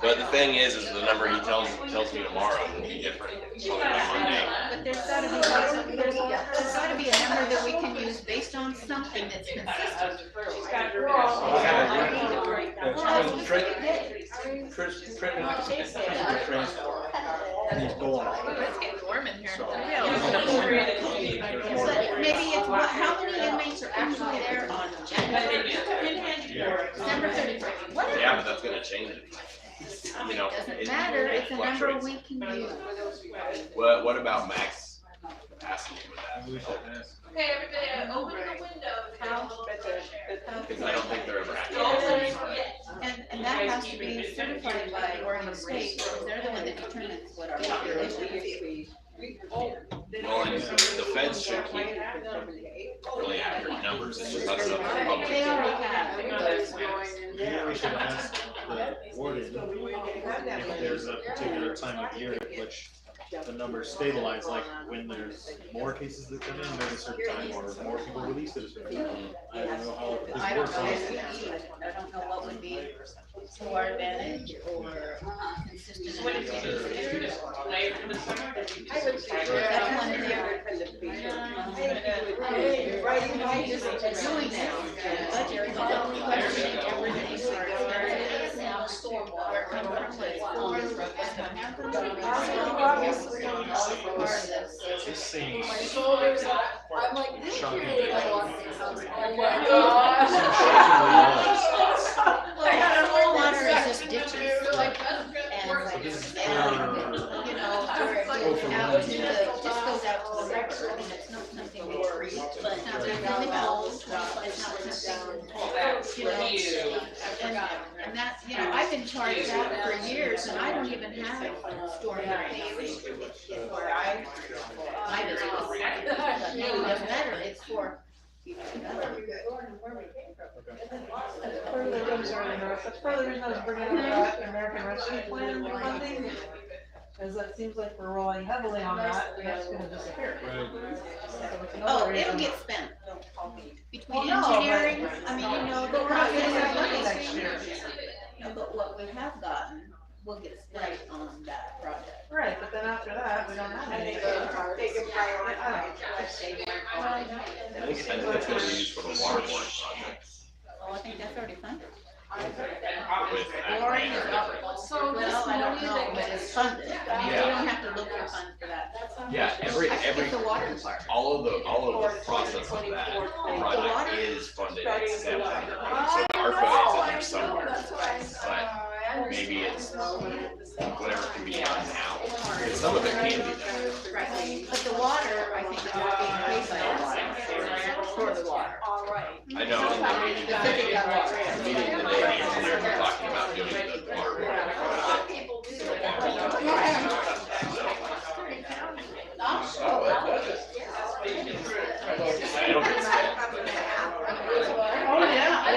but the thing is the number he tells me tomorrow will be different. Probably by Monday. But there's gotta be a number that we can use based on something that's consistent. He's going on. It's getting warm in here. But maybe it's what, how many inmates are actually there on January? December 31st? What Yeah, but that's gonna change it. You know, Doesn't matter, it's a number we can use. What about max capacity with that? We should ask. Okay, everybody, open the window to get a little fresh air. Because I don't think they're ever actually. And that has to be certified by Oregon State, because they're the one that determines what our population is. Well, and the feds should keep really accurate numbers. It's just not enough for the public. They already have. Yeah, we should ask the warden if there's a particular time of year at which the numbers stabilize, like when there's more cases that come in, there's a certain time, or more people released at a certain time. I don't know how I this don't works. know, I don't know what would be to our advantage or consistent. What if you do it later in the summer? I would say That's one thing. Doing now, budget call, question, everything starts, where it is now, where it comes from, what's going to happen. This seems My shoulders, I'm like, shocking. oh my gosh. Water is just ditches. And, you know, where it goes out to the, just goes out to the river, and it's not something we treat, it's not really old, it's not something, you know. And that, you know, I've been charged out for years, and I don't even have storm drains. Where my business, but it doesn't matter, it's for. That's part of the reason I was bringing up that American Rescue Plan funding, because it seems like we're rolling heavily on that, and that's gonna disappear. Oh, it'll get spent. Between Well, no, engineering, but- I mean, you know, the But we're not getting that money process. next year. No, but what we have gotten will get spent on that project. Right, but then after that, we don't have any. I think that's gonna be used for the water board project. Oh, I think that's already funded. With that Lauren grant. is up, well, I don't know, but it's funded. I mean, we Yeah. don't have to look for funds for that. Yeah, every, It's the water department. all of the process of that project is funded except for the so the ARPA is in there somewhere. But maybe it's whatever can be done now. And some of it can be done. Right, but the water, I think, is being paid by the water, for the water. I know in the meeting today, the engineers were talking about doing the water board. It'll get spent. Oh, yeah.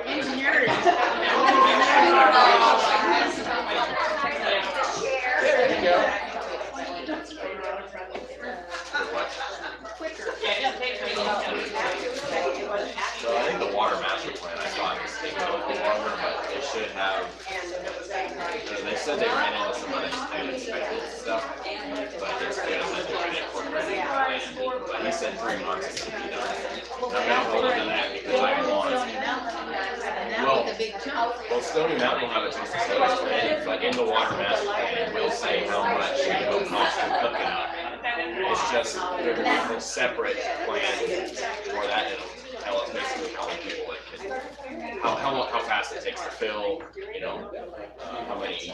Engineering. There you go. So I think the water master plan, I thought was taking a little longer, but it should have, they said they ran into some unexpected stuff, but it's good that they're gonna incorporate it in the plan. But he said 3 months it could be done. I'm gonna hold on to that because I want. Well, the big chunk. Well, Stony Mountain will have its own facilities planning, but in the water master plan, we'll say how much it will cost to hook it up. It's just, there's a separate plan for that, it'll tell us basically how many people it can, how fast it takes to fill, you know, how many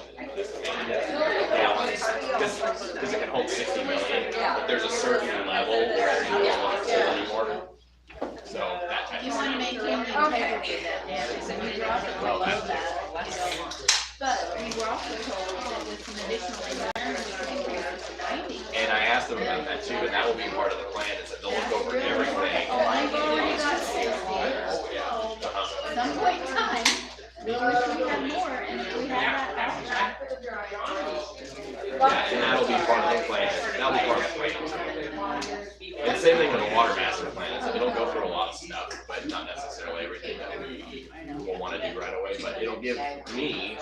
gallons, because it can hold 60 million, but there's a certain level where you don't want to fill anymore. So that type of You want to thing. maintain the integrity of that dam, so you brought it below that, you know. But we were also told that with some additional engineering, we could increase it to 90. And I asked them about that too, and that will be part of the plan, is that they'll look over everything. Oh, I've already same thing with the water master plan, is it'll go through a lot of stuff, but not necessarily everything that we will wanna do right away, but it'll give me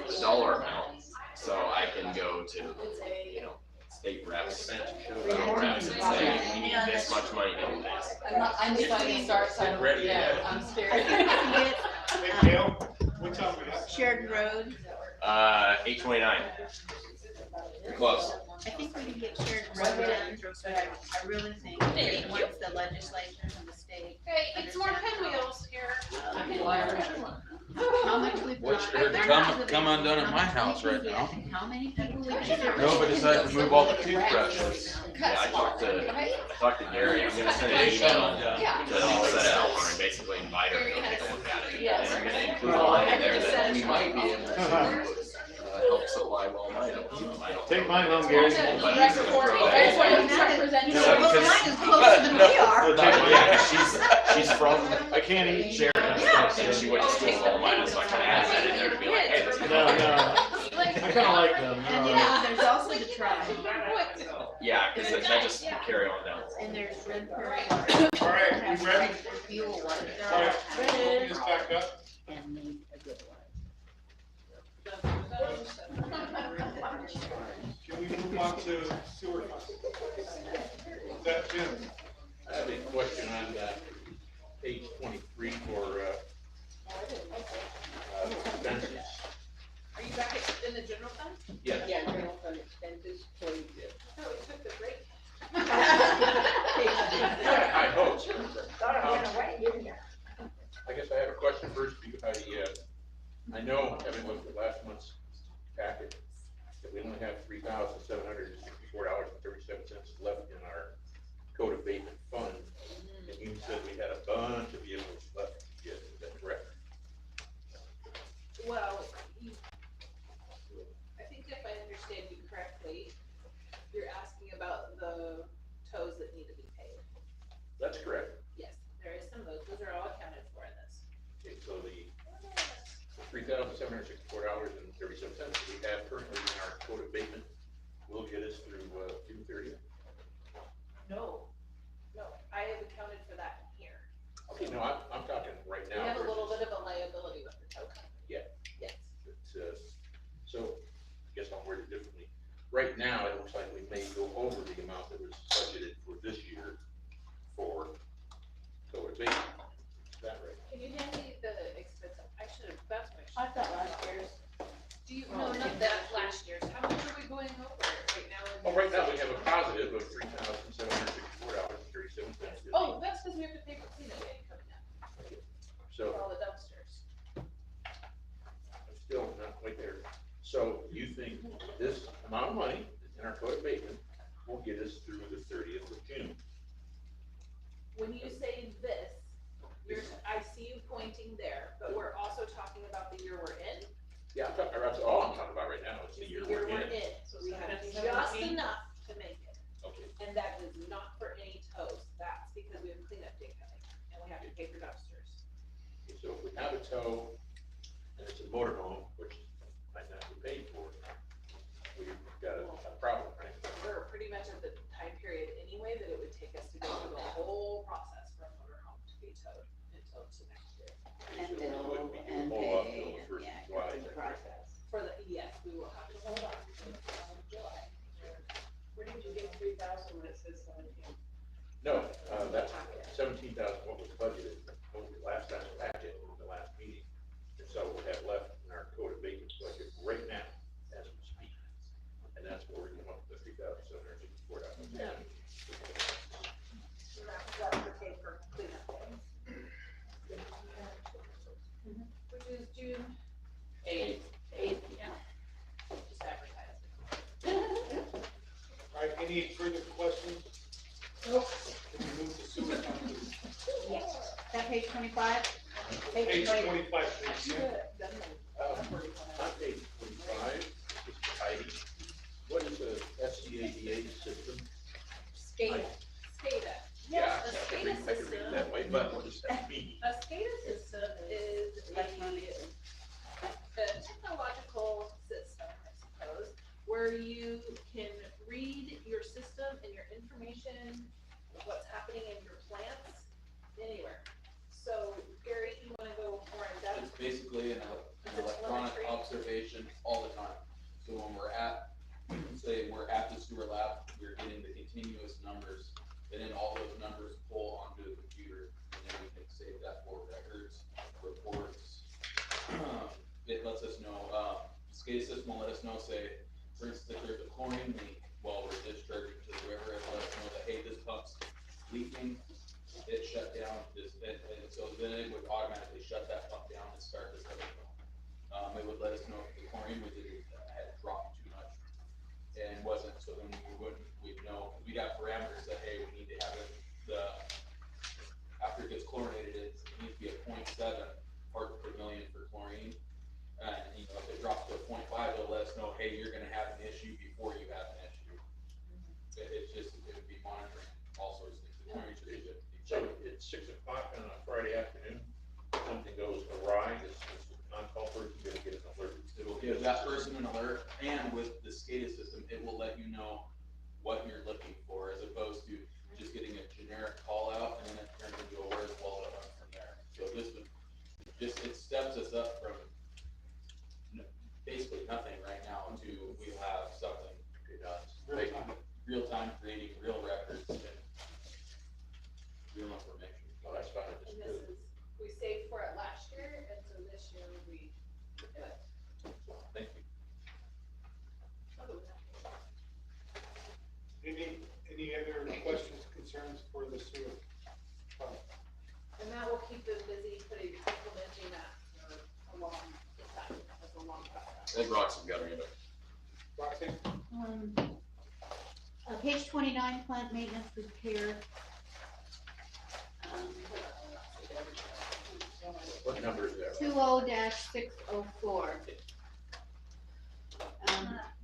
the dollar amount, so I can go to, you know, state reps, federal reps, and say, we need this much money to do this. I'm just letting start, so I don't forget, I'm scared. Hey, Cale, what's up with that? Sheridan Road, 829. You're close. I think we can get Sheridan Road done, but I really think that once the legislature and the state. Okay, it's more pinwheels here. How much we've What's got. there to come undone at my house right now? How many people live there? Nobody decided to move all the toothbrushes. Yeah, I talked to Gary, I'm gonna send an email to set it out for him, basically invite her to go take a look at it. And I'm gonna include a line in there that we might be able to help supply well items. Take mine home, Gary. But I'm just gonna throw that in. Mine is closer than we are. Yeah, 'cause she's from I can't eat Sheridan, and she went to school with all mine, so I kinda added that in there to be like, hey, this is. No, I kinda like them. And then there's also the tribe, Yeah, cause that just carry on down. and there's Red Prairie. All right, we ready? Fuel water. All right, open this back up. And need a good one. Can we move on to sewer funds? Is that Jim? I have a question on, page 23 for, expenses. Are you back in the general fund? Yes. Yeah, general fund expenses, so you did. No, we took the break. I hope. Thought I went away, didn't you? I guess I have a question first, because I know, having looked at last month's packet, that we only have $3,764.37 left in our code abatement fund. And you said we had a bunch of vehicles left to get, is that correct? Well, I think if I understand you correctly, you're asking about the tows that need to be paid. That's correct. Yes, there is some of those are all accounted for in this. Okay, so the $3,764.37 that we have currently in our code abatement will get us through, June 30th. No, I have accounted for that in here. Okay, no, I'm talking right We now. have a little versus- bit of a liability with the tow company. Yeah. Yes. It's, so, I guess I'll word it differently. Right now, it looks like we may go over the amount that was budgeted for this year for code abatement. Is that right? Can you hand me the expense? I should have, that's my. I thought last year's. Do you, no, not that last year's. How much are we going over right now? Well, right now, we have a positive of $3,764.37. Oh, that's because we have to pay for cleanup day coming up for So, all the dumpsters. I'm still not quite there. So, you think this amount of money in our code abatement will get us through the 30th of June? When you say this, I see you pointing there, but we're also talking about the year we're in. Yeah, that's all I'm talking about right now, it's the year we're in. So we have just enough to make it. Okay, And that is not for any tows. That's because we have cleanup day coming and we have to pay for dumpsters. so if we have a tow, and it's a motorhome, which might not be paid for, we've got a problem, right? We're pretty much at the time period anyway that it would take us to go through the whole process for a motorhome to be towed until to next year. And So we bill would and hold off pay, till the and, first yeah, of July, go through is the that correct? process. For the, yes, we will have to hold on until July. Where did you get 3,000 when it says 17? No, that's 17,000, what was budgeted, last time packet, the last meeting. And so we have left in our code abatement budget right now, as we speak. And that's where we're going up to the $3,764. Yeah. That's the pay for cleanup day. Which is June 8th. Yeah. Just advertise it. All right, any further questions? Nope. Can we move to sewer fund, please? Yes. Is that page 25? Page 25, please, Jim. On page 45, Mr. Heidi, what is a SCADA system? SCADA. SCADA. Yeah, Yes, a I SCADA can read system. that way, but what does that mean? A SCADA system is a technological system, I suppose, where you can read your system and your information, what's observation all the time. So when we're at, say, we're at the sewer lab, we're getting the continuous numbers, and then all those numbers pull onto the computer, and then we can save that for records, reports. It lets us know, SCADA system will let us know, say, for instance, if there's a chlorine leak while we're discharging to the river, it lets us know that, hey, this pump's leaking, it shut down, and so then it would automatically shut that pump down and start this other pump. It would let us know if the chlorine had dropped too much and wasn't, so then we'd know, because we'd have parameters that, hey, we need to have it, after it gets chlorinated, it needs to be a 0.7 parts per million for chlorine. And, you know, if it drops to a 0.5, it'll let us know, hey, you're gonna have an issue before you have an issue. It's just, it would be monitoring all sorts of things. The chlorine should be good. So it's 6 o'clock on a Friday afternoon, something goes awry, is the on-call person gonna get an alert? It'll give that person an alert, and with the SCADA system, it will let you know what you're looking for, as opposed to just getting a generic call out, and then it turns into a where's wallet from there. So this would, it steps us up from basically nothing right now to we'll have something real time creating real records and real information. Oh, that's fine. And this is, we saved for it last year, and so this year we did it. Thank you. Any other questions, concerns for the sewer fund? And that will keep them busy implementing that for a long time, that's a long process. I think Roxy's got her hand up. Roxy? Page 29, plant maintenance repair. What number is that? 20-604.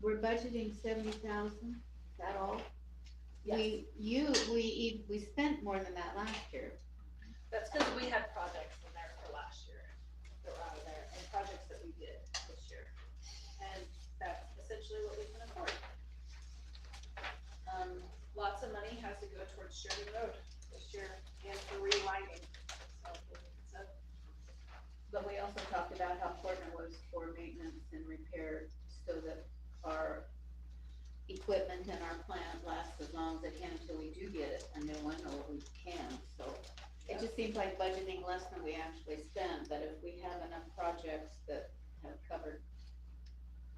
We're budgeting 70,000, is that all? Yes. We spent more than that last year. That's because we had projects in there for last year that were out of there, and projects that we did this year. And that's essentially what we can afford. Lots of money has to go towards Sheridan Road this year and for relighting. But we also talked about how important it was for maintenance and repair so that our equipment and our plant lasts as long as it can until we do get a new one, or we can, so. It just seems like budgeting less than we actually spend, but if we have enough projects that have covered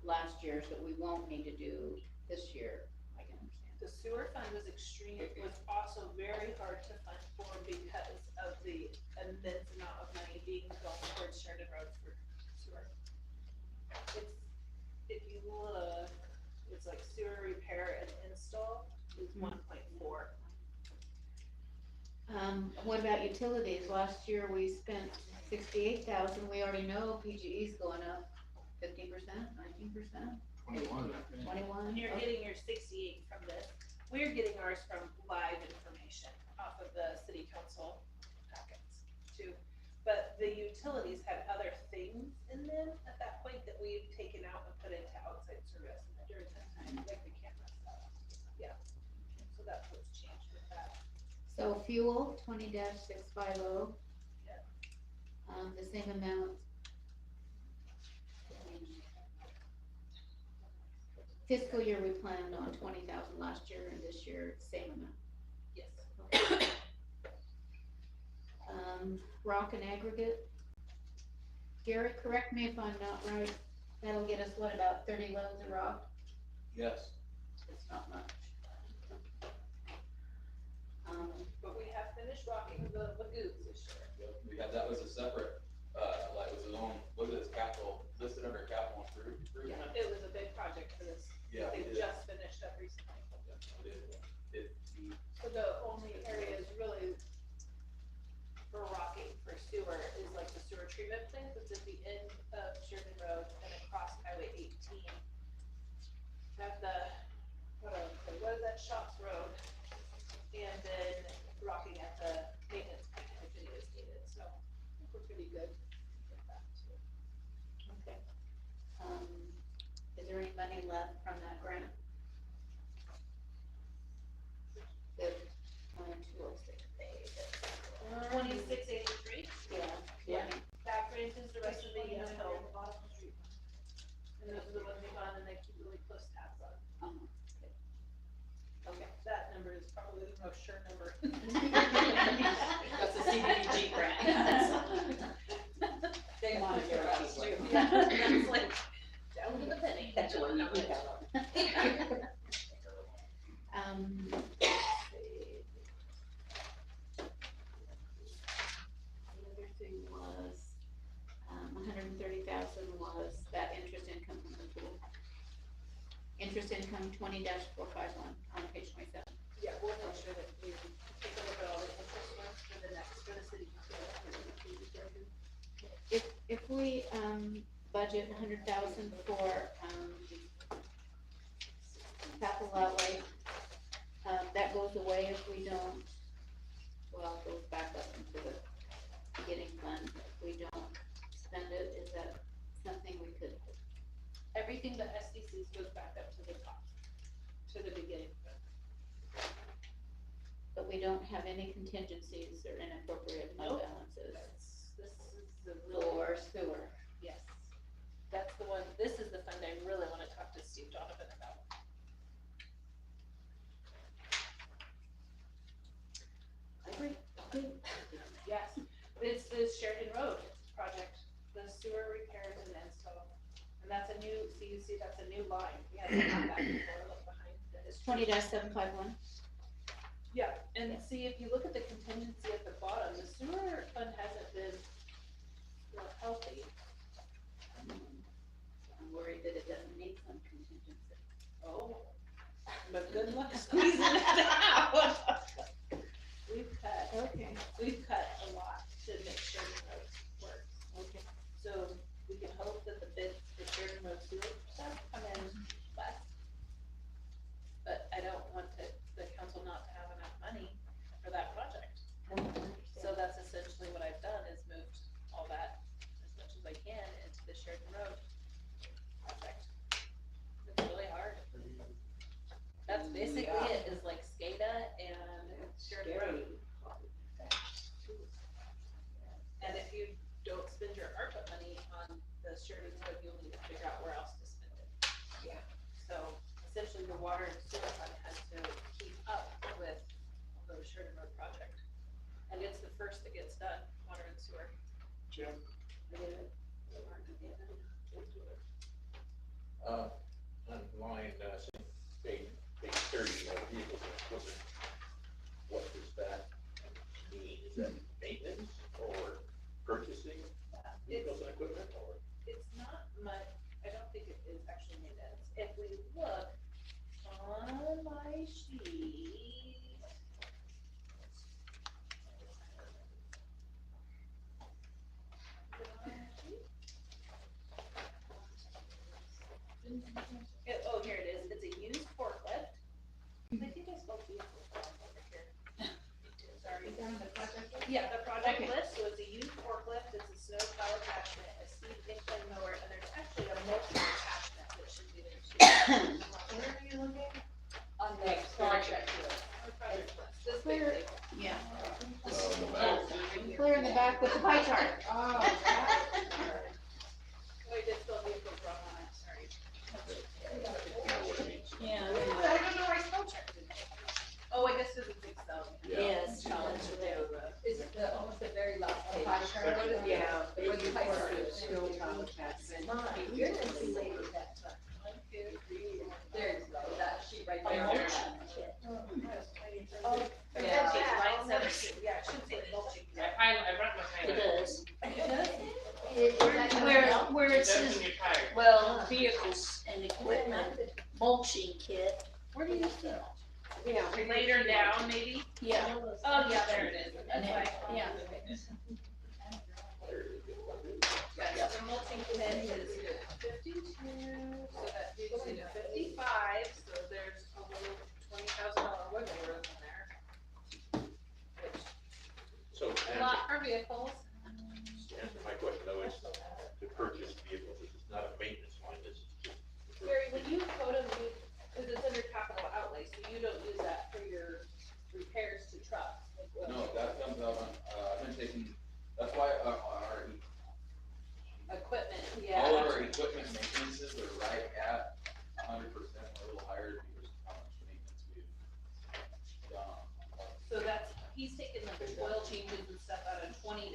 last year's that we won't need to do this year, I can understand. The sewer fund was was also very hard to fund for because of the immense amount of money being going towards Sheridan Road for sewer. If you look, it's like sewer repair and install is 1.4. What about utilities? Last year we spent 68,000, we already know PGE's going up 50%, 19%? 21. 21? And you're getting your 68 from this. We're getting ours from live information off of the city council packets too. But the utilities had other things in them at that point that we've taken out and put into outside service during that time, like the camera stuff. Yeah. So that's what's changed with that. So fuel, 20-650. Yeah. The same amount. Fiscal year, we planned on 20,000 last year, and this year, same amount. Yes. Rock and aggregate. Gary, correct me if I'm not right, that'll get us, what, about 30 loads of rock? Yes. It's not much. But we have finished rocking the lagoons this year. Yep, we had, that was a separate, like, it was its own, what is it, capital, listed under capital improvement. Yeah, it was a big project for this. Yeah, They we did. just finished up recently. It, So the only areas really for rocking for sewer is like the sewer treatment plant that's at the end of Sheridan Road and across Highway 18. At the, what is that, Shops Road? And then rocking at the maintenance plant if it is needed, so I think we're pretty good with that too. Okay. Is there any money left from that grant? The 206. 2683. Yeah. Yeah. That grant is the rest of the, probably the most sure number. That's a CDBG grant. They monitor us too. Yeah, that's like down to the penny. That's what you can count on. Let's see. The other thing was, 130,000 was that interest income from the pool. Interest income 20-451 on page 27. Yeah, we'll make sure that we take a look at all the interest ones for the next, for the city. If we, budget 100,000 for, capital outlay, that goes away if we don't, well, it goes back up into the beginning fund, if we don't spend it, is that something we could? Everything that SDCs goes back up to the top, to the beginning. But we don't have any contingencies or inappropriate fund Nope. balances. This is the real. Or sewer. Yes. That's the one, this is the fund I really wanna talk to Steve Donovan about. Yes, it's the Sheridan Road project, the sewer repairs and install. And that's a new, so you see, that's a new line. We haven't had that before, look behind the history. 20-751. Yeah, and see, if you look at the contingency at the bottom, the sewer fund hasn't been real healthy. I'm worried that it doesn't need some contingency. Oh, but good luck squeezing it out. We've cut a lot to make sure the road works. Okay. So we can hope that the bids for Sheridan Road sewer stuff come in less. But I don't want the council not to have enough money for that project. So that's essentially what I've done, is moved all that as much as I can into the Sheridan Road project. It's really hard. That's basically it, is like SCADA and Sheridan Road. And if you don't spend your ARPA money on the Sheridan Road, you'll need to figure out where else to spend it. Yeah. So essentially, the water and sewer fund has to keep up with the Sheridan Road project. And it's the first that gets done, water and sewer. Jim? On line, page 30, vehicles and equipment, what does that mean? Is that maintenance or purchasing vehicles and equipment, or? It's not much, I don't think it is actually maintenance. If we look on my sheet. Oh, here it is. It's a used forklift. I think I spelled vehicle wrong over here. Sorry. Yeah, the project list, so it's a used forklift, it's a snow plow attachment, a steep incline mower, and there's actually a multi attachment that should be there too. Where are you looking? On the project. Our project list, this big thing. Yeah. The back. Clear in the back with the pie chart. Oh, I did spell vehicles wrong on it, sorry. Yeah. I don't know why I spell checked it. Oh, I guess it's a big cell. Yes. Is it the, almost the very last page? Yeah. Where the pie chart is. Still pile attachment. You're gonna see later that time. There you go, that sheet right there. Oh, Yeah. line 17, yeah, it should say multi. I brought my It does. It does? Where it says, well, vehicles and equipment mulching kit. Where do you see it? Yeah. Later down, maybe? Yeah. Oh, yeah, there it is. That's why. Yeah. Yeah, the mulching kit is 52, so that moves you to 55, so there's a little $20,000 wiggle room in there. Which, So, a lot for vehicles. to answer my question though, is to purchase vehicles, this is not a maintenance line, this is just. Gary, when you quote them, because it's under capital outlay, so you don't use that for your repairs to trucks. like what- No, that comes out on, I've been taking, that's why our Equipment, all yeah. of our equipment maintenances are right at 100%, or a little higher because of how much maintenance we've done on he's taken like the oil changes and stuff out of 20-656.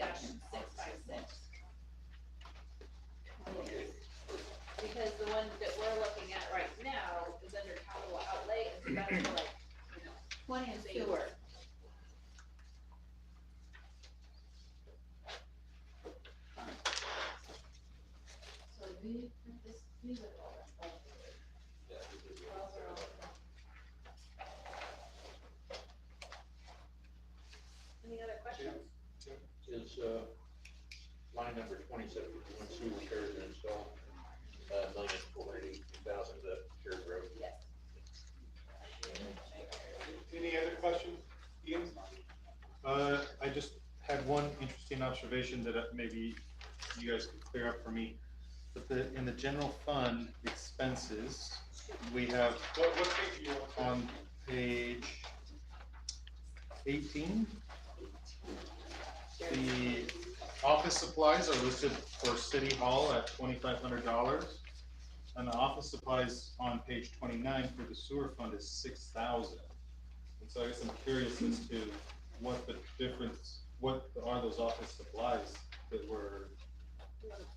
Because the one that we're looking at right now is under capital outlay, and so that's for like, you know, 20 and say- sewer. So these are all that. Any other questions? Is, line number 27, sewer repairs and install, $1,480,000 of the shared road? Yes. Any other questions? Ian? I just had one interesting observation that maybe you guys could clear up for me. But in the general fund expenses, we have What page do you want? on page 18, the office supplies are listed for City Hall at $2,500. And the office supplies on page 29 for the sewer fund is $6,000. And so I guess I'm curious as to what the difference, what are those office supplies that were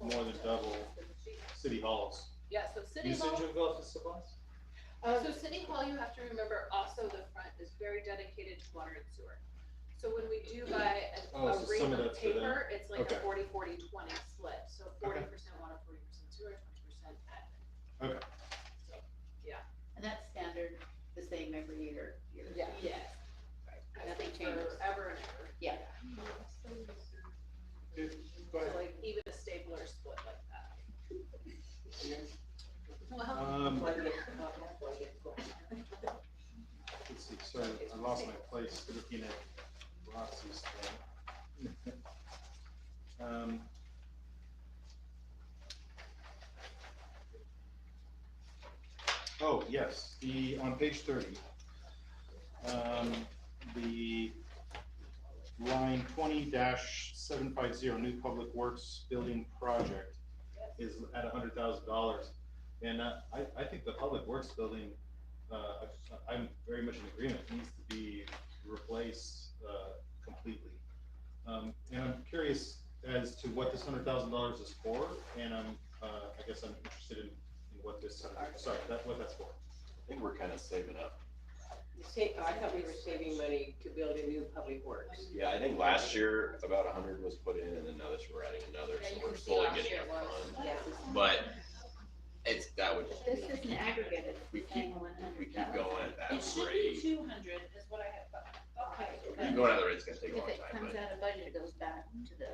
more than double City Hall's Yeah, so City Hall. usage of office supplies? So City Hall, you have to remember, also the front is very dedicated to water and sewer. So when we do buy a So rate some of of that's for them. paper, it's like a Okay. 40-40-20 split, so 40% Okay. water, 40% sewer, 20% admin. Okay. So, yeah. And that's standard, the same every year. Yeah. Yes. Nothing changes. Forever and ever. Yeah. Go So ahead. like even a stapler split like that. Well, Let's see, sorry, I lost my place looking at Roxy's thing. Oh, yes, on page 30, the line 20-750, new public works building project is at $100,000. And I think the public works building, I'm very much in agreement, needs to be replaced completely. And I'm curious as to what this $100,000 is for, and I guess I'm interested in what this, what that's for. I think we're kind of saving up. I thought we were saving money to build a new public works. Yeah, I think last year about 100 was put in, and then now this we're adding another, Yeah, so you we're can see slowly last getting year a was. fund. Yeah. But that would, This is an aggregate, it's we the same keep 100,000. going at that It should be rate. 200 is what I had thought. Keep going at the rate, it's gonna take a If long it time, comes but out of budget, it goes back to the,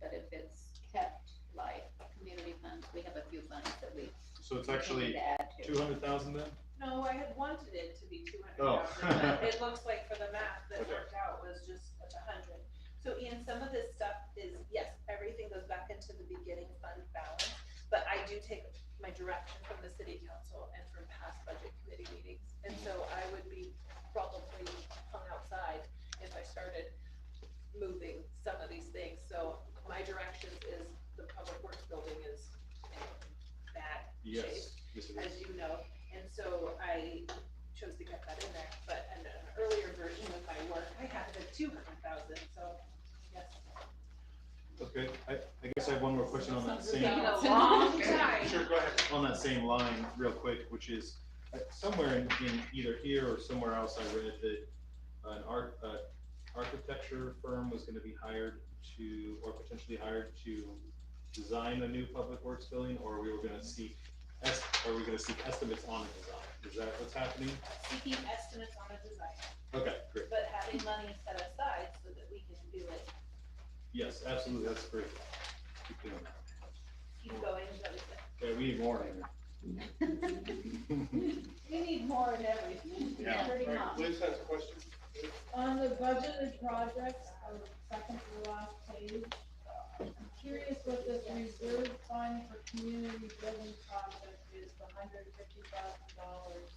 but if it's kept like community funds, we have a few funds that we So it's continue actually to add to. 200,000 then? No, I had wanted it to be 200,000, Oh. but it looks like for the math that Okay. worked out was just at 100. So Ian, some of this stuff is, yes, everything goes back into the beginning fund balance, but I do take my direction from the city council and from past budget committee meetings. And so I would be probably hung outside if I started moving some of these things. So my direction is the public works building is in bad shape, Yes, yes it as is. you know. And so I chose to get that in there, but in an earlier version of my work, I had it at 200,000, so yes. Okay, I guess I have one more question on that same. Taking a long time. Sure, go ahead. On that same line, real quick, which is somewhere in either here or somewhere else, I read that an architecture firm was gonna be hired to, or potentially hired to design a new public works building, or we were gonna seek estimates on a design. Is that what's happening? Seeking estimates on a design, Okay, great. but having money set aside so that we can do it. Yes, absolutely, that's great. Keep doing that. Keep going, is that what you Yeah, we need more. We need more in everything. Yeah. Pretty All right, much. Liz has a question. On the budgeted projects, second to the last page, I'm curious what this reserve fund for community building project is, the $150,000.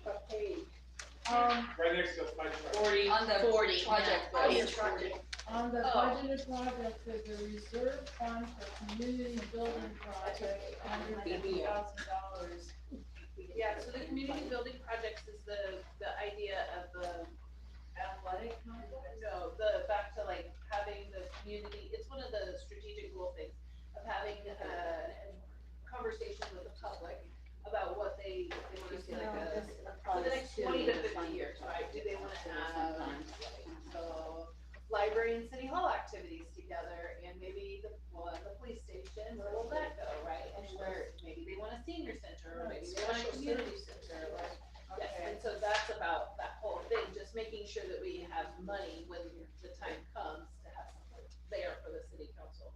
What page? Right next to the pie chart. 40. On the 40, project, yeah. page 40. On the Oh. budgeted project, there's a reserve fund for community building project, $150,000. Yeah, so the community building projects is the idea of the athletic sure that we have money when the time comes to have something there for the city council.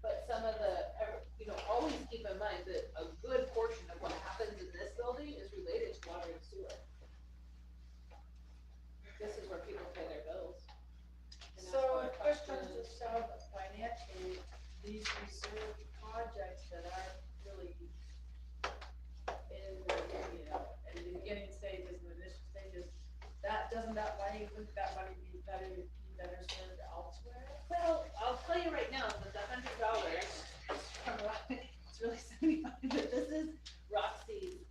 But some of the, always keep in mind that a good portion of what happens in this building is related to water and sewer. This is where people pay their bills. And that's So, why it push costs comes to them. shove, financially, these reserve projects that aren't really in the, in the beginning stages, and the initial stages, doesn't that money, wouldn't that money be better served elsewhere? Well, I'll tell you right now that the $100 from Roxy, it's really $75, but this is Roxy's,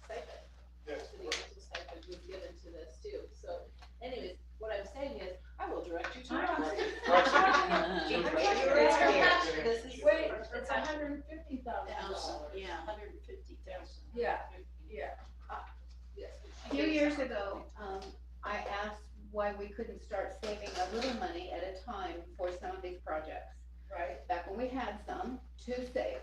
stipend. Yes. City council stipend was given to this too, so anyways, what I'm saying is, I will direct you to Roxy. This is. Wait, it's $150,000. Yeah, $150,000. Yeah. Yes. A few years ago, I asked why we couldn't start saving a little money at a time for some of these projects. Right, Back when we had some to save.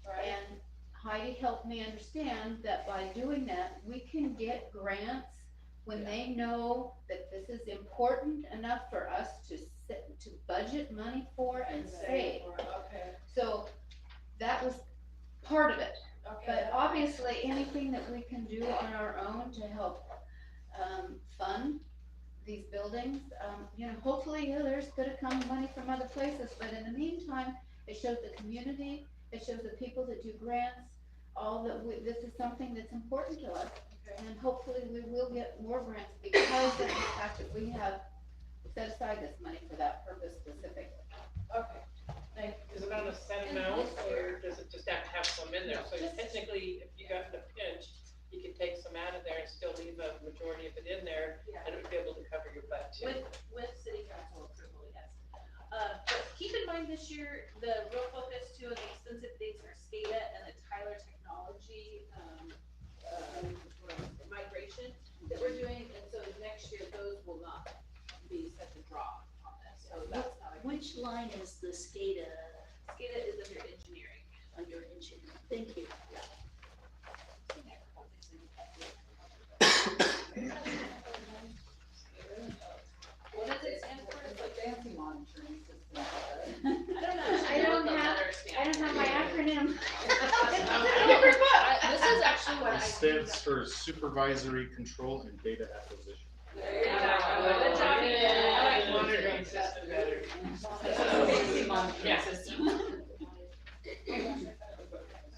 right. And Heidi helped me understand that by doing that, we can get grants when they know that this is important enough for us to budget money for and save. Okay, So that was part of it. okay. But obviously, anything that we can do on our own to help fund these buildings, hopefully there's gonna come money from other places, but in the meantime, it shows the community, it shows the people that do grants, this is something that's important to us. Okay. And hopefully we will get more grants because of the fact that we have set aside this money for that purpose specifically. Okay, thank you. Is it on a set amount, or does it just have to have some in there? So technically, if you got in a pinch, you could take some out of there and still leave a majority of it in there, Yeah. and it would be able to cover your butt too. With city council approval, yes. But keep in mind this year, the real focus too, and the expensive things are SCADA and the Tyler Technology, migration that we're doing, and so next year, those will not be such a drop on this, so that's not a. Which line is the SCADA SCADA is under engineering. under engineering? Thank you. What does it stand for? It's like fancy monitoring system. I don't have my acronym. This is actually what I. It stands for supervisory control and data acquisition. There you go. Good job, Ian. I like monitoring system better. Fancy monitoring system.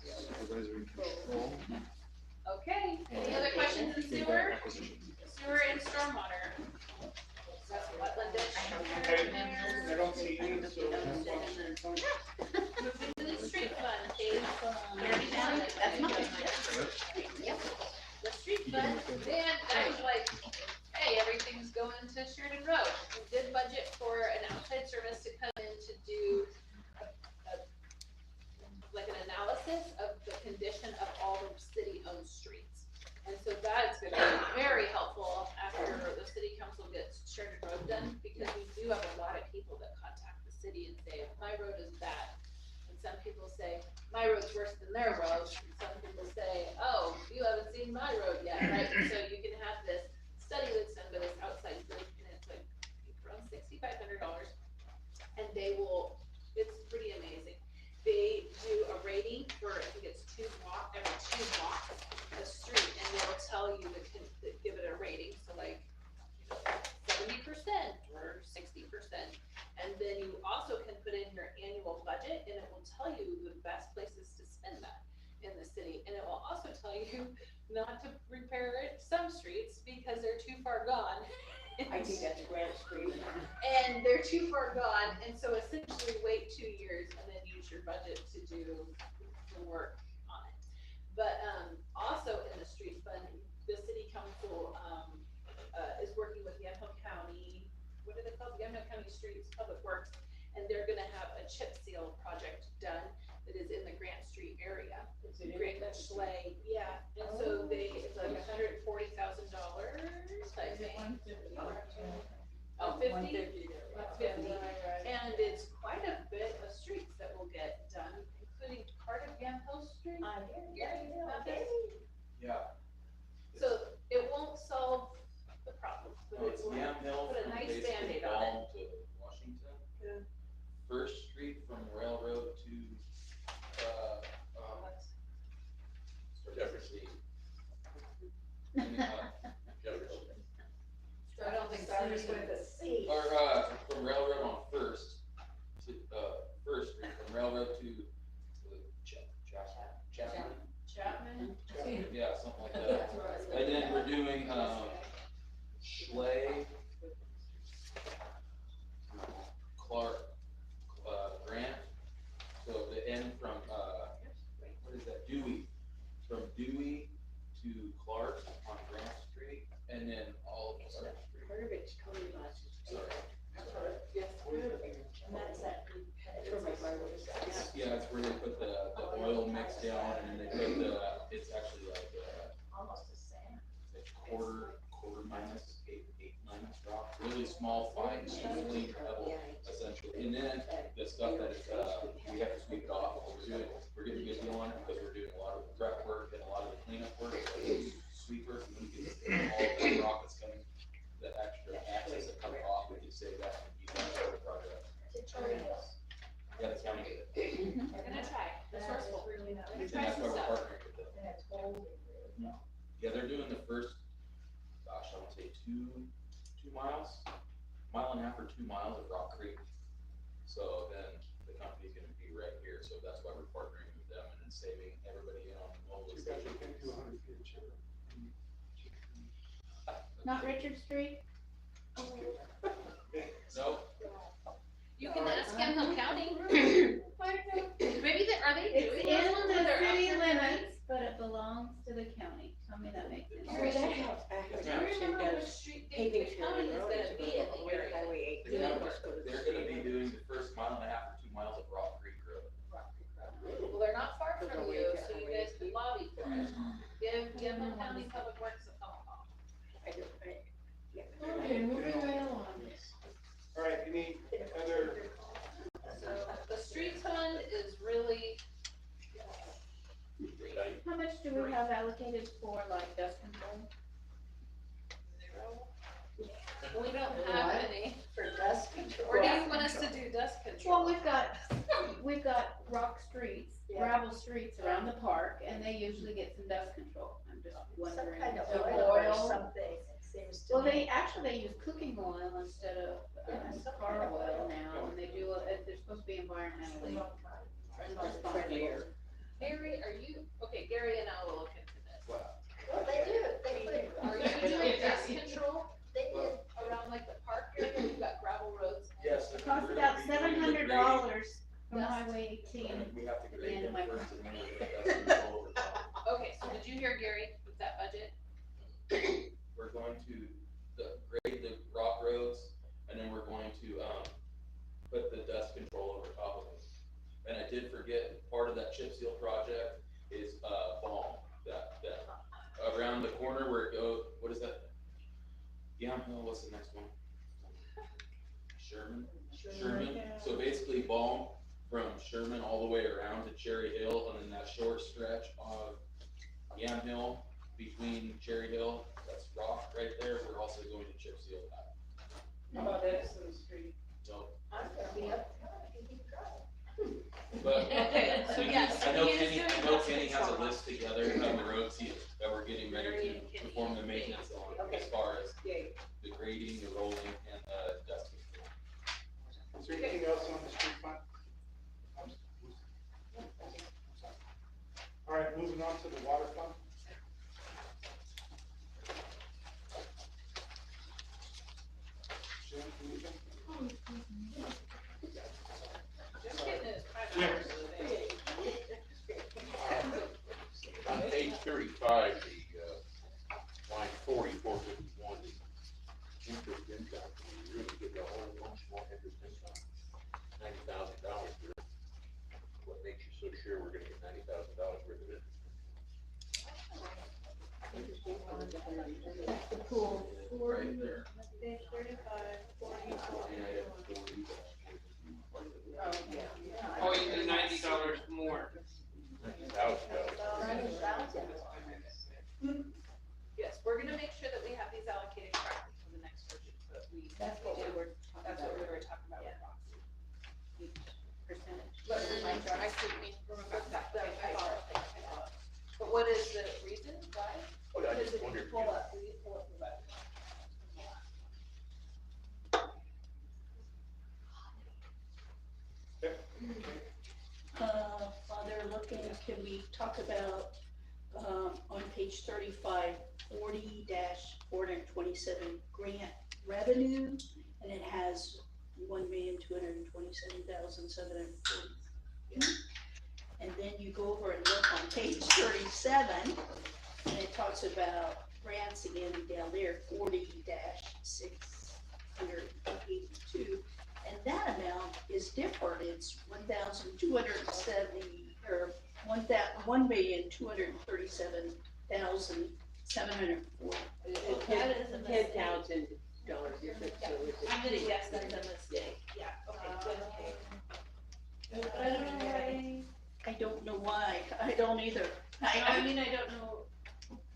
Supervisory control Okay, any and other questions in data sewer? acquisition. Sewer and stormwater. That's wetland ditch. I don't see any, so. Moving to the street fund, Dave. That's mine. Yep. The street fund, then that was like, hey, everything's going to Sheridan Road. We did budget for an outside service to come in to do like an analysis of the condition of all the city-owned streets. And so that's gonna be very helpful after the city council gets Sheridan Road done, because we do have a lot of people that contact the city and say, my road is bad. And some people say, my road's worse than their road, and some people say, oh, you haven't seen my road yet, right? And so you can have this study that's done by this outside group, and it's like around $6,500, and they will, it's pretty amazing. They do a rating for, I think it's every 2 blocks, a street, and they'll tell you give it a rating, so like 70% or 60%. And then you also can put in your annual budget, and it will tell you the best places to spend that in the city. And it will also tell you not to repair some streets because they're too far gone. I think that's Grant Street. And they're too far gone, and so essentially wait 2 years and then use your budget to do the work on it. But also in the street fund, the city council is working with Yamhill County, what are they called? Yamhill County Streets Public Works, and they're gonna have a chip seal project done that is in the Grant Street area. Grant Schley, yeah, and so it's like $140,000, I think. Oh, 50? 50. And it's quite a bit of streets that will get done, including part of Yamhill Street. Yeah. Yeah. So it won't solve Starts with a C. Or, from Railroad on First to, First Street, from Railroad to Chapman. Chapman? Yeah, something like that. And then we're doing, Schley, Clark, Grant. So the end from, what is that, Dewey, from Dewey to Clark on Grant Street, and then all of Clark Street. Garbage, Tony last. Sorry. Yes. And that's that. Yeah, it's where they put the oil mix down, and then they put the, it's actually like, Almost a sand. it's quarter minus, eight minus rock, really small, fine, clean pebble, essentially. And then the stuff that is, we have to sweep it off, we're getting a good deal on it because we're doing a lot of the prep work and a lot of the cleanup work. Sweeper, we can all the rock that's coming, the extra access that comes off, we can save that and use that for the project. Yeah, the county did it. We're gonna try, resourceful. And that's why we're partnering with them. Yeah, they're doing the first, gosh, I wanna say 2 miles, mile and a half or 2 miles of Rock Creek. So then the company's gonna be right here, so that's why we're partnering with them and then saving everybody in on mobilization. Not Richard Street? Nope. You can ask Hemphill County. Maybe they, are they It's doing in one the where they're city actually limits, but it belongs to the county. Tell me that makes sense. Do you remember which street, which county is gonna be in the area? They're gonna be doing the first mile and a half or 2 miles of Rock Creek Road. Well, they're not far from you, so you guys can lobby for it. Give Hemphill County Public Works a phone call. Okay, moving right along. All right, any other, So the streets fund is really, How much do we have allocated for like dust control? we don't have any. For dust control. Or do you want us to do dust control? Well, we've got rock streets, gravel streets around the park, and they usually get some dust control. I'm just Some wondering. kind of The oil or something, it seems to Well, me. they use cooking oil instead of car oil now, and they do, they're supposed to be environmentally responsible. Gary, are you, okay, Gary and I will look into this. Well, they do, they put. Are you doing dust control around like the park area? You've got gravel roads. Yes. It costs about $700 from Highway 18. We have to at the grade end of them my first and then we get dust control over top. Okay, so did you hear Gary with that budget? We're going to grade the rock roads, and then we're going to, put the dust control over top of it. And I did forget, part of that chip seal project is, balm, that around the corner where it goes, what is that? Yamhill, what's the next one? Sherman? So basically balm from Sherman all the way around to Cherry Hill, and then that short stretch of Yamhill between Cherry Hill, that's rock right there, we're also going to chip seal that. How about Edison Street? So, I'm gonna be up. but, Okay, so yes, I know he is doing dust Kenny has a control. list together of the roads that we're getting ready to perform the maintenance on, as far as the grading, the rolling, and the dust control. is there anything else on the street fund? All right, moving on to the water fund. Jim, anything? Just getting his Yeah. $5 for the day. On page 35, the, line 4451, the interest income, you really get a whole bunch more interest income. $90,000 worth. What makes you so sure we're gonna get $90,000 worth of interest? The pool. Right there. Page 35, 44. Oh, even $90 more. Yes, we're gonna make sure that we have these allocated correctly for the next budget, but That's what we were talking that's what we about. were talking about with Roxy. Each percentage. But I see, we remember that, I thought. But what is the reason why? Oh, yeah, I Because just if you wondered. pull up the budget. we talk about, on page 35, 40-427 grant revenue, and it has 1,227,740. And then you go over and look on page 37, and it talks about grants again down there, 40-682. And that amount is different, it's 1,270, or 1,237,740. $10,000 difference, so it's. I'm gonna guess that's a mistake, yeah, okay, good. But I don't know why, I don't know why, I don't either. I mean, I don't know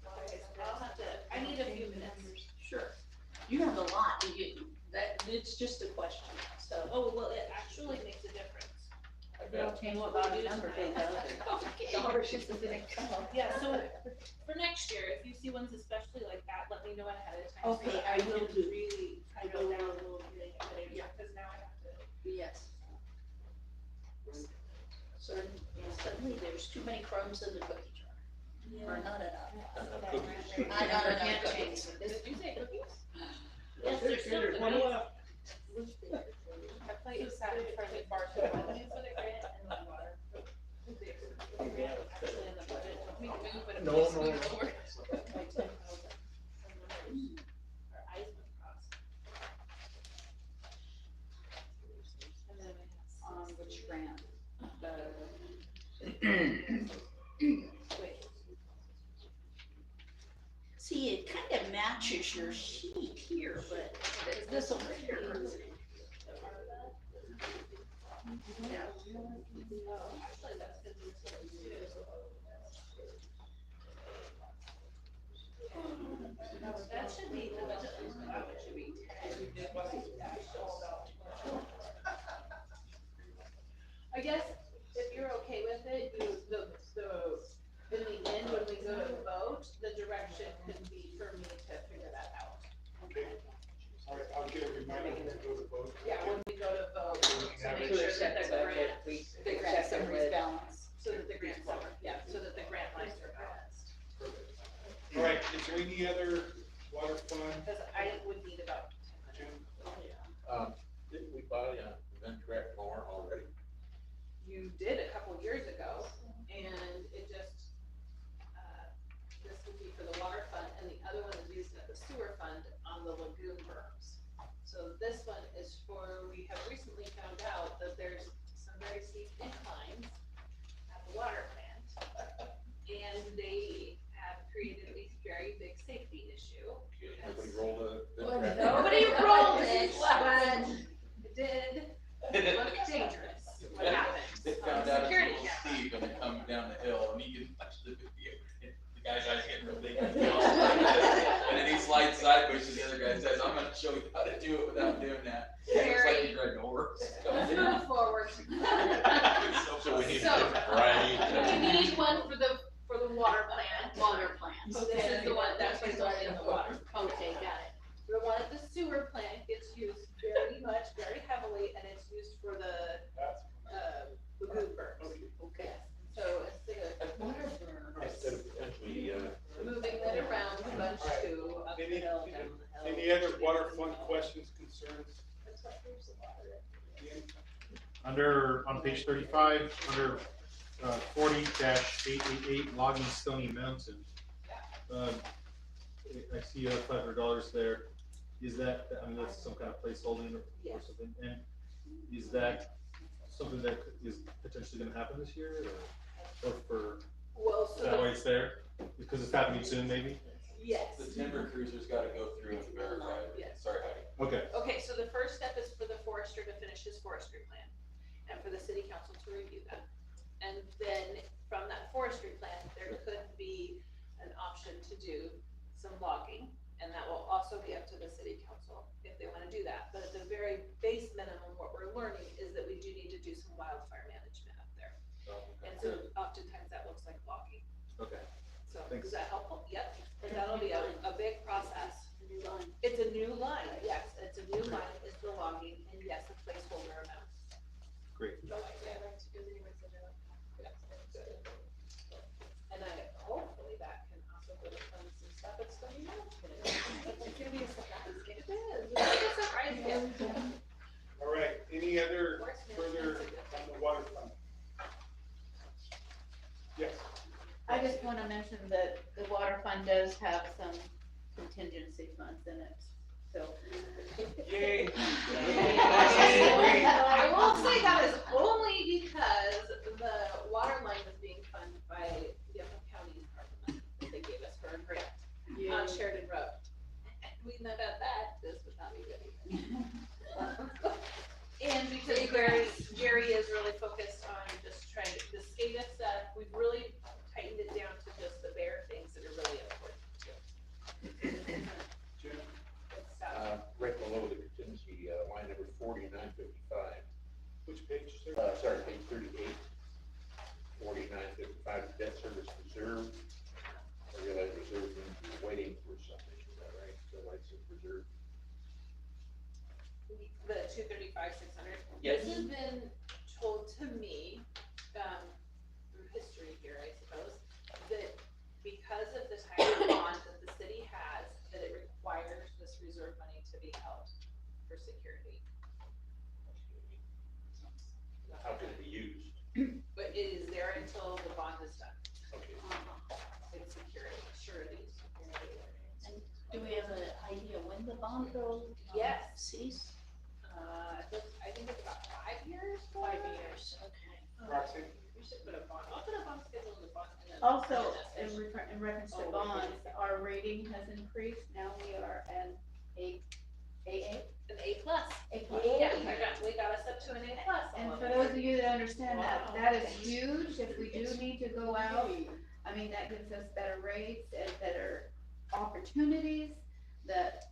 why, I'll have to, I need a few minutes. Sure, you have a lot, it's just a question, so. Oh, well, it actually makes a difference. They'll change what we do Number tonight. Okay. Dollars just as an Yeah, so for next year, if you see ones especially like that, let me know ahead of time. so Okay, that I will can do. Really, I drill will. down a little bit, yeah, cause now I have to. Yes. Suddenly there's too many crumbs in the cookie jar, or not enough. Cookies. I don't know. Can't change. Did you say cookies? Yes, there's still There's one cookies. left. I play you sat in front of the bar, so one is for the grant and the water. Actually, in the budget, don't we move, but it No, makes no, me no. lower. Our eyes went cross. And then we have. On which grant? Wait. See, it kind of matches your sheet here, but this over here. Oh, actually, that's good. That should be, the budget should be 10. I guess if you're okay with it, in the end, when we go to vote, the direction could be for me to figure that out. Okay. All right, I'll get a reminder when we go to vote. Yeah, when we go to vote, to make To sure accept that the the budget, grant, we The grant accept them summaries with. balance. so that the grant, so that the grant lines are balanced. All right, is there any other water fund? Because I would need about 10 Jim? Didn't we buy a vent track mower already? You did a couple years ago, and it just, this would be for the water fund, and the other one is used at the sewer fund on the lagoon berms. So this one is for, we have recently found out that there's some very steep inclines at the water plant, and they have created a very big safety issue. Nobody rolled a vent Well, track? Nobody rolled it, but it did look dangerous. What happened? They found out it's a little steep and they're coming down the hill and you can watch the video. The guy's eyes getting real big. And then he slides sideways to the other guy and says, I'm gonna show you how to do it without doing that. It looks like he dragged a horse. Let's move forward. So we need a So, different variety. We need one for the water plant. Water plant. So this is the one, that's what's only in the water. Okay, got it. The one at the sewer plant gets used very much, very heavily, and it's used for the, lagoon burns. Okay. So instead of Instead of potentially, moving it around a bunch to up the Any, hill, down the hill. any other water fund questions, concerns? Ian? On page 35, under 40-888 logging Stony Mountain. I see $500 there. Is that, I mean, that's some kind of placeholding or something? And is that something that is potentially gonna happen this year or for, Well, so that way it's there? Because it's happening soon, maybe? yes. The timber cruiser's gotta go through and verify. Yes. Sorry, Heidi. Okay, Okay, so the first step is for the forester to finish his forestry plan, and for the city council to review that. And then from that forestry plan, there could be an option to do some logging, and that will also be up to the city council if they wanna do that. But at the very base minimum, what we're learning is that we do need to do some wildfire management up there. And so oftentimes that looks like logging. okay. So, Thanks. is that helpful? Yep, and that'll be a big process. New line. It's a new line, yes, it's a new line, it's the logging, and yes, a placeholder amount. Great. It's gonna be a surprise gift. It's a surprise gift. All right, any other further on the water fund? Yes. I just wanna mention that the water fund does have some contingency funds in it, so. Yay. I will say that is only because the water line is being funded by the Upper County Department that they gave us for a grant on Sheridan Road. We know that this would not be good either. And because Jerry is really focused on just trying to, the SCADA stuff, we've really tightened it down to just the bare things that are really important to. Jim? Right below the contingency, line number 4955. Which page, sir? Sorry, page 38. 4955, debt service reserve. I realize reserve means you're waiting for something, is that right? So I said reserve. The 235,600. Yes. This has been told to me, through history here, I suppose, that because of the type of bond that the city has, that it requires this reserve money to be held for security. How can it be used? But it is there until the bond is done. Okay. It's security, surety, security. And do we have an idea when the bond will Yes. cease? I think it's about 5 years. 5 years, okay. Roxy? We should put a bond, I'll put a bond schedule in the bond. Also, in reference to bonds, our rating has increased, now we are an AA. An A plus. A plus. Yeah, we got us up to an A plus. And for those of you that understand that, that is huge, if we do need to go out, I mean, that gives us better rates and better opportunities that,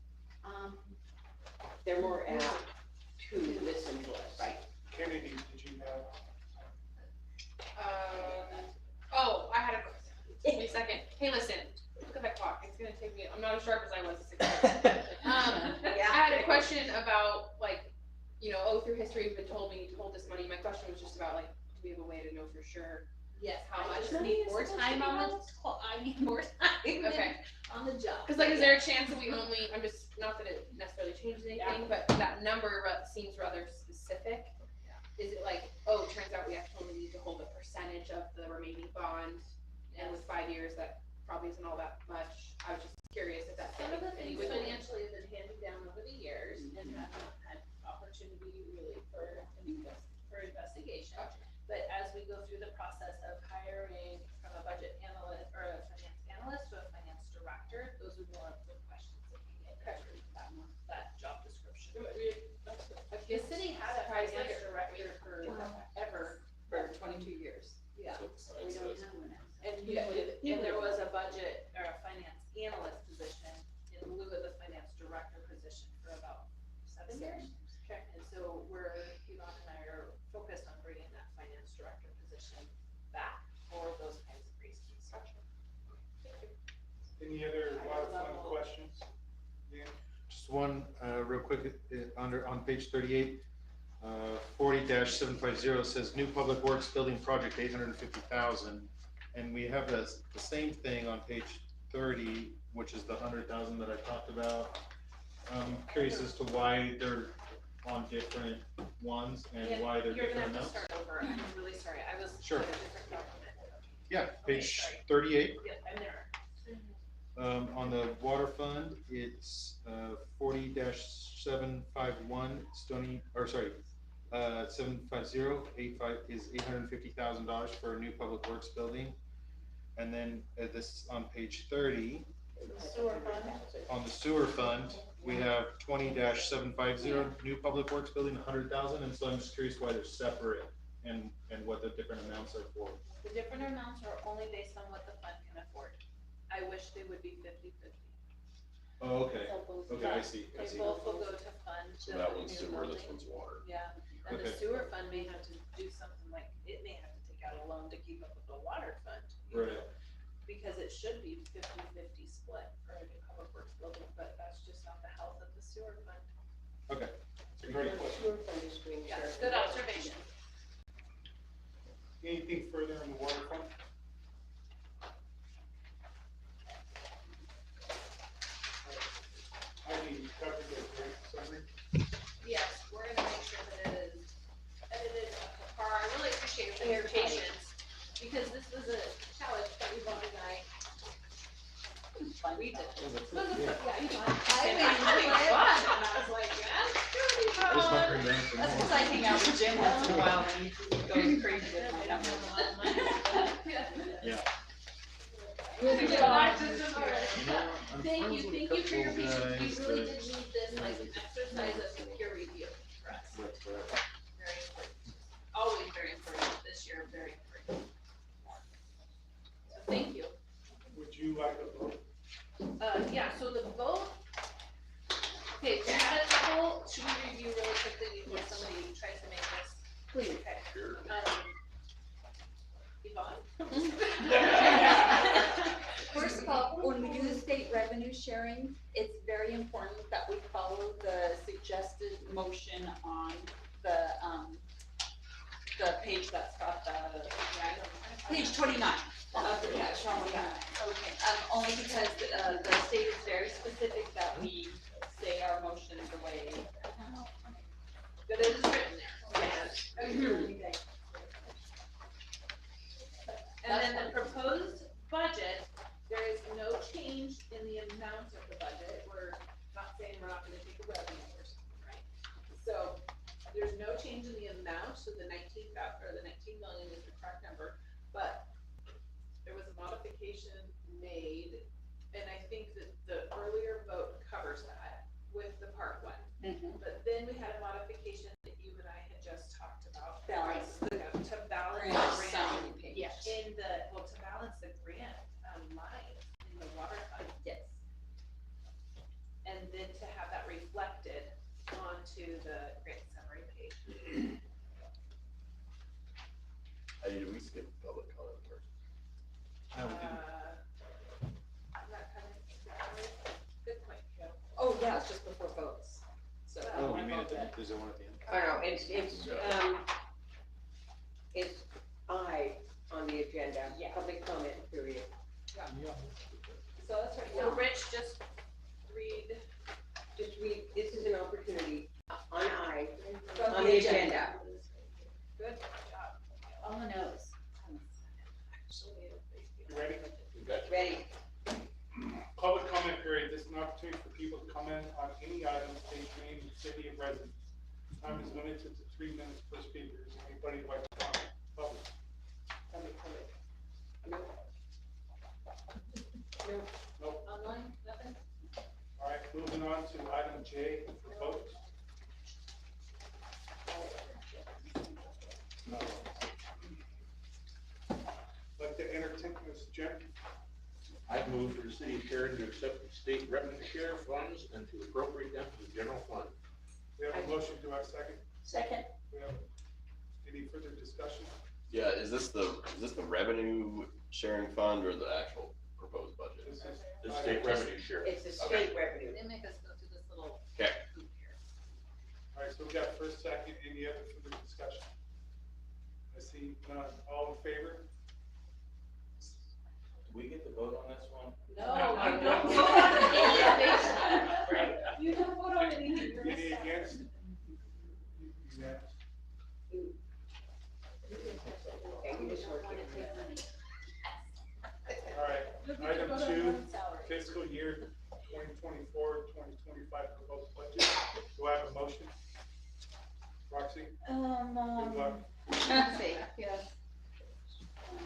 They're more apt to listen to us. Right. Kennedy, did you have? Oh, I had a question. Wait a second. Hey, listen, look at that clock. It's gonna take me, I'm not as sharp as I was at 6 I had a question about, like, you know, through history, you've been told me to hold this money. My question was just about, like, do we have a way to know for sure? Yes, How much I money need is more supposed time to be on the, held? I need more time Okay. on the job. Cause like, is there a chance that we only, I'm just, not that it necessarily changes anything, but that number seems rather specific. Is it like, oh, turns out we actually only need to hold a percentage of the remaining bond, and with 5 years, that probably isn't all that much. I was just curious if that's Some of the any things wiggle room. financially have been handed down over the years and have not had opportunity really for investigation. But as we go through the process of hiring from a budget analyst or a finance analyst to a finance director, those are more of the questions that we get through that job description. The city had a finance director forever. For 22 years. Yeah. we don't have one now. And there was a budget or a finance analyst position in lieu of the finance director position for about 7 years. Okay. And so Yvonne and I are focused on bringing that finance director position back for those kinds of reasons. Any other water fund questions? Dan? Just one, real quick, on page 38, 40-750 says new public works building project 850,000. And we have the same thing on page 30, which is the 100,000 that I talked about. I'm curious as to why they're on different ones and why they're You're gonna different have to amounts. start over. I'm really sorry. I was Sure. on a different document. Yeah, page sorry. 38. Yep, I'm there. On the water fund, it's 40-751 Stony, or sorry, 75085 is $850,000 for a new public works building. And then this on page 30, Sewer fund. on the sewer fund, we have 20-750 new public works building, 100,000. And so I'm just curious why they're separate and what the different amounts are for. The different amounts are only based on what the fund can afford. I wish they would be 50-50. Oh, okay. Okay, I see. I They see. both will go to fund. So the that one's new sewer, this building. one's water. Yeah, and the Okay. sewer fund may have to do something like, it may have to take out a loan to keep up with the water fund. you Right. know, Because it should be 50-50 split for a new public works building, but that's just not the health of the sewer fund. Okay. It's a great question. Sewer fund is green Yeah, sheriff. good observation. Anything further on the water fund? while and it goes crazy. Yeah. Thank you for your patience, we really did need this, like, exercise of peer review for us. Very important, always very important, this year, very important. So thank you. Would you like a vote? Yeah, so the vote, okay, we had a couple, should we review really quickly before somebody tries to make this? Please. Okay. Sure. Yvonne? First of all, when we do the state revenue sharing, it's very important that we follow the suggested motion on the page that's got the, page 29 of the cash. Okay. Only because, the state is very specific that we say our motion the way. But it is written there. And then the proposed budget, there is no change in the amount of the budget, we're not saying we're not gonna take a revenue or something, right? So, there's no change in the amount, so the 19 million is the correct number, but there was a modification made, and I think that the earlier vote covers that with the part one. But then we had a modification that you and I had just talked about. Balance. To balance Grant the grant. summary page. Yes. In the, well, to balance the grant, line in the water fund. Yes. And then to have that reflected onto the grant summary page. Heidi, did we skip public comment first? I'm not coming, good point, Joe. Oh, yeah, it's just before votes, so. Oh, you mean at the, is there one at the end? I don't know, it's I on the agenda, public comment period. So that's right, so Rich, just read. Just read, this is an opportunity on I, From on the agenda. Good job. On the nose. You ready? We got you. Ready? Public comment period, this is an opportunity for people to comment on any item, state name, and city of residence. Time is limited to 3 minutes per speaker. Is there anybody who'd like to comment? Public. No. Nope. Online, nothing? All right, moving on to item J for vote. Like to entertain this, Jim? I move for the city of Sheridan to accept the state revenue share funds and to appropriate them to the general fund. We have a motion, do I have a second? Second. We have, any further discussion? Yeah, is this the revenue sharing fund or the actual proposed budget? This is. The state revenue share. It's the state revenue. They make us go through this little. Okay. hoop here. All right, so we got first, second, any other further discussion? I see none, all in favor? Do we get to vote on this one? No, you don't vote on anything. You don't vote on anything. You're Any a- against? Unanimous. Okay, you just work it. All right, item 2, fiscal year 2024, 2025 proposed budget. Do I have a motion? Roxy? Good luck. Let's see, yes.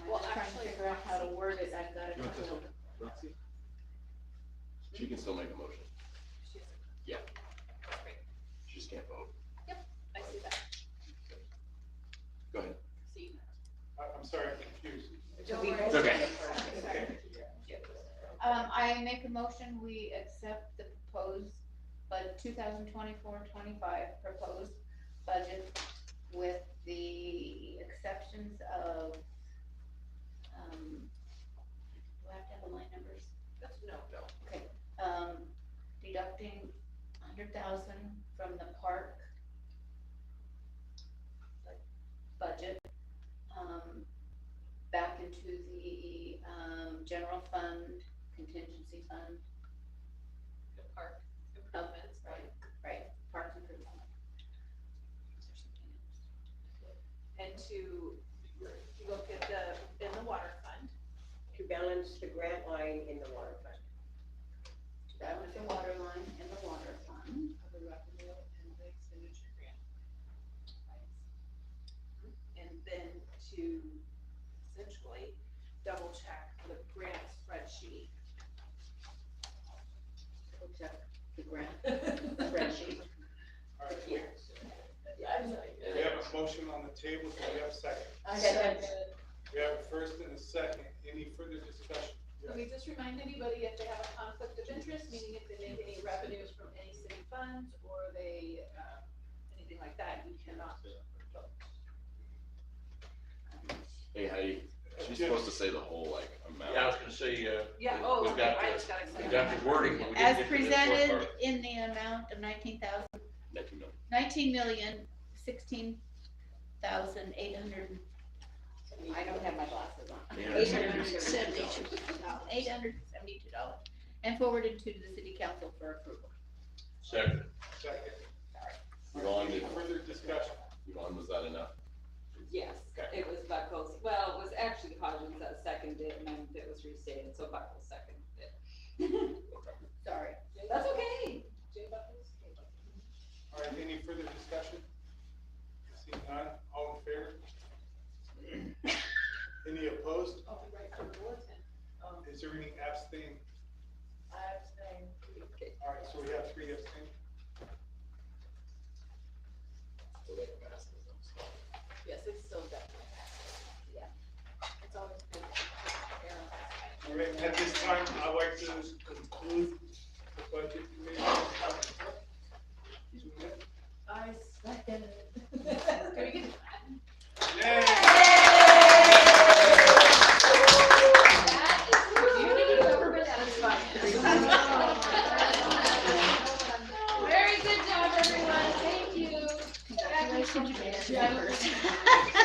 Well, I'm trying to actually, figure out how to word it, I've got it. You want this one, Roxy? She can still make a motion. She's- Yeah. Great. She just can't vote. I see that. Go ahead. See. I'm sorry, I'm confused. It's okay. It's okay. I make a motion, we accept the proposed, but 2024-25 proposed budget with the exceptions of, do I have to have the line numbers? No. Okay, deducting 100,000 from the park budget, back into the, general fund, contingency fund. The park improvements, right? Right, parks improvement. And to look at in the water fund. To balance the grant line in the water fund. That was the water line in the water fund. Of the revenue and the expenditure grant. to essentially double check the grant spreadsheet. Check the grant spreadsheet. All right, we have a motion on the table, do we have a second? We have a first and a second, any further discussion? Can we just remind anybody if they have a conflict of interest, meaning if they make any revenues from any city funds or they, anything like that, you cannot vote. Hey Heidi, she's supposed to say the whole like amount. Yeah, I was gonna say, Yeah, oh, we've okay, got I the, just got excited. we've got the wording, but we As didn't get to this one presented part. in the amount of 19,016,800. I don't have my glasses on. $872, and forwarded to the city council for approval. Second. Second. Yvonne, Any did- further discussion? Yvonne, was that enough? Yes, Okay. it was Buckles, well, it was actually Hodgins that seconded it, and then it was restated, so Buckles seconded it. Sorry. That's okay. All right, any further discussion? Seeing none, all in favor? Any opposed? I'll be right for the bulletin. Is there any abstain? I abstain. Okay. All right, so we have 3 abstain. Yes, it's still definitely. Yeah. It's always good. All right, at this time, I'd like to conclude the budget committee. 2 minutes. I second it. Can we get Yay! that? Is community government satisfying. Very good job, everyone. Thank you. Congratulations, Chairperson.